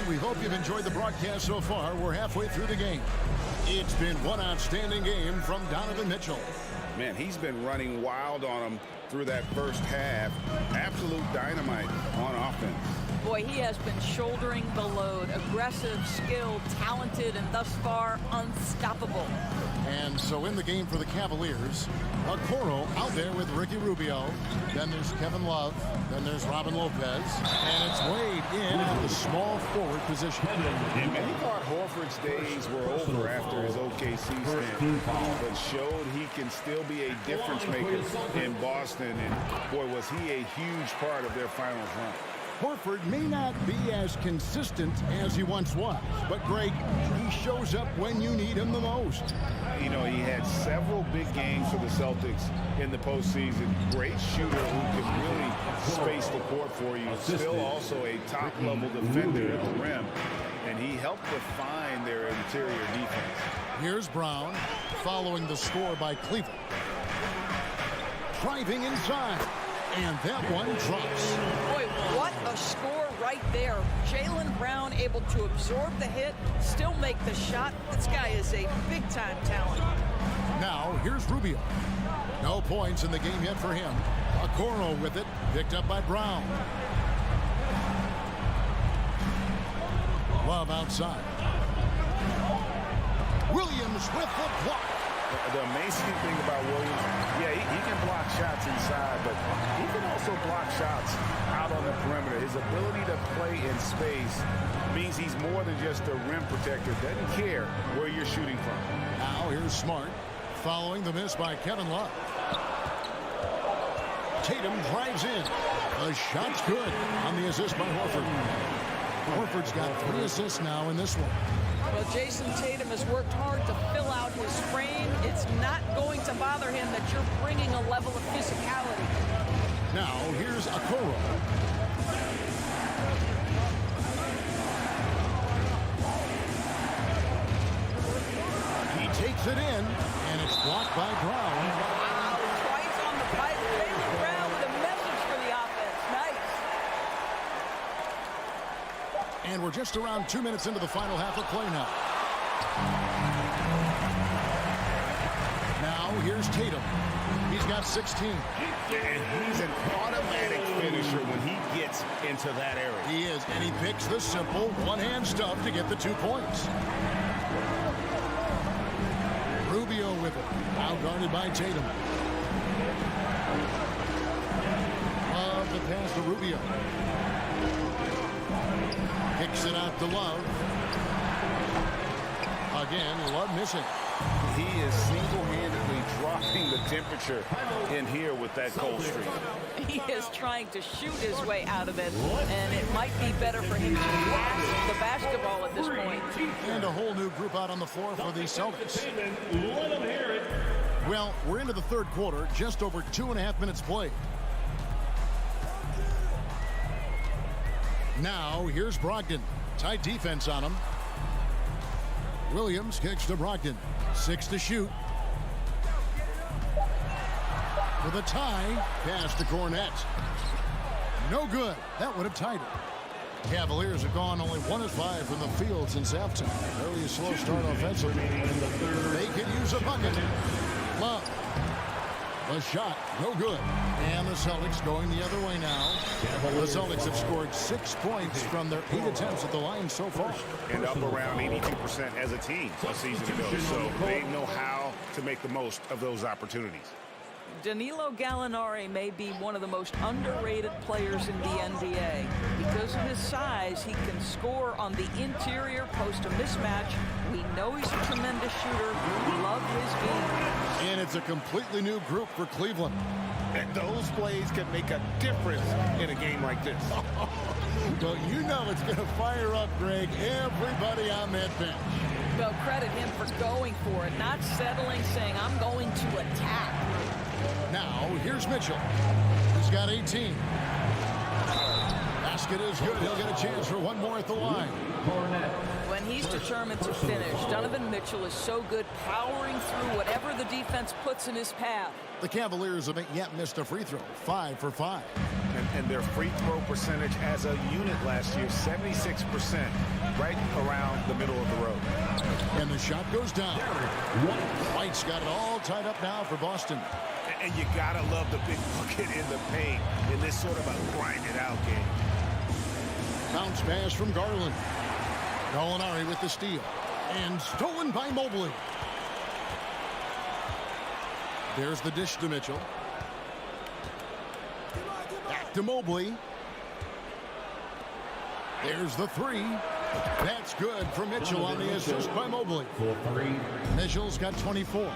We hope you've enjoyed the broadcast so far. We're halfway through the game. It's been one outstanding game from Donovan Mitchell. Man, he's been running wild on him through that first half. Absolute dynamite on offense. Boy, he has been shouldering the load. Aggressive, skilled, talented, and thus far unstoppable. And so in the game for the Cavaliers, Okoro out there with Ricky Rubio. Then there's Kevin Love. Then there's Robin Lopez. And it's Wade in at the small forward position. And many thought Horford's days were over after his OKC stint, but showed he can still be a difference maker in Boston. And boy, was he a huge part of their finals run. Horford may not be as consistent as he once was, but Greg, he shows up when you need him the most. You know, he had several big games for the Celtics in the postseason. Great shooter who can really space the court for you. Still also a top-level defender at the rim, and he helped define their interior defense. Here's Brown following the score by Cleveland. Driving inside. And that one drops. Boy, what a score right there. Jaylen Brown able to absorb the hit, still make the shot. This guy is a big-time talent. Now, here's Rubio. No points in the game yet for him. Okoro with it, picked up by Brown. Love outside. Williams with the block. The amazing thing about Williams, yeah, he can block shots inside, but he can also block shots out on the perimeter. His ability to play in space means he's more than just a rim protector. Doesn't care where you're shooting from. Now here's Smart, following the miss by Kevin Love. Tatum drives in. The shot's good on the assist by Horford. Horford's got 3 assists now in this one. Well, Jason Tatum has worked hard to fill out his frame. It's not going to bother him that you're bringing a level of physicality. Now, here's Okoro. He takes it in, and it's blocked by Brown. Wow, twice on the pipe. Jaylen Brown with a message for the offense. Nice. And we're just around 2 minutes into the final half of play now. Now, here's Tatum. He's got 16. And he's an automatic finisher when he gets into that area. He is, and he picks the simple one-hand stuff to get the 2 points. Rubio with it, out guarded by Tatum. Love the pass to Rubio. Kicks it out to Love. Again, Love missing. He is single-handedly dropping the temperature in here with that cold streak. He is trying to shoot his way out of it, and it might be better for him to pass the basketball at this point. And a whole new group out on the floor for the Celtics. Well, we're into the third quarter, just over 2.5 minutes played. Now, here's Brogdon. Tight defense on him. Williams kicks to Brogdon. 6 to shoot. With a tie, pass to Cornette. No good. That would have tied it. Cavaliers have gone only 1 of 5 from the field since halftime. Early slow start offensively. They could use a bucket. Love. The shot, no good. And the Celtics going the other way now. The Celtics have scored 6 points from their 8 attempts at the line so far. And up around 82% as a team a season ago. So they know how to make the most of those opportunities. Danilo Gallinari may be one of the most underrated players in the NBA. Because of his size, he can score on the interior post a mismatch. We know he's a tremendous shooter. We love his game. And it's a completely new group for Cleveland. And those plays can make a difference in a game like this. Well, you know it's going to fire up, Greg, everybody on that bench. Well, credit him for going for it, not settling, saying, I'm going to attack. Now, here's Mitchell. He's got 18. Basket is good. He'll get a chance for one more at the line. When he's determined to finish, Donovan Mitchell is so good powering through whatever the defense puts in his path. The Cavaliers haven't yet missed a free throw. 5 for 5. And their free throw percentage as a unit last year, 76%, right around the middle of the road. And the shot goes down. White's got it all tied up now for Boston. And you gotta love the big bucket in the paint in this sort of a grind-it-out game. Bounce pass from Garland. Gallinari with the steal. And stolen by Mobley. There's the dish to Mitchell. Back to Mobley. There's the 3. That's good for Mitchell on the assist by Mobley. Mitchell's got 24.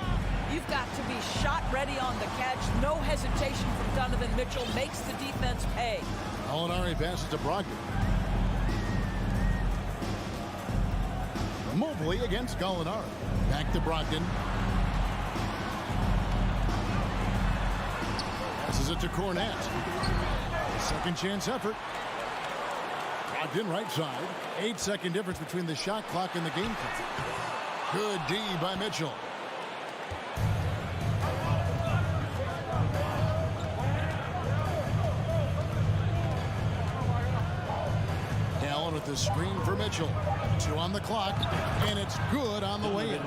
You've got to be shot ready on the catch. No hesitation from Donovan Mitchell. Makes the defense pay. Gallinari passes to Brogdon. Mobley against Gallinari. Back to Brogdon. Passes it to Cornette. Second chance effort. Brogdon right side. 8-second difference between the shot clock and the game clock. Good D by Mitchell. Allen with the screen for Mitchell. 2 on the clock, and it's good on the way in.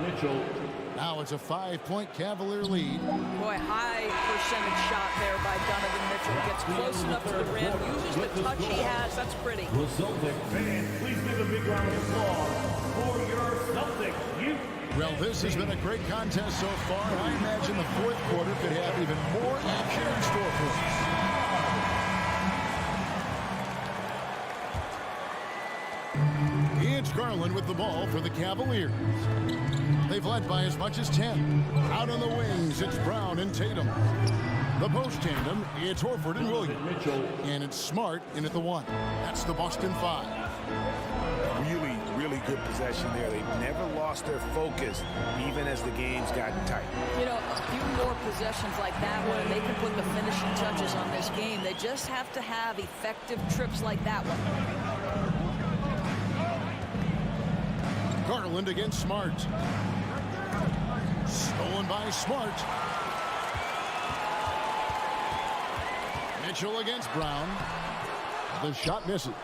Now it's a 5-point Cavalier lead. Boy, high percentage shot there by Donovan Mitchell. Gets close enough to the rim, uses the touch he has. That's pretty. Fans, please give a big round of applause for your Celtics youth. Well, this has been a great contest so far, and I imagine the fourth quarter could have even more action in store for us. It's Garland with the ball for the Cavaliers. They've led by as much as 10. Out on the wings, it's Brown and Tatum. The post tandem, it's Horford and Williams. And it's Smart in at the 1. That's the Boston 5. Really, really good possession there. They've never lost their focus, even as the game's gotten tight. You know, a few more possessions like that one, and they can put the finishing touches on this game. They just have to have effective trips like that one. Garland against Smart. Stolen by Smart. Mitchell against Brown. The shot misses.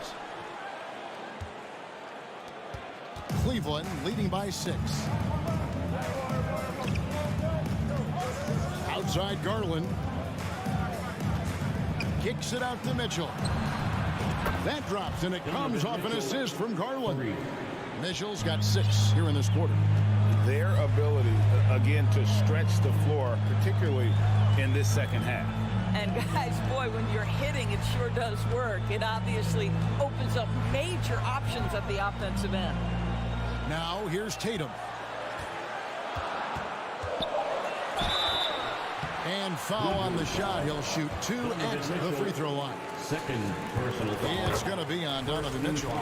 Cleveland leading by 6. Outside Garland. Kicks it out to Mitchell. That drops, and it comes off an assist from Garland. Mitchell's got 6 here in this quarter. Their ability, again, to stretch the floor, particularly in this second half. And guys, boy, when you're hitting, it sure does work. It obviously opens up major options at the offensive end. Now here's Tatum. And foul on the shot. He'll shoot 2 at the free throw line. Second personal foul. It's going to be on Donovan Mitchell.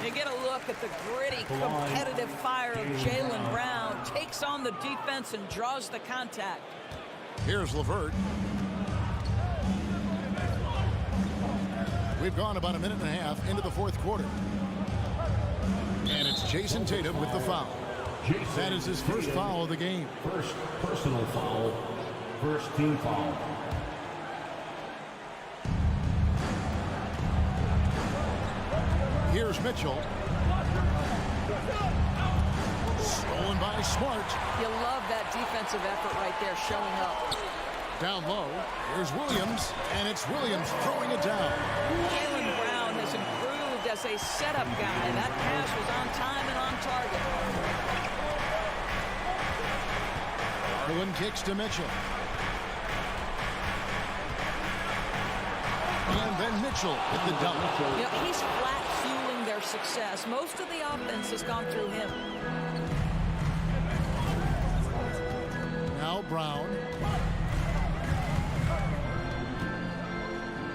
You get a look at the gritty, competitive fire of Jaylen Brown. Takes on the defense and draws the contact. Here's LeVert. We've gone about a minute and a half into the fourth quarter. And it's Jason Tatum with the foul. That is his first foul of the game. First personal foul. First team foul. Here's Mitchell. Stolen by Smart. You love that defensive effort right there showing up. Down low. Here's Williams. And it's Williams throwing it down. Jaylen Brown has improved as a setup guy. That pass was on time and on target. Garland kicks to Mitchell. And then Mitchell with the dunk. You know, he's flat fueling their success. Most of the offense has gone through him. Now Brown.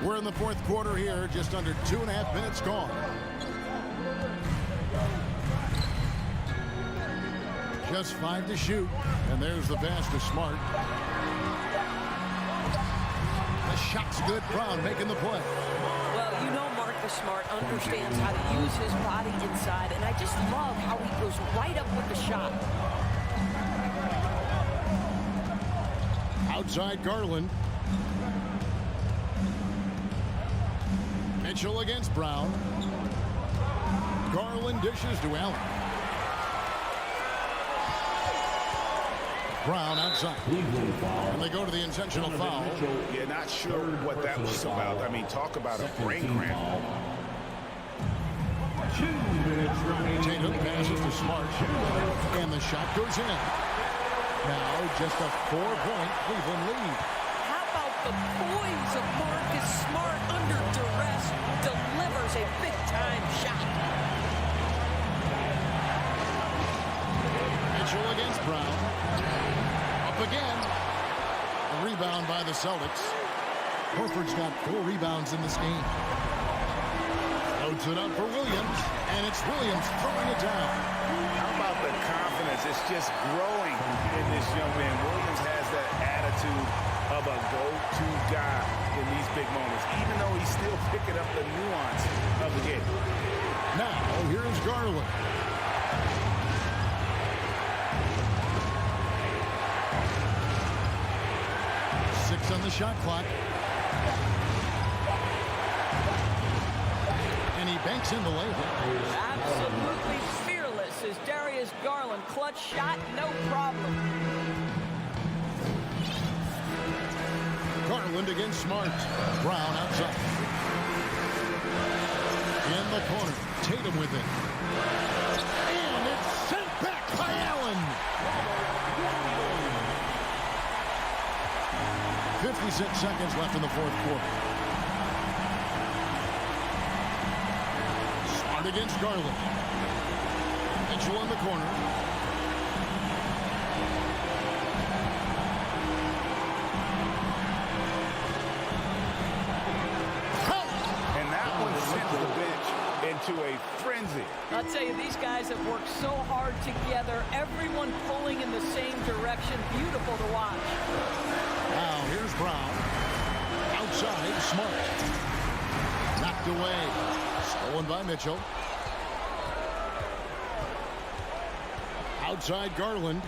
We're in the fourth quarter here, just under 2.5 minutes gone. Just 5 to shoot, and there's the pass to Smart. The shot's good. Brown making the play. Well, you know Marcus Smart understands how to use his body inside, and I just love how he goes right up with the shot. Outside Garland. Mitchell against Brown. Garland dishes to Allen. Brown outside. And they go to the intentional foul. Yeah, not sure what that was about. I mean, talk about a brain cramp. 2 minutes remaining. Tatum passes to Smart. And the shot goes in. Now just a 4-point Cleveland lead. How about the poise of Marcus Smart under duress delivers a big-time shot. Mitchell against Brown. Up again. A rebound by the Celtics. Horford's got 4 rebounds in this game. Loads it up for Williams. And it's Williams throwing it down. How about the confidence? It's just growing in this young man. Williams has that attitude of a go-to guy in these big moments, even though he's still picking up the nuance of the game. Now, here's Garland. Six on the shot clock. And he banks in the layup. Absolutely fearless is Darius Garland. Clutch shot, no problem. Garland against Smart. Brown outside. In the corner. Tatum with it. And it's sent back by Allen. 56 seconds left in the fourth quarter. Smart against Garland. Mitchell in the corner. And that one sent the bench into a frenzy. I'll tell you, these guys have worked so hard together, everyone pulling in the same direction. Beautiful to watch. Now here's Brown. Outside, Smart. Knocked away. Stolen by Mitchell. Outside Garland.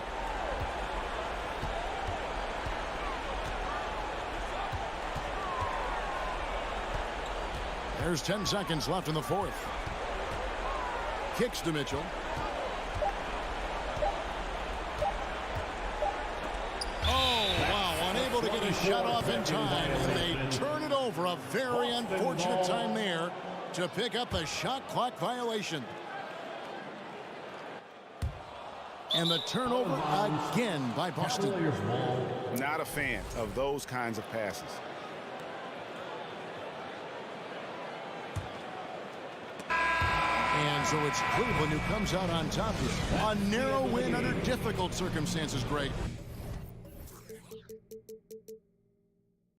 There's 10 seconds left in the fourth. Kicks to Mitchell. Oh, wow. Unable to get a shot off in time. And they turn it over. A very unfortunate time there to pick up the shot clock violation. And the turnover again by Boston. Not a fan of those kinds of passes. And so it's Cleveland who comes out on top here. A narrow win under difficult circumstances, Greg.